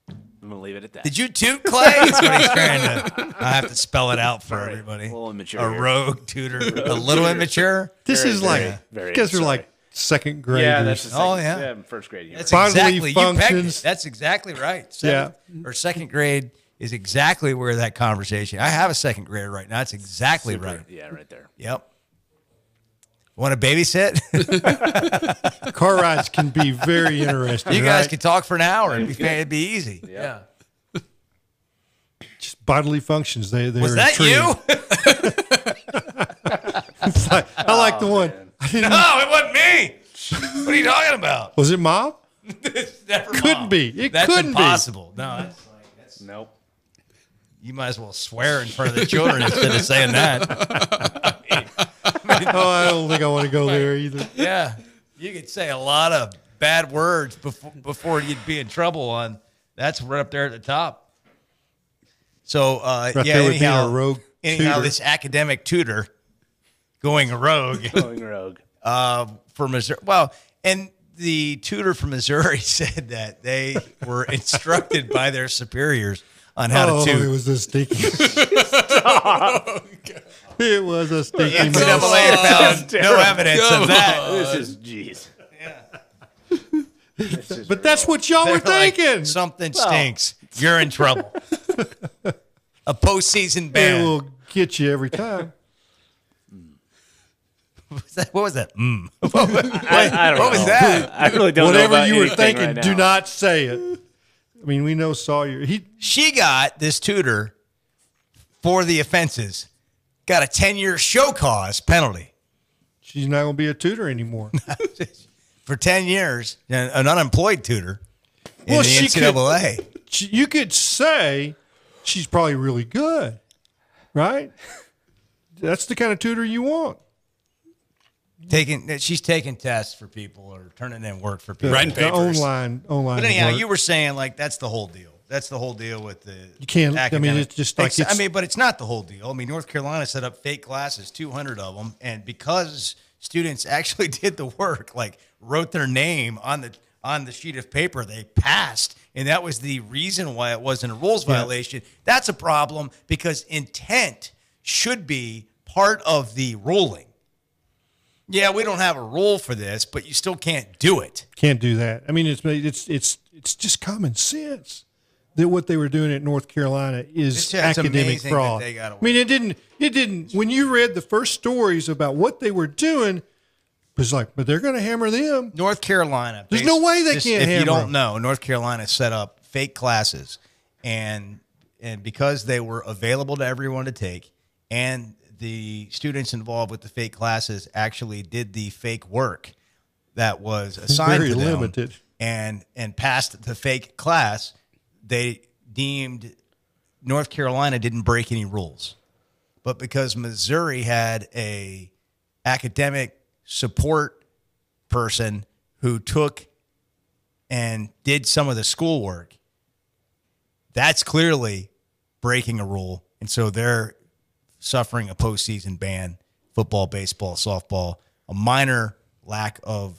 I'm going to leave it at that. Did you toot, Clay? That's what he's trying to. I have to spell it out for everybody. A little immature. A rogue tutor. A little immature. This is like, you guys are like second graders. Yeah, that's the second, first grade. That's exactly, that's exactly right. Or second grade is exactly where that conversation. I have a second grader right now. That's exactly right. Yeah, right there. Yep. Want to babysit? Car rides can be very interesting. You guys can talk for an hour. It'd be easy. Yeah. Just bodily functions. They're Was that you? I like the one. No, it wasn't me. What are you talking about? Was it Mom? Never couldn't Mom. be. It that's couldn't impossible. be. No, that's nope. You might as well swear in front of the children instead of saying that. I don't think I want to go there either. Yeah, you could say a lot of bad words before you'd be in trouble. That's right up there at the top. So anyhow, this academic tutor going rogue. For Missouri. Well, and the tutor from Missouri said that they were instructed by their superiors on how to toot. It was a stinky. It was a stinky. NCAA found no evidence of that. This is jeez. Yeah. But that's what y'all were thinking. Like, something stinks. You're in trouble. A postseason ban. It will get you every time. What was that? I don't know. What was that? I really don't know. Whatever you were thinking, right, do not say it. I mean, we know Sawyer. She got this tutor for the offenses. Got a 10-year show cause penalty. She's not going to be a tutor anymore. For 10 years, an unemployed tutor in the NCAA. You could say she's probably really good, right? That's the kind of tutor you want. She's taking tests for people or turning in work for people. Writing papers. Online. But anyhow, work. you were saying like that's the whole deal. That's the whole deal with the You can't. academic. I mean, it's just like but it's not the whole deal. I mean, North Carolina set up fake classes, 200 of them, and because students actually did the work, like wrote their name on the sheet of paper, they passed, and that was the reason why it wasn't a rules violation. That's a problem because intent should be part of the ruling. Yeah, we don't have a rule for this, but you still can't do it. Can't do that. I mean, it's just common sense that what they were doing at North Carolina is academic fraud. I mean, it didn't. When you read the first stories about what they were doing, it was like, but they're going to hammer them. North Carolina. There's no way they can't hammer them. If you don't know, North Carolina set up fake classes, and because they were available to everyone to take, and the students involved with the fake classes actually did the fake work that was assigned to them limited. and passed the fake class, they deemed North Carolina didn't break any rules. But because Missouri had a academic support person who took and did some of the schoolwork, that's clearly breaking a rule. And so they're suffering a postseason ban, football, baseball, softball, a minor lack of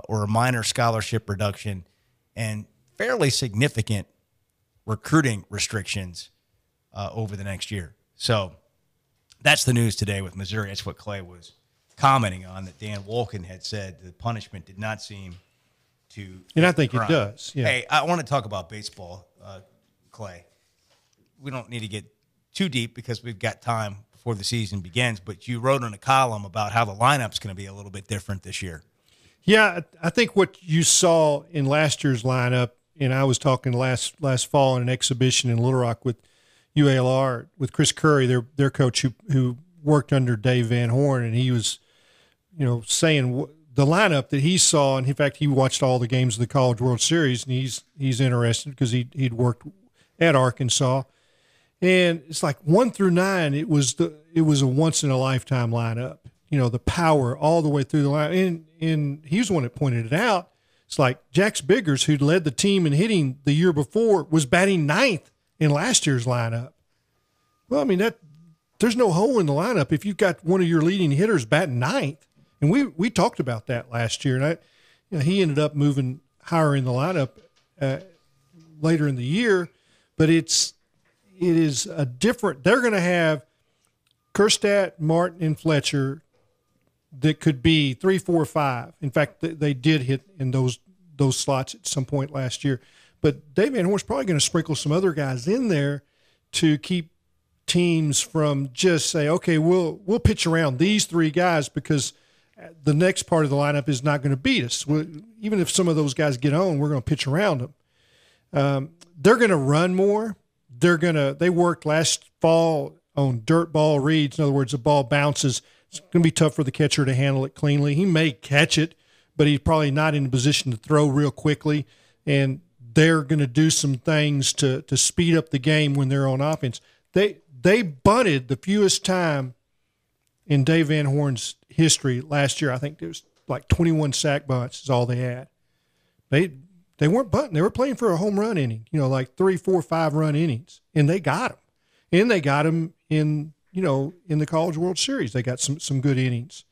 or a minor scholarship reduction, and fairly significant recruiting restrictions over the next year. So that's the news today with Missouri. That's what Clay was commenting on, that Dan Wolken had said the punishment did not seem to. And I think it does. Yeah. Hey, I want to talk about baseball, Clay. We don't need to get too deep because we've got time before the season begins, but you wrote in a column about how the lineup's going to be a little bit different this year. Yeah, I think what you saw in last year's lineup, and I was talking last fall in an exhibition in Little Rock with UALR with Chris Curry, their coach who worked under Dave Van Horn, and he was, saying the lineup that he saw, and in fact he watched all the games of the College World Series, and he's interested because he'd worked at Arkansas, and it's like 1 through 9, it was a once in a lifetime lineup. The power all the way through the line, and he was the one that pointed it out. It's like Jax Biggers, who'd led the team in hitting the year before, was batting 9th in last year's lineup. Well, I mean, there's no hole in the lineup if you've got one of your leading hitters batting 9th. And we talked about that last year, and he ended up moving higher in the lineup later in the year. But it is a different. They're going to have Kjerstad, Martin, and Fletcher that could be 3, 4, 5. In fact, they did hit in those slots at some point last year. But Dave Van Horn's probably going to sprinkle some other guys in there to keep teams from just say, okay, we'll pitch around these 3 guys because the next part of the lineup is not going to beat us. Even if some of those guys get on, we're going to pitch around them. They're going to run more. They worked last fall on dirt ball reads. In other words, the ball bounces. It's going to be tough for the catcher to handle it cleanly. He may catch it, but he's probably not in a position to throw real quickly. And they're going to do some things to speed up the game when they're on offense. They bunted the fewest time in Dave Van Horn's history last year. I think there was like 21 sack bunts is all they had. They weren't bunting. They were playing for a home run inning, like 3, 4, 5 run innings, and they got them. And they got them in the College World Series. They got some good innings.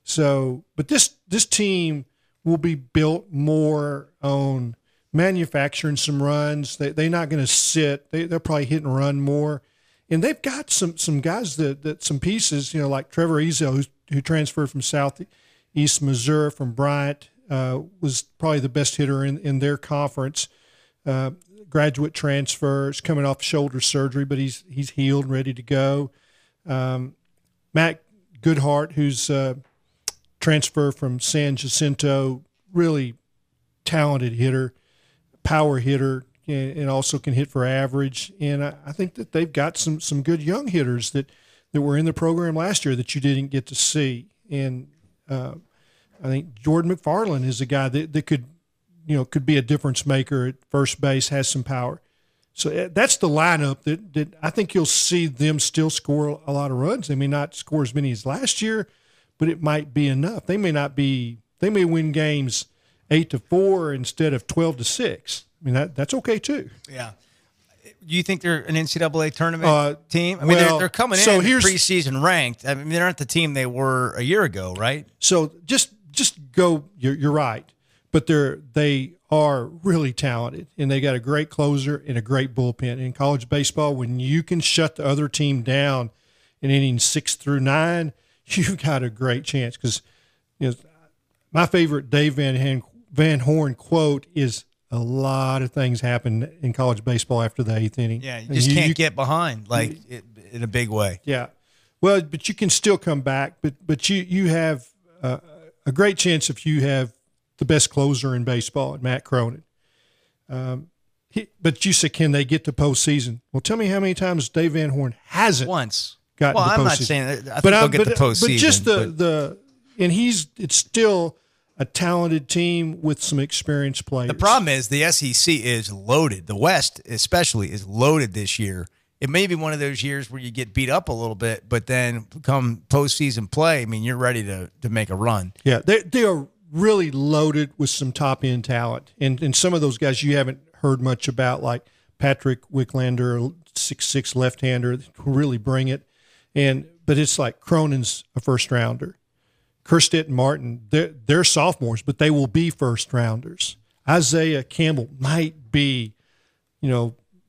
So, but this team will be built more on manufacturing some runs. They're not going to sit. They'll probably hit and run more. And they've got some guys that some pieces, like Trevor Ezel, who transferred from Southeast Missouri from Bryant, was probably the best hitter in their conference. Graduate transfers, coming off shoulder surgery, but he's healed and ready to go. Matt Goodhart, who's transferred from San Jacinto, really talented hitter, power hitter, and also can hit for average. And I think that they've got some good young hitters that were in the program last year that you didn't get to see. And I think Jordan McFarland is a guy that could be a difference maker at first base, has some power. So that's the lineup that I think you'll see them still score a lot of runs. They may not score as many as last year, but it might be enough. They may win games 8-4 instead of 12-6. I mean, that's okay too. Yeah. Do you think they're an NCAA tournament team? I mean, they're coming in preseason ranked. I mean, they're not the team they were a year ago, right? So just go. You're right, but they are really talented, and they got a great closer and a great bullpen. In college baseball, when you can shut the other team down in innings 6 through 9, you've got a great chance because my favorite Dave Van Horn quote is a lot of things happen in college baseball after the 8th inning. Yeah, you just can't get behind in a big way. Yeah. Well, but you can still come back. But you have a great chance if you have the best closer in baseball, Matt Cronin. But you said, can they get to postseason? Well, tell me how many times Dave Van Horn hasn't once gotten to postseason. I'm not saying that. I think they'll get the postseason. But just it's still a talented team with some experienced players. The problem is the SEC is loaded. The West especially is loaded this year. It may be one of those years where you get beat up a little bit, but then come postseason play, I mean, you're ready to make a run. Yeah, they are really loaded with some top-end talent. And some of those guys you haven't heard much about, like Patrick Wicklander, 6'6" left-hander, who really bring it. But it's like Cronin's a first-rounder. Kerstedt and Martin, they're sophomores, but they will be first-rounders. Isaiah Campbell might be,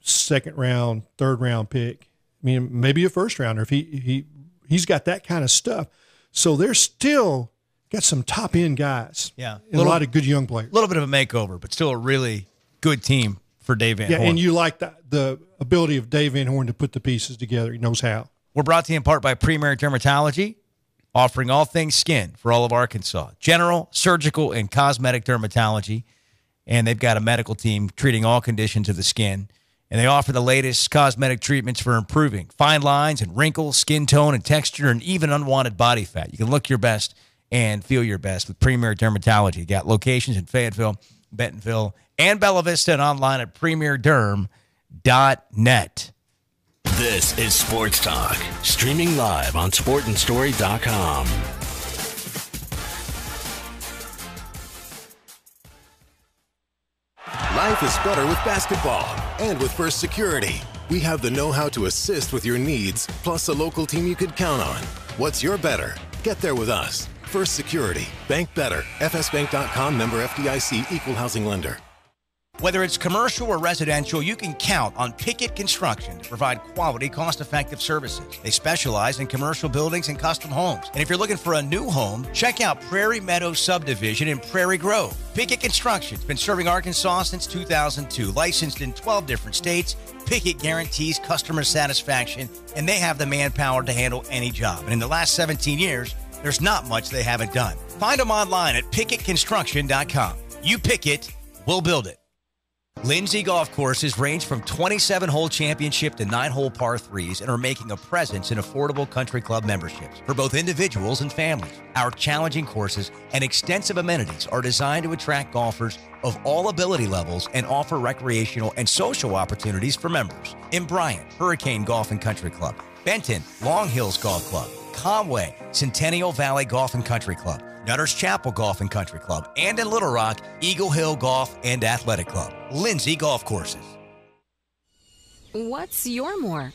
second-round, third-round pick. I mean, maybe a first-rounder if he's got that kind of stuff. So they're still got some top-end guys. Yeah. And a lot of good young players. A little bit of a makeover, but still a really good team for Dave Van Horn. Yeah, and you like the ability of Dave Van Horn to put the pieces together. He knows how. We're brought to you in part by Premier Dermatology, offering all things skin for all of Arkansas. General, surgical, and cosmetic dermatology. And they've got a medical team treating all conditions of the skin. And they offer the latest cosmetic treatments for improving fine lines and wrinkles, skin tone and texture, and even unwanted body fat. You can look your best and feel your best with Premier Dermatology. You got locations in Fayetteville, Bentonville, and Bella Vista, and online at premierderm.net. This is Sports Talk, streaming live on sportandstory.com. Life is better with basketball. And with First Security, we have the know-how to assist with your needs, plus a local team you could count on. What's your better? Get there with us. First Security. Bank better. FSbank.com, member FDIC, equal housing lender. Whether it's commercial or residential, you can count on Pickett Construction to provide quality, cost-effective services. They specialize in commercial buildings and custom homes. And if you're looking for a new home, check out Prairie Meadows Subdivision in Prairie Grove. Pickett Construction's been serving Arkansas since 2002, licensed in 12 different states. Pickett guarantees customer satisfaction, and they have the manpower to handle any job. And in the last 17 years, there's not much they haven't done. Find them online at PickettConstruction.com. You pick it, we'll build it. Lindsay Golf Courses range from 27-hole championship to 9-hole par 3s and are making a presence in affordable country club memberships for both individuals and families. Our challenging courses and extensive amenities are designed to attract golfers of all ability levels and offer recreational and social opportunities for members. In Bryant, Hurricane Golf and Country Club. Benton, Long Hills Golf Club. Conway, Centennial Valley Golf and Country Club. Nutters Chapel Golf and Country Club, and in Little Rock, Eagle Hill Golf and Athletic Club. Lindsay Golf Courses. What's your more?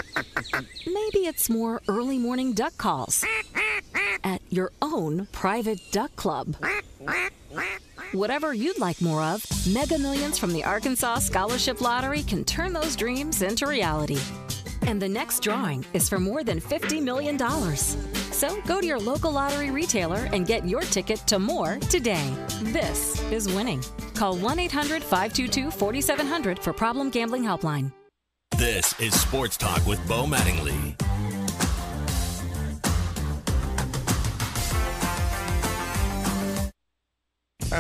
Maybe it's more early morning duck calls at your own private duck club. Whatever you'd like more of, Mega Millions from the Arkansas Scholarship Lottery can turn those dreams into reality. And the next drawing is for more than $50 million. So go to your local lottery retailer and get your ticket to more today. This is winning. Call 1-800-522-4700 for Problem Gambling Helpline. This is Sports Talk with Bo Mattingly.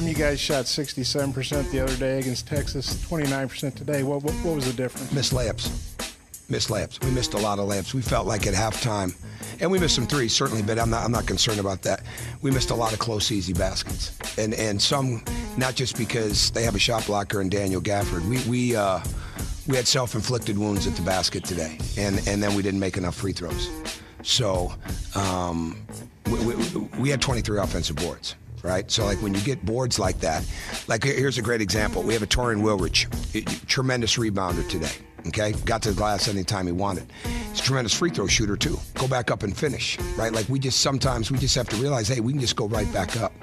You guys shot 67% the other day against Texas, 29% today. What was the difference? Missed layups. We missed a lot of layups. We felt like at halftime, and we missed some threes certainly, but I'm not concerned about that. We missed a lot of close, easy baskets, and some not just because they have a shot blocker in Daniel Gafford. We had self-inflicted wounds at the basket today, and then we didn't make enough free throws. So we had 23 offensive boards. Right? So, like, when you get boards like that, like, here's a great example. We have a Torian Wilrich, tremendous rebounder today, okay? Got to the glass anytime he wanted. He's a tremendous free throw shooter, too. Go back up and finish, right? Like, sometimes we just have to realize, hey, we can just go right back up.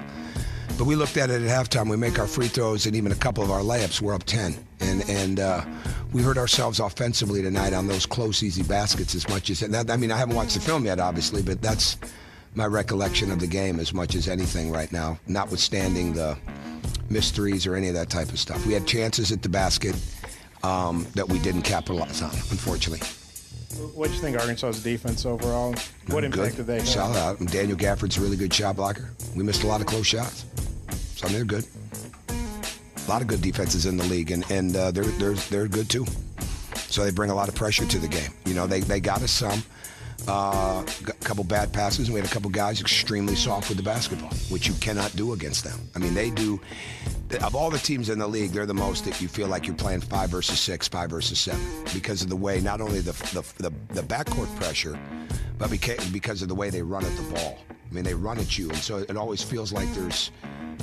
But we looked at it at halftime. We make our free throws and even a couple of our layups. We're up 10. And we hurt ourselves offensively tonight on those close, easy baskets as much as – I mean, I haven't watched the film yet, obviously, but that's my recollection of the game as much as anything right now, notwithstanding the missed threes or any of that type of stuff. We had chances at the basket that we didn't capitalize on, unfortunately. What do you think Arkansas's defense overall? What impact did they have? Solid out. Daniel Gafford's a really good shot blocker. We missed a lot of close shots. So they're good. A lot of good defenses in the league, and they're good too. So they bring a lot of pressure to the game. You know, they got us some. A couple bad passes, and we had a couple guys extremely soft with the basketball, which you cannot do against them. I mean, they do. Of all the teams in the league, they're the most that you feel like you're playing 5 versus 6, 5 versus 7, because of the way not only the backcourt pressure, but because of the way they run at the ball. I mean, they run at you, and so it always feels like there's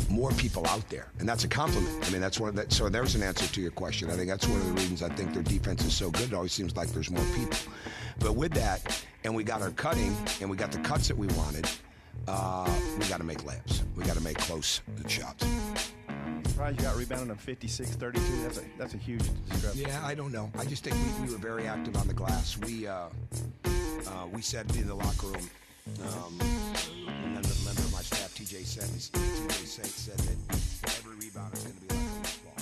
more people out there, and that's a compliment. I mean, that's one of that. So there's an answer to your question. I think that's one of the reasons I think their defense is so good. It always seems like there's more people. But with that, and we got our cutting, and we got the cuts that we wanted, we got to make layups. We got to make close shots. Surprised you got rebounded on 56-32. That's a huge discrepancy. Yeah, I don't know. I just think we were very active on the glass. We said in the locker room. And then the member of my staff, TJ said that every rebound is going to be like a baseball.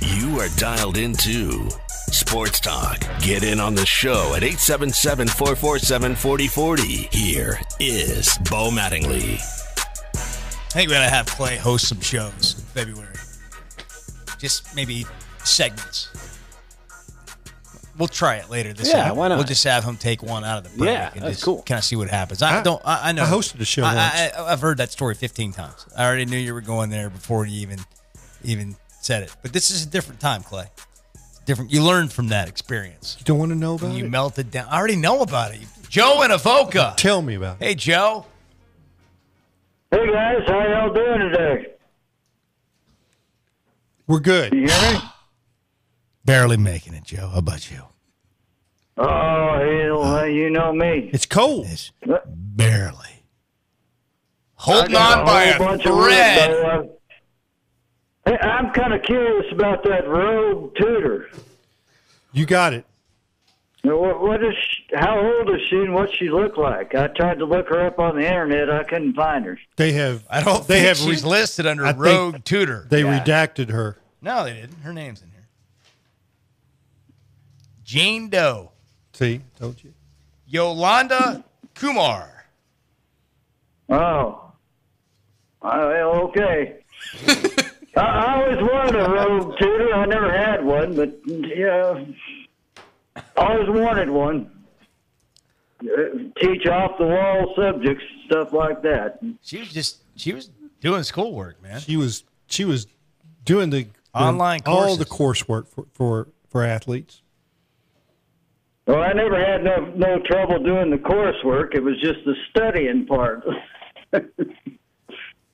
You are dialed into Sports Talk. Get in on the show at 877-447-4040. Here is Bo Mattingly. I think we gotta have Clay host some shows in February. Just maybe segments. We'll try it later this year. Yeah, why not? We'll just have him take one out of the break and that's just cool. kind of see what happens. I know. I hosted a show once. I've heard that story 15 times. I already knew you were going there before you even said it. But this is a different time, Clay. Different. You learned from that experience. You don't want to know about it? You melted down. I already know about it. Joe in Avoca. Tell me about it. Hey, Joe. Hey, guys. How y'all doing today? We're good. You hear me? Barely making it, Joe. How about you? Oh, hell, you know me. It's cold. It's barely. Holding on by a thread. Hey, I'm kind of curious about that Rogue Tutor. You got it. What is how old is she and what she look like? I tried to look her up on the internet. I couldn't find her. They have. I don't they think have she's listed under Rogue Tutor. They redacted her. No, they didn't. Her name's in here. Jane Doe. See, told you. Yolanda Kumar. Oh. Okay. I always wanted a Rogue Tutor. I never had one, but yeah, always wanted one. Teach off the wall subjects, stuff like that. She was doing schoolwork, man. She was doing the online all courses. the coursework for athletes. Well, I never had no trouble doing the coursework. It was just the studying part.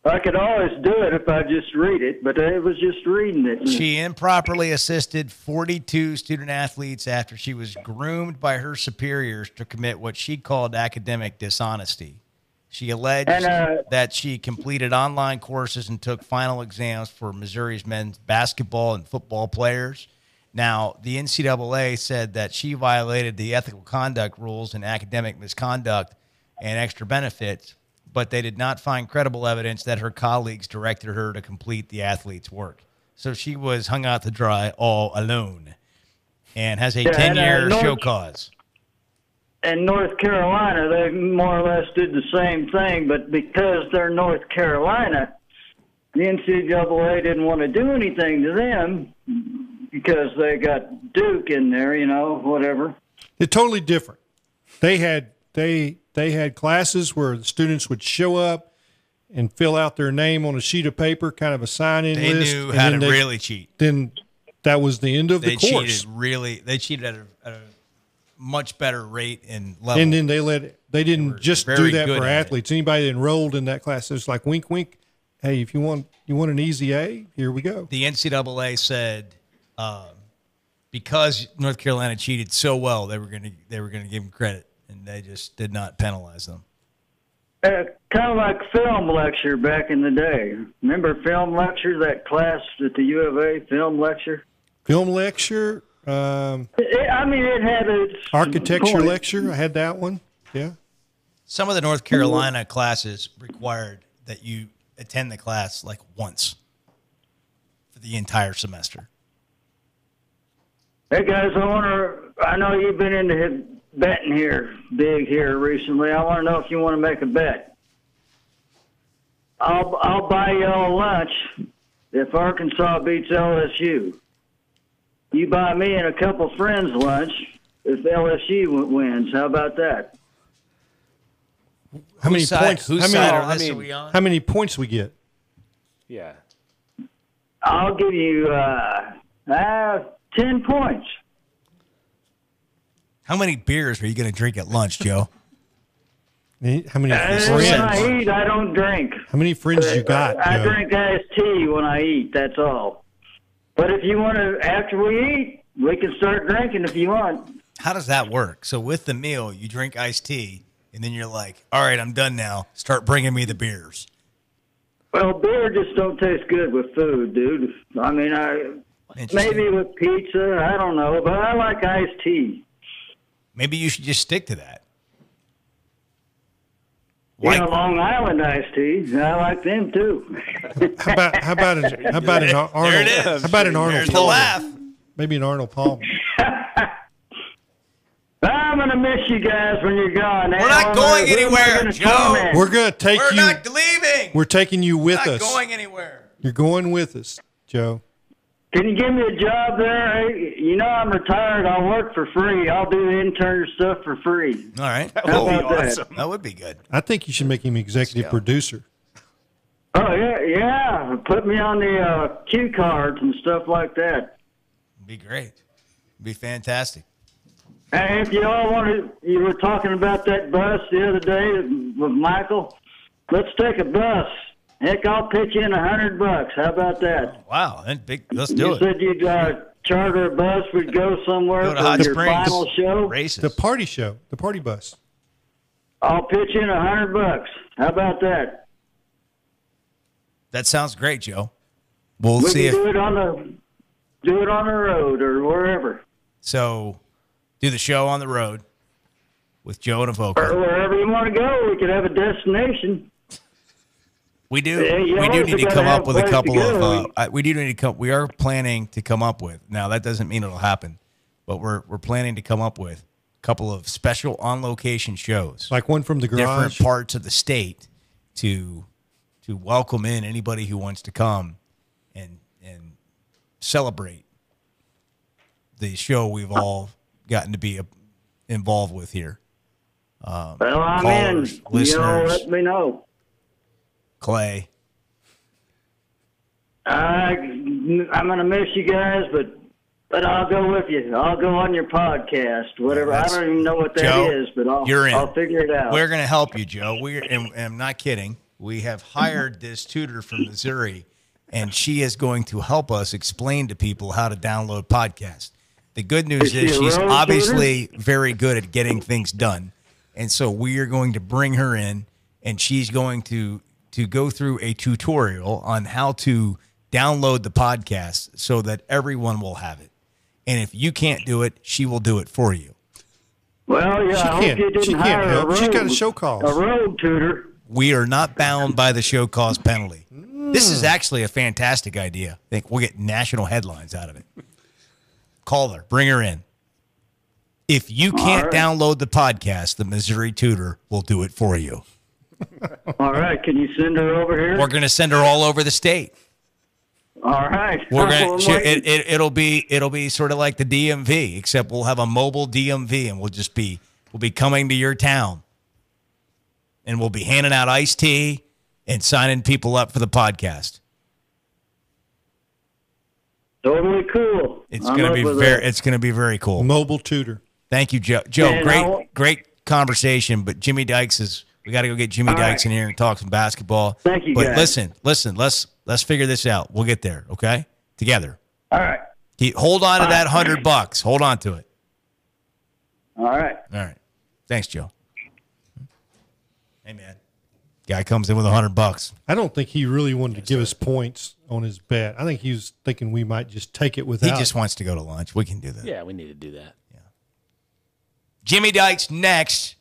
I could always do it if I just read it, but it was just reading it. She improperly assisted 42 student athletes after she was groomed by her superiors to commit what she called academic dishonesty. She alleged that she completed online courses and took final exams for Missouri's men's basketball and football players. Now, the NCAA said that she violated the ethical conduct rules and academic misconduct and extra benefits, but they did not find credible evidence that her colleagues directed her to complete the athlete's work. So she was hung out to dry all alone and has a 10-year show cause. In North Carolina, they more or less did the same thing, but because they're North Carolina, the NCAA didn't want to do anything to them because they got Duke in there, whatever. They're totally different. They had classes where the students would show up and fill out their name on a sheet of paper, kind of a sign-in list. They knew how to really cheat. Then that was the end of the course. They cheated at a much better rate and level. And then they didn't just do that for athletes. Anybody that enrolled in that class, it's like wink, wink. Hey, if you want an easy A, here we go. The NCAA said because North Carolina cheated so well, they were going to give them credit, and they just did not penalize them. Kind of like film lecture back in the day. Remember film lecture, that class at the U of A, film lecture? Film lecture? It had its Architecture point. lecture. I had that one. Yeah. Some of the North Carolina classes required that you attend the class like once for the entire semester. Hey guys, I know you've been into betting big here recently. I want to know if you want to make a bet. I'll buy y'all lunch if Arkansas beats LSU. You buy me and a couple friends lunch if LSU wins. How about that? How many points? Whose side of this are we on? How many points we get? Yeah. I'll give you 10 points. How many beers are you going to drink at lunch, Joe? How many When I eat, I don't drink. How many friends you got? I Joe? drink iced tea when I eat, that's all. But if you want to, after we eat, we can start drinking if you want. How does that work? So with the meal, you drink iced tea, and then you're like, all right, I'm done now. Start bringing me the beers. Well, beer just don't taste good with food, dude. I mean, maybe with pizza, I don't know, but I like iced tea. Maybe you should just stick to that. Long Island iced teas, I like them too. How about an Arnold? There it is. How about an Arnold There's the Palmer? laugh. Maybe an Arnold Palmer. I'm going to miss you guys when you're gone. We're not going anywhere, Joe. We're going to take We're you. not leaving. We're taking you with We're us. not going anywhere. You're going with us, Joe. Can you give me a job there? Hey, you know I'm retired. I'll work for free. I'll do intern stuff for free. All right. How about that? That would be good. I think you should make him executive producer. Oh, yeah. Put me on the cue cards and stuff like that. Be great. Be fantastic. Hey, if you all you were talking about that bus the other day with Michael. Let's take a bus. Heck, I'll pitch in $100. How about that? Wow, that's big. Let's do it. You said you'd charter a bus. We'd go somewhere Go to for Hot your Springs. final show. Races. The party show. The party bus. I'll pitch in $100. How about that? That sounds great, Joe. We'll We see can if do it on the road or wherever. so. Do the show on the road with Joe and Avoca. Or wherever you want to go, we could have a destination. We do. Yeah, you We do always need to gotta come have up with a a place couple to go. of. We do need to come. We are planning to come up with. Now that doesn't mean it'll happen, but we're planning to come up with a couple of special on location shows, Like one from the garage. different parts of the state, to welcome in anybody who wants to come and celebrate the show we've all gotten to be involved with here. Well, I'm callers, in. listeners, Let me know. Clay. I'm going to miss you guys, but I'll go with you. I'll go on your podcast, whatever. I don't even know what that is, Joe, but you're in. I'll figure it out. We're going to help you, Joe. And I'm not kidding. We have hired this tutor from Missouri, and she is going to help us explain to people how to download podcasts. The good news Is she is a she's road obviously very good at getting things done. And so we are going to bring her in, and she's going to go through a tutorial on how to download the podcast so that everyone will have it. And if you can't do it, she will do it for you. Well, yeah, I hope you didn't hire a road, She's got a show cause. A road tutor. We are not bound by the show cause penalty. This is actually a fantastic idea. I think we'll get national headlines out of it. Call her. Bring her in. If you can't download the podcast, the Missouri tutor will do it for you. All right. Can you send her over here? We're going to send her all over the state. All right. We're Well, going to it'll be sort of like the DMV, except we'll have a mobile DMV, and we'll be coming to your town, and we'll be handing out iced tea and signing people up for the podcast. Totally cool. It's going to be very cool. Mobile tutor. Thank you, Joe. Joe, And great conversation. But Jimmy Dykes we got to go get Jimmy Dykes in here and talk some basketball. Thank you, But guys. listen. Let's figure this out. We'll get there. Okay, together. All right. Hold on to that $100. Hold on to it. All right. All right. Thanks, Joe. Hey, man. Guy comes in with $100. I don't think he really wanted to give us points on his bet. I think he was thinking we might just take it without. He just wants to go to lunch. We can do that. Yeah, we need to do that. Yeah. Jimmy Dykes next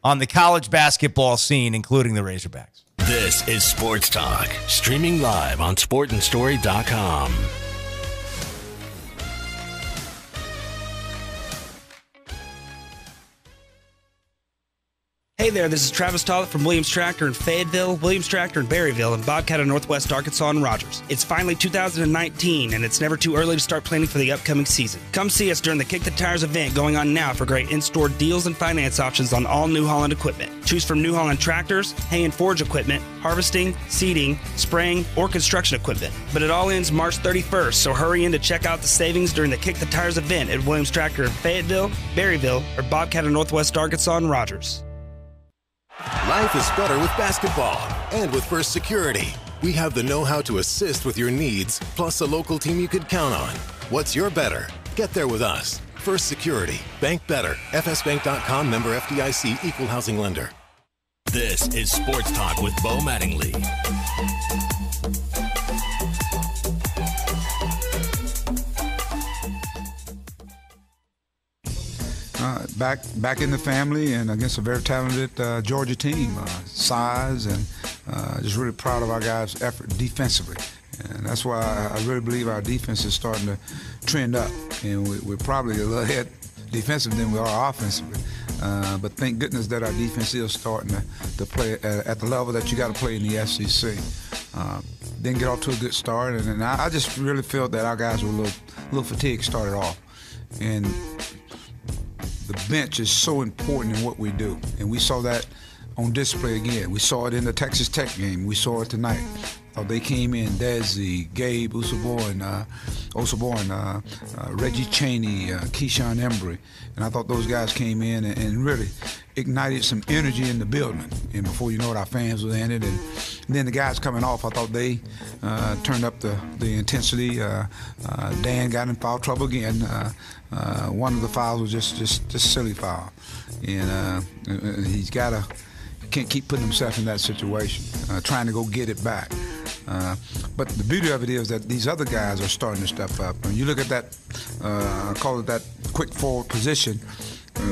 on the college basketball scene, including the Razorbacks. This is Sports Talk, streaming live on sportandstory.com. Hey there, this is Travis Tollett from Williams Tractor in Fayetteville, Williams Tractor in Berryville, and Bobcat of Northwest Arkansas and Rogers. It's finally 2019, and it's never too early to start planning for the upcoming season. Come see us during the Kick the Tires event going on now for great in-store deals and finance options on all New Holland equipment. Choose from New Holland tractors, hay and forage equipment, harvesting, seeding, spraying, or construction equipment. But it all ends March 31st, so hurry in to check out the savings during the Kick the Tires event at Williams Tractor in Fayetteville, Berryville, or Bobcat of Northwest Arkansas and Rogers. Life is better with basketball. And with First Security, we have the know-how to assist with your needs, plus a local team you could count on. What's your better? Get there with us. First Security. Bank better. FSbank.com, member FDIC, equal housing lender. This is Sports Talk with Bo Mattingly. Back in the family and against a very talented Georgia team. Size and just really proud of our guys' effort defensively. And that's why I really believe our defense is starting to trend up. And we're probably a little ahead defensively than we are offensively. But thank goodness that our defense is starting to play at the level that you got to play in the SEC. Didn't get off to a good start. And I just really felt that our guys were a little fatigued started off. And the bench is so important in what we do, and we saw that on display again. We saw it in the Texas Tech game. We saw it tonight. They came in, Desi, Gabe Osaborn, Reggie Chaney, Keyshawn Embry, and I thought those guys came in and really ignited some energy in the building. And before you know it, our fans were in it. And then the guys coming off, I thought they turned up the intensity. Dan got in foul trouble again. One of the fouls was just silly foul, and he's can't keep putting himself in that situation, trying to go get it back. But the beauty of it is that these other guys are starting to step up. When you look at that, I call it that quick forward position,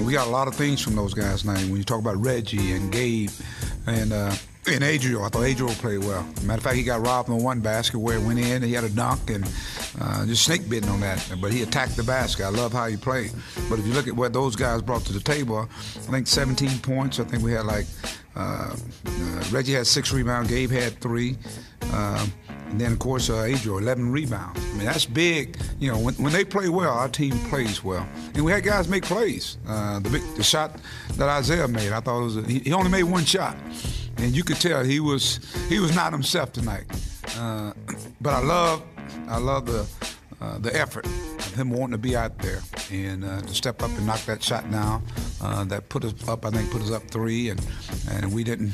we got a lot of things from those guys tonight. When you talk about Reggie and Gabe and Adriel, I thought Adriel played well. Matter of fact, he got robbed on one basket where it went in. He had a dunk and just snake bitten on that. But he attacked the basket. I love how he played. But if you look at what those guys brought to the table, I think 17 points. I think we had Reggie had 6 rebounds. Gabe had 3. And then, of course, Adriel, 11 rebounds. I mean, that's big. You know, when they play well, our team plays well. And we had guys make plays. The shot that Isaiah made, I thought he only made 1 shot. And you could tell he was not himself tonight. But I love the effort of him wanting to be out there and to step up and knock that shot down. That put us up 3, and we didn't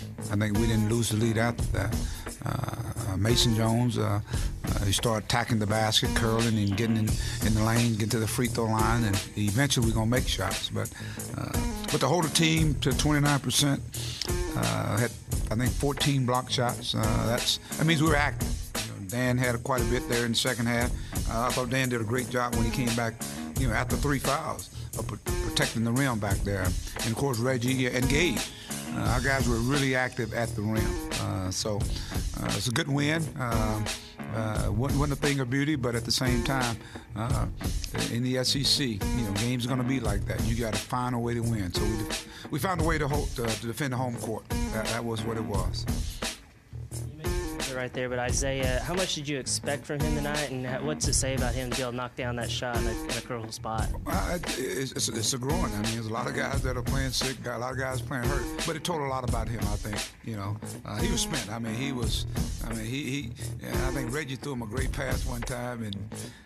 lose the lead after that. Mason Jones, he started attacking the basket, curling and getting in the lane, getting to the free throw line, and eventually we're gonna make shots. But to hold a team to 29%, had I think 14 block shots. That means we were active. Dan had quite a bit there in the second half. I thought Dan did a great job when he came back, after 3 fouls, of protecting the rim back there. And of course Reggie and Gabe. Our guys were really active at the rim. So it's a good win. Wasn't a thing of beauty, but at the same time, in the SEC, games are going to be like that. You got to find a way to win. So we found a way to defend the home court. That was what it was. Right there, but Isaiah, how much did you expect from him tonight, and what's it say about him to be able to knock down that shot in a critical spot? It's a growing. I mean, there's a lot of guys that are playing sick, got a lot of guys playing hurt, but it told a lot about him. I think, he was spent. I think Reggie threw him a great pass one time, and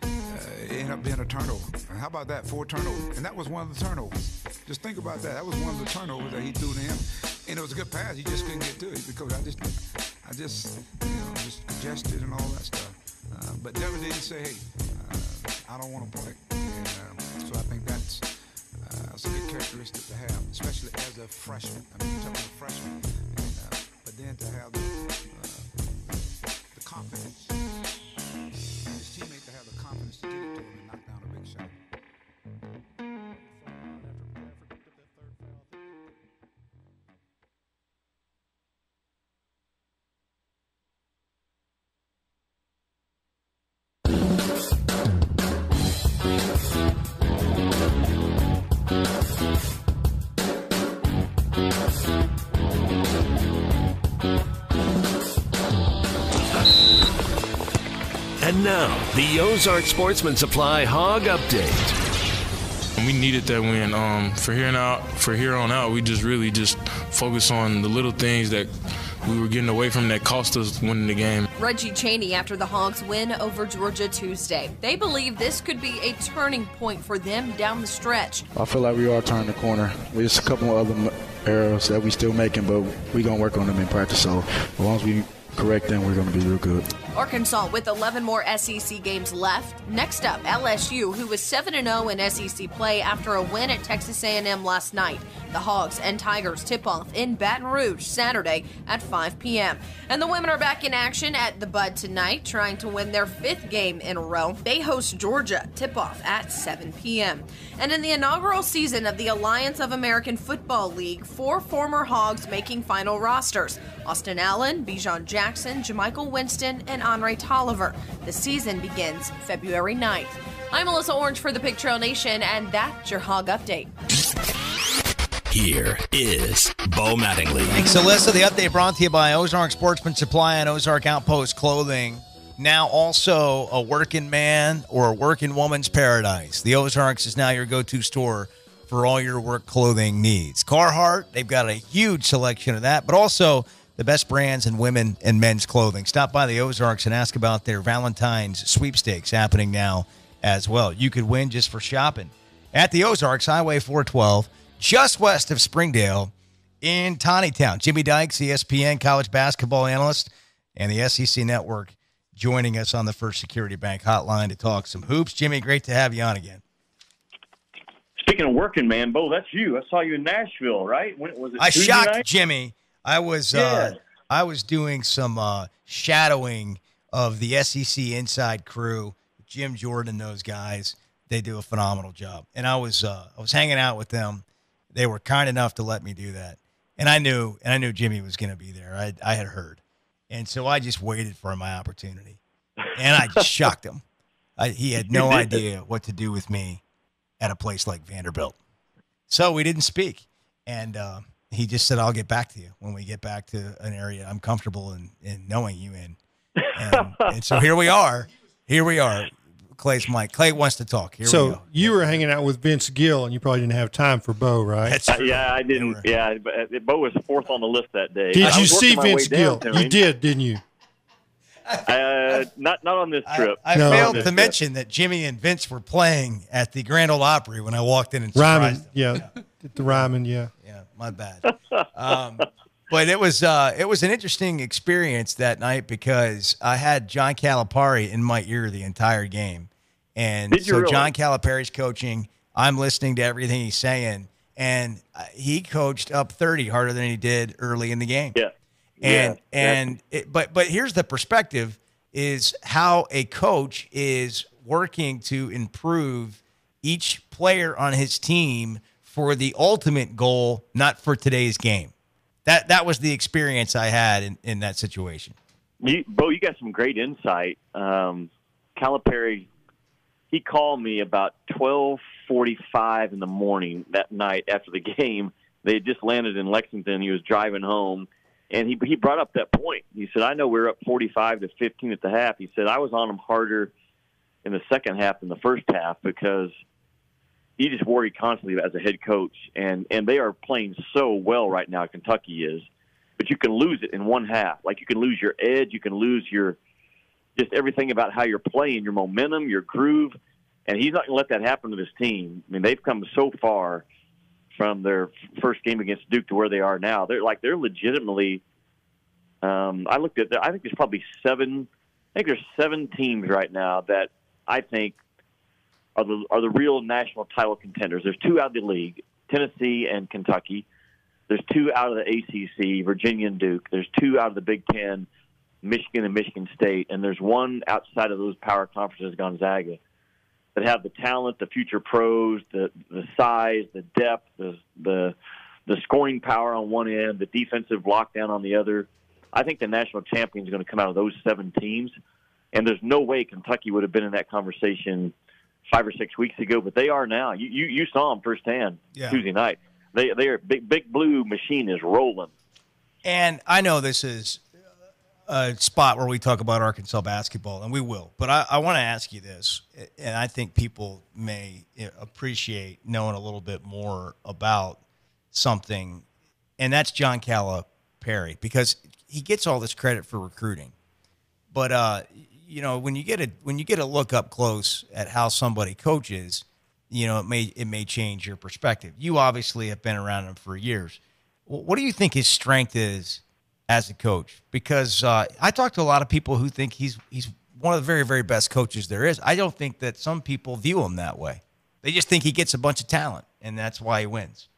it ended up being a turnover. And how about that? 4 turnovers, and that was one of the turnovers. Just think about that. That was one of the turnovers that he threw to him, and it was a good pass. He just couldn't get to it because I just congested and all that stuff. But never did he say, hey, I don't want to play. And so I think that's a good characteristic to have, especially as a freshman. I mean, you're talking about a freshman. And, but then to have the confidence, his teammate to have the confidence to get it to him and knock down a big shot. And now, the Ozark Sportsman Supply Hog Update. We needed that win. For here on out, we just focus on the little things that we were getting away from that cost us winning the game. Reggie Chaney after the Hogs win over Georgia Tuesday. They believe this could be a turning point for them down the stretch. I feel like we are turning the corner. There's a couple of other errors that we still making, but we're going to work on them in practice. So as long as we correct them, we're going to be real good. Arkansas with 11 more SEC games left. Next up, LSU, who was 7-0 in SEC play after a win at Texas A&M last night. The Hogs and Tigers tip-off in Baton Rouge Saturday at 5 p.m. And the women are back in action at the Bud tonight, trying to win their 5th game in a row. They host Georgia, tip-off at 7 p.m. And in the inaugural season of the Alliance of American Football League, 4 former Hogs making final rosters. Austin Allen, Bijan Jackson, Jamichael Winston, and Andre Tolliver. The season begins February 9th. I'm Melissa Orange for the Pig Trail Nation, and that's your Hog Update. Here is Bo Mattingly. Thanks, Alyssa. The update brought to you by Ozark Sportsman Supply and Ozark Outpost Clothing. Now also a working man or a working woman's paradise. The Ozarks is now your go-to store for all your work clothing needs. Carhartt, they've got a huge selection of that, but also the best brands in women and men's clothing. Stop by the Ozarks and ask about their Valentine's sweepstakes happening now as well. You could win just for shopping at the Ozarks, Highway 412, just west of Springdale in Tawnytown. Jimmy Dykes, ESPN college basketball analyst, and the SEC Network joining us on the First Security Bank hotline to talk some hoops. Jimmy, great to have you on again. Speaking of working, man, Bo, that's you. I saw you in Nashville, right? When was it? I Tuesday shocked night? Jimmy. I was doing some shadowing of the SEC Inside crew, Jim Jordan, those guys. They do a phenomenal job, and I was hanging out with them. They were kind enough to let me do that, and I knew Jimmy was going to be there. I had heard, and so I just waited for my opportunity, and I just shocked him. He had no idea what to do with me at a place like Vanderbilt, so we didn't speak, and he just said, "I'll get back to you when we get back to an area I'm comfortable in knowing you in." And so here we are. Clay's mic. Clay wants to talk. Here we go. You were hanging out with Vince Gill, and you probably didn't have time for Bo, right? That's true. Yeah, I didn't. Yeah, but Bo was 4th on the list that day. Did you see Vince Gill? You did, didn't you? Not on this trip. I failed to mention that Jimmy and Vince were playing at the Grand Ole Opry when I walked in and surprised them. Yeah, at the Ryman, yeah. Yeah, my bad. But it was an interesting experience that night because I had John Calipari in my ear the entire game. And so really? John Calipari's coaching. I'm listening to everything he's saying. And he coached up 30 harder than he did early in the game. Yeah. But here's the perspective is how a coach is working to improve each player on his team for the ultimate goal, not for today's game. That was the experience I had in that situation. Bo, you got some great insight. Calipari, he called me about 12:45 in the morning that night after the game. They had just landed in Lexington. He was driving home, and he brought up that point. He said, I know we were up 45-15 at the half. He said, I was on them harder in the second half than the first half because you just worry constantly as a head coach. And they are playing so well right now, Kentucky is. But you can lose it in one half. Like you can lose your edge. You can lose your just everything about how you're playing, your momentum, your groove. And he's not going to let that happen to this team. I mean, they've come so far from their first game against Duke to where they are now. They're legitimately I looked at I think there's probably 7 teams right now that I think are the real national title contenders. There's 2 out of the league, Tennessee and Kentucky. There's 2 out of the ACC, Virginia and Duke. There's 2 out of the Big Ten, Michigan and Michigan State. And there's 1 outside of those power conferences, Gonzaga, that have the talent, the future pros, the size, the depth, the scoring power on one end, the defensive lockdown on the other. I think the national champion is going to come out of those 7 teams. And there's no way Kentucky would have been in that conversation 5 or 6 weeks ago, but they are now. You saw them firsthand Tuesday night. They are big blue machine is rolling. And I know this is a spot where we talk about Arkansas basketball, and we will. But I want to ask you this, and I think people may appreciate knowing a little bit more about something, and that's John Calipari, because he gets all this credit for recruiting. But when you get a look up close at how somebody coaches, it may change your perspective. You obviously have been around him for years. What do you think his strength is as a coach? Because I talk to a lot of people who think he's one of the very, very best coaches there is. I don't think that some people view him that way. They just think he gets a bunch of talent, and that's why he wins.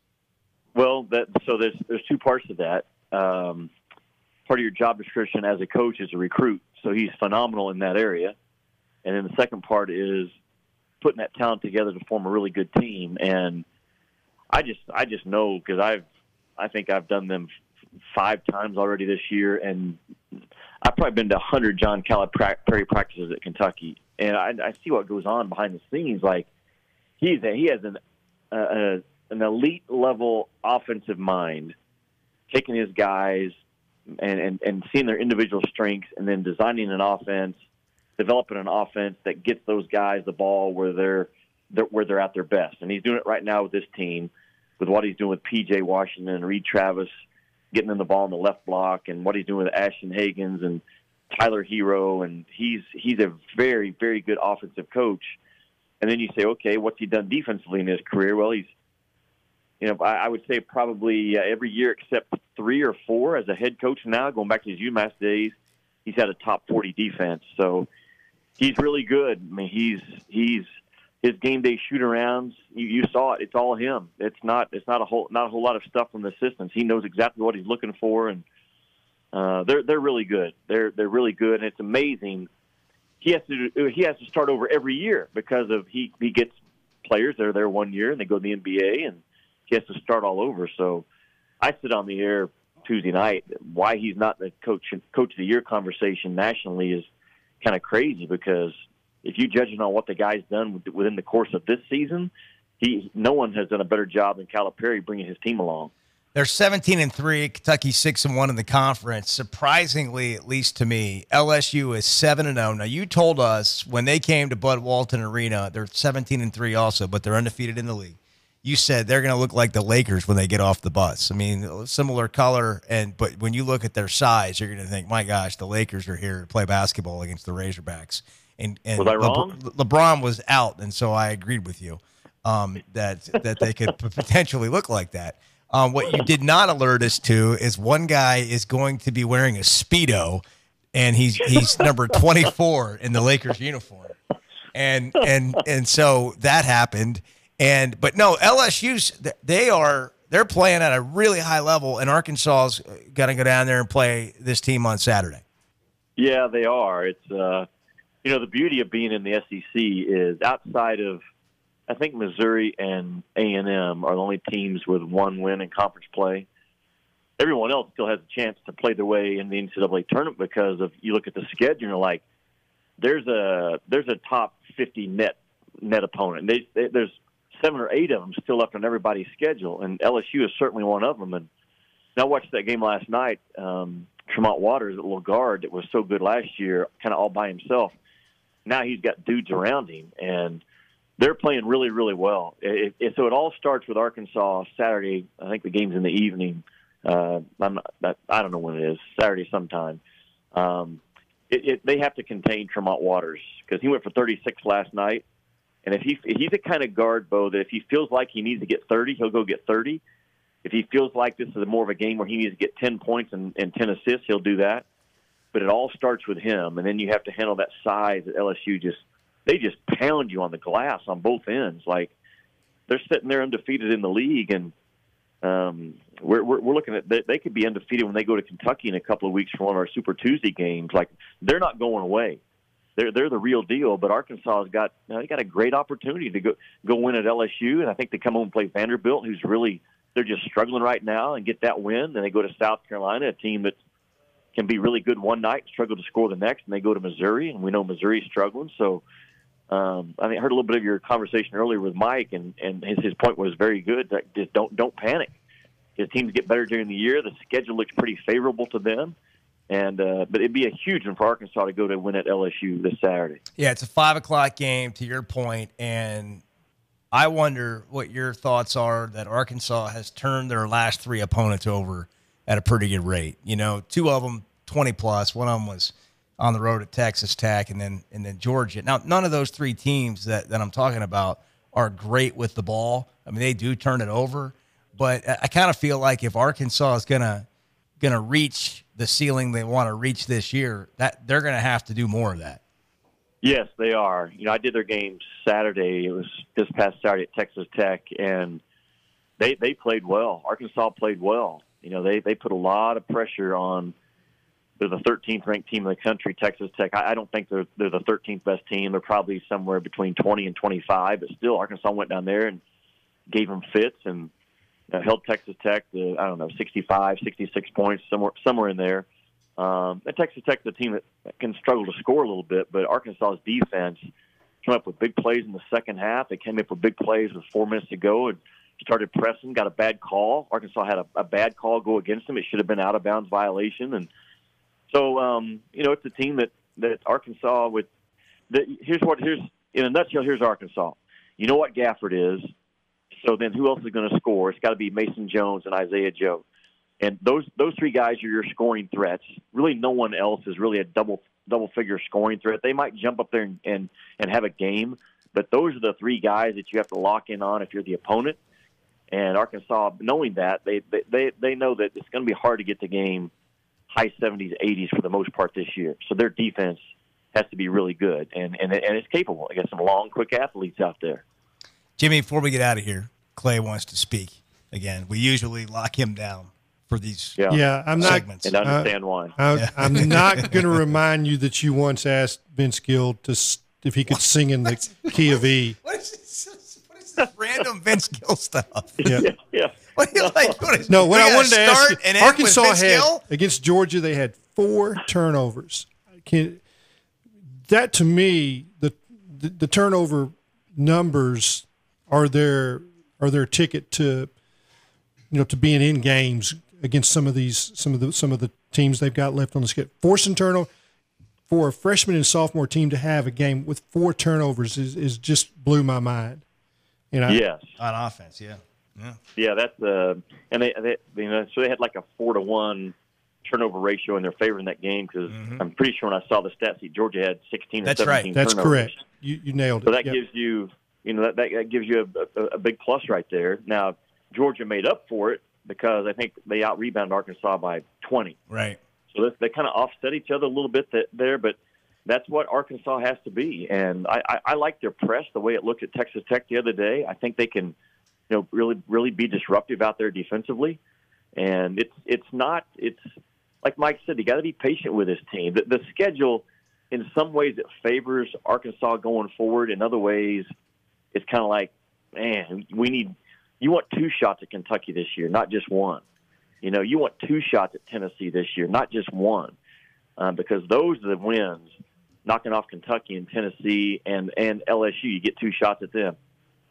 Well, so there's 2 parts to that. Part of your job description as a coach is a recruit, so he's phenomenal in that area. And then the second part is putting that talent together to form a really good team. And I just know, because I think I've done them 5 times already this year, and I've probably been to 100 John Calipari practices at Kentucky, and I see what goes on behind the scenes. Like he has an elite level offensive mind, taking his guys and seeing their individual strengths, and then designing an offense, developing an offense that gets those guys the ball where they're at their best. And he's doing it right now with this team, with what he's doing with P.J. Washington and Reed Travis, getting them the ball in the left block, and what he's doing with Ashton Hagans and Tyler Hero. And he's a very, very good offensive coach. And then you say, okay, what's he done defensively in his career? Well, he's, I would say probably every year except 3 or 4 as a head coach now, going back to his UMass days, he's had a top 40 defense. So he's really good. I mean, he's his game day shoot arounds. You saw it. It's all him. It's not a whole lot of stuff from the assistants. He knows exactly what he's looking for, and they're really good. They're really good, and it's amazing. He has to start over every year because of he gets players that are there 1 year and they go to the NBA, and he has to start all over. So I sit on the air Tuesday night. Why he's not the coach of the year conversation nationally is kind of crazy, because if you judge it on what the guy's done within the course of this season, no one has done a better job than Calipari bringing his team along. They're 17-3. Kentucky 6-1 in the conference. Surprisingly, at least to me, LSU is 7-0. Now, you told us when they came to Bud Walton Arena, they're 17-3 also, but they're undefeated in the league. You said they're going to look like the Lakers when they get off the bus. I mean, similar color, but when you look at their size, you're going to think, my gosh, the Lakers are here to play basketball against the Razorbacks. And was I wrong? LeBron was out, and so I agreed with you that they could potentially look like that. What you did not alert us to is one guy is going to be wearing a Speedo, and he's number 24 in the Lakers uniform, and so that happened. But no, LSU's they're playing at a really high level, and Arkansas's got to go down there and play this team on Saturday. Yeah, they are. It's the beauty of being in the SEC is outside of, I think Missouri and A&M are the only teams with 1 win in conference play. Everyone else still has a chance to play their way in the NCAA tournament because of, you look at the schedule and you're like, there's a top 50 net opponent. There's 7 or 8 of them still left on everybody's schedule, and LSU is certainly one of them. And I watched that game last night. Tremont Waters, a little guard that was so good last year, kind of all by himself. Now he's got dudes around him, and they're playing really, really well. So it all starts with Arkansas Saturday. I think the game's in the evening. I don't know when it is. Saturday sometime. They have to contain Tremont Waters because he went for 36 last night. And if he's the kind of guard, Bo, that if he feels like he needs to get 30, he'll go get 30. If he feels like this is more of a game where he needs to get 10 points and 10 assists, he'll do that. But it all starts with him, and then you have to handle that size that LSU just they just pound you on the glass on both ends. Like they're sitting there undefeated in the league, and we're looking at they could be undefeated when they go to Kentucky in a couple of weeks for one of our Super Tuesday games. Like they're not going away. They're the real deal. But Arkansas has got they got a great opportunity to go win at LSU, and I think they come home and play Vanderbilt, who's really they're just struggling right now, and get that win. Then they go to South Carolina, a team that can be really good one night, struggle to score the next, and they go to Missouri, and we know Missouri's struggling. So I think I heard a little bit of your conversation earlier with Mike, and his point was very good. That just don't panic. His teams get better during the year. The schedule looks pretty favorable to them, and but it'd be a huge one for Arkansas to go to win at LSU this Saturday. Yeah, it's a 5:00 game, to your point, and I wonder what your thoughts are that Arkansas has turned their last 3 opponents over at a pretty good rate. You know, 2 of them 20+. One of them was on the road at Texas Tech, and then Georgia. Now, none of those 3 teams that I'm talking about are great with the ball. I mean, they do turn it over, but I kind of feel like if Arkansas is gonna reach the ceiling they want to reach this year, that they're gonna have to do more of that. Yes, they are. You know, I did their game Saturday. It was this past Saturday at Texas Tech, and they played well. Arkansas played well. You know, they put a lot of pressure on. They're the 13th ranked team in the country, Texas Tech. I don't think they're the 13th best team. They're probably somewhere between 20 and 25, but still Arkansas went down there and gave them fits and held Texas Tech to, 65, 66 points, somewhere in there. And Texas Tech's a team that can struggle to score a little bit, but Arkansas's defense came up with big plays in the second half. They came up with big plays with 4 minutes to go and started pressing, got a bad call. Arkansas had a bad call go against them. It should have been out-of-bounds violation. And so, it's a team that Arkansas would here's in a nutshell, here's Arkansas. You know what Gafford is. So then who else is going to score? It's got to be Mason Jones and Isaiah Joe. And those 3 guys are your scoring threats. Really no one else is really a double-figure scoring threat. They might jump up there and have a game, but those are the 3 guys that you have to lock in on if you're the opponent. And Arkansas, knowing that, they know that it's going to be hard to get the game high 70s, 80s for the most part this year. So their defense has to be really good, and it's capable. I got some long, quick athletes out there. Jimmy, before we get out of here, Clay wants to speak again. We usually lock him down for these I'm not, segments. And understand why. I'm not going to remind you that you once asked Vince Gill if he could sing in the key of E. What is this random Vince Gill stuff? Yeah. What do you like? What I wanted to ask you, and Arkansas had Gill? against Georgia, they had 4 turnovers. That to me, the turnover numbers are their ticket to to being in games against some of the teams they've got left on the schedule. Forcing turnover for a freshman and sophomore team to have a game with 4 turnovers is just blew my mind. Yes, on offense, yeah. That's and they so they had like a 4-to-1 turnover ratio in their favor in that game because I'm pretty sure when I saw the stat sheet, Georgia had 16 or 17 right. That's turnovers. correct. You nailed it. So that gives you that gives you a big plus right there. Now Georgia made up for it because I think they out-rebounded Arkansas by 20. Right. So they kind of offset each other a little bit there, but that's what Arkansas has to be. And I like their press, the way it looked at Texas Tech the other day. I think they can, really be disruptive out there defensively. And it's like Mike said, you got to be patient with this team. The schedule, in some ways, it favors Arkansas going forward. In other ways, it's kind of like, man, you want 2 shots at Kentucky this year, not just 1. You want 2 shots at Tennessee this year, not just 1, because those are the wins. Knocking off Kentucky and Tennessee and LSU, you get 2 shots at them.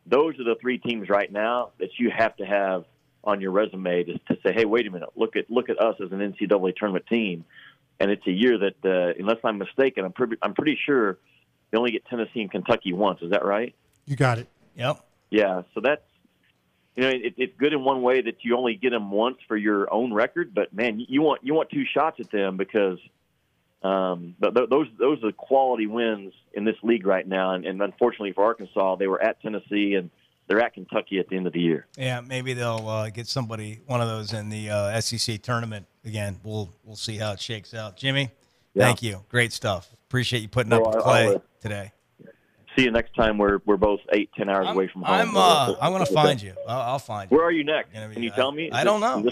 Those are the 3 teams right now that you have to have on your resume to say, hey, wait a minute, look at us as an NCAA tournament team. And it's a year that, unless I'm mistaken, I'm pretty sure they only get Tennessee and Kentucky once. Is that right? You got it. Yep. Yeah. So that's it's good in one way that you only get them once for your own record, but man, you want 2 shots at them because those are the quality wins in this league right now. And unfortunately for Arkansas, they were at Tennessee and they're at Kentucky at the end of the year. Yeah, maybe they'll get one of those in the SEC tournament again. We'll see how it shakes out. Jimmy, thank you. Great stuff. Appreciate you putting up with Clay today. see you next time. We're both 8-10 hours away from home. I'm going to find you. I'll find you. Where are you next? Can you tell me? I don't know.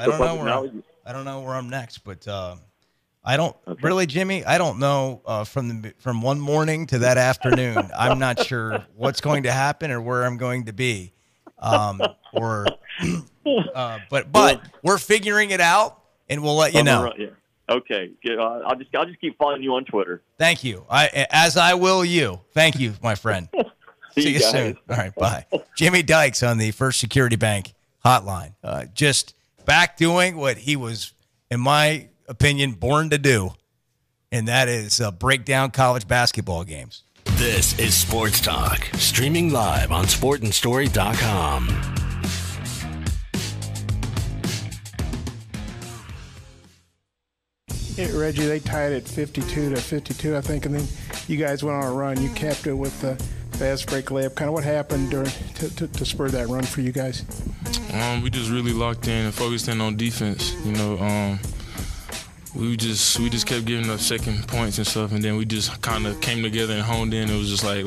I don't know where I'm next, but I don't really, Jimmy. I don't know from one morning to that afternoon. I'm not sure what's going to happen or where I'm going to be, but we're figuring it out, and we'll let you know. Okay, I'll just keep following you on Twitter. Thank you. As I will you. Thank you, my friend. See you soon. All right, bye. Jimmy Dykes on the First Security Bank hotline. Just back doing what he was, in my opinion, born to do, and that is break down college basketball games. This is Sports Talk, streaming live on sportandstory.com. Yeah, Reggie, they tied it 52-52, I think, and then you guys went on a run. You capped it with the fast break layup. Kind of what happened to spur that run for you guys? We just really locked in and focused in on defense. We just kept giving up second points and stuff, and then we just kind of came together and honed in. It was just like,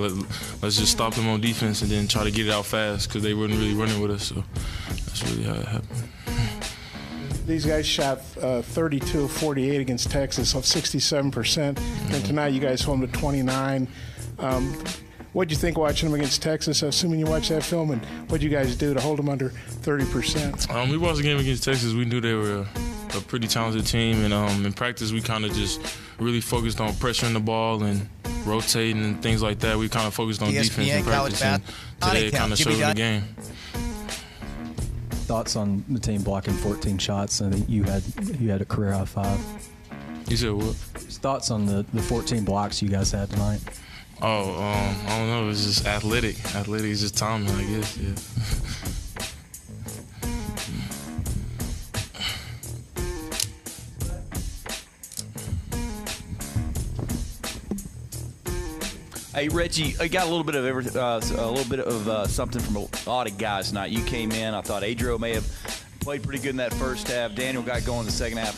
let's just stop them on defense and then try to get it out fast because they weren't really running with us. So that's really how it happened. These guys shot 32 of 48 against Texas, off 67%. And tonight you guys held them to 29. What did you think watching them against Texas? Assuming you watched that film, and what did you guys do to hold them under 30%? We watched the game against Texas. We knew they were a pretty talented team, and in practice we kind of just really focused on pressuring the ball and rotating and things like that. We kind of focused on defense in practice, and today it kind of showed the game. Thoughts on the team blocking 14 shots? I think you had a career high 5. You said what? Thoughts on the 14 blocks you guys had tonight? I don't know. It was just athletic. Athletic is just timing, I guess. Yeah. Hey Reggie, I got a little bit of something from a lot of guys tonight. You came in. I thought Adriel may have played pretty good in that first half. Daniel got going in the second half.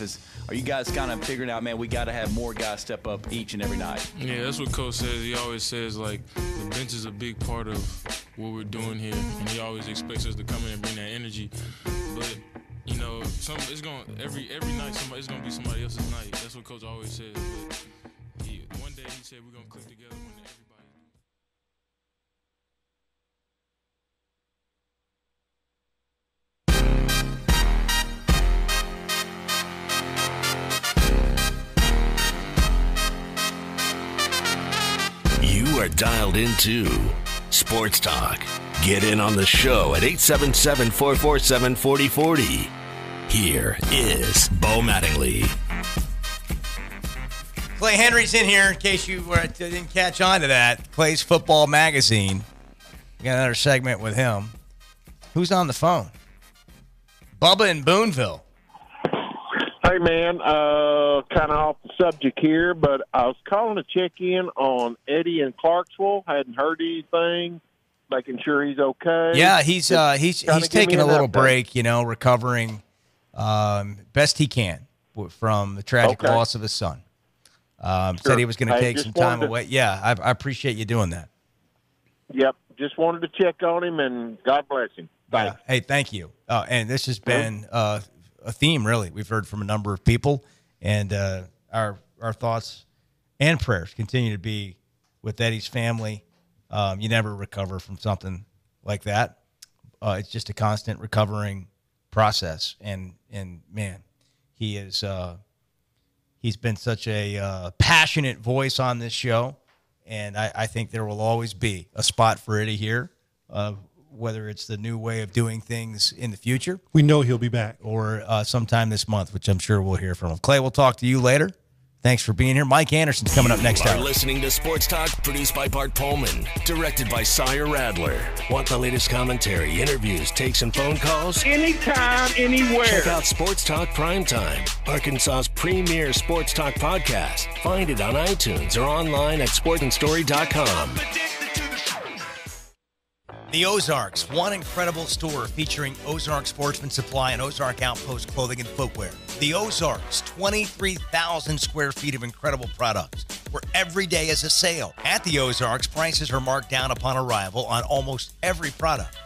Are you guys kind of figuring out, man, we got to have more guys step up each and every night? Yeah, that's what Coach says. He always says, like, the bench is a big part of what we're doing here, and he always expects us to come in and bring that energy. But it's going every night. It's going to be somebody else's night. That's what Coach always says. But one day he said we're going to click together when everybody. You are dialed into Sports Talk. Get in on the show at 877-447-4040. Here is Bo Mattingly. Clay Henry's in here, in case you didn't catch on to that. Clay's Football Magazine. We got another segment with him. Who's on the phone? Bubba in Boonville. Hey, man, kind of off the subject here, but I was calling to check in on Eddie in Clarksville. Hadn't heard anything, making sure he's okay. Yeah, he's taking a little break, recovering best he can from the tragic loss of his son. Said he was going to take some time away. Yeah, I appreciate you doing that. Yep, just wanted to check on him, and God bless him. Bye. Hey, thank you. And this has been a theme, really. We've heard from a number of people, and our thoughts and prayers continue to be with Eddie's family. You never recover from something like that. It's just a constant recovering process, and man, he is he's been such a passionate voice on this show, and I think there will always be a spot for Eddie here. Whether it's the new way of doing things in the future. We know he'll be back. Or sometime this month, which I'm sure we'll hear from him. Clay, we'll talk to you later. Thanks for being here. Mike Anderson's coming up next hour. You are listening to Sports Talk, produced by Bart Pullman, directed by Sawyer Radler. Want the latest commentary, interviews, takes, and phone calls? Anytime, anywhere. Check out Sports Talk Primetime, Arkansas's premier sports talk podcast. Find it on iTunes or online at sportandstory.com. The Ozarks, one incredible store featuring Ozark Sportsman Supply and Ozark Outpost clothing and footwear. The Ozarks, 23,000 square feet of incredible products. where every day is a sale. At the Ozarks, prices are marked down upon arrival on almost every product.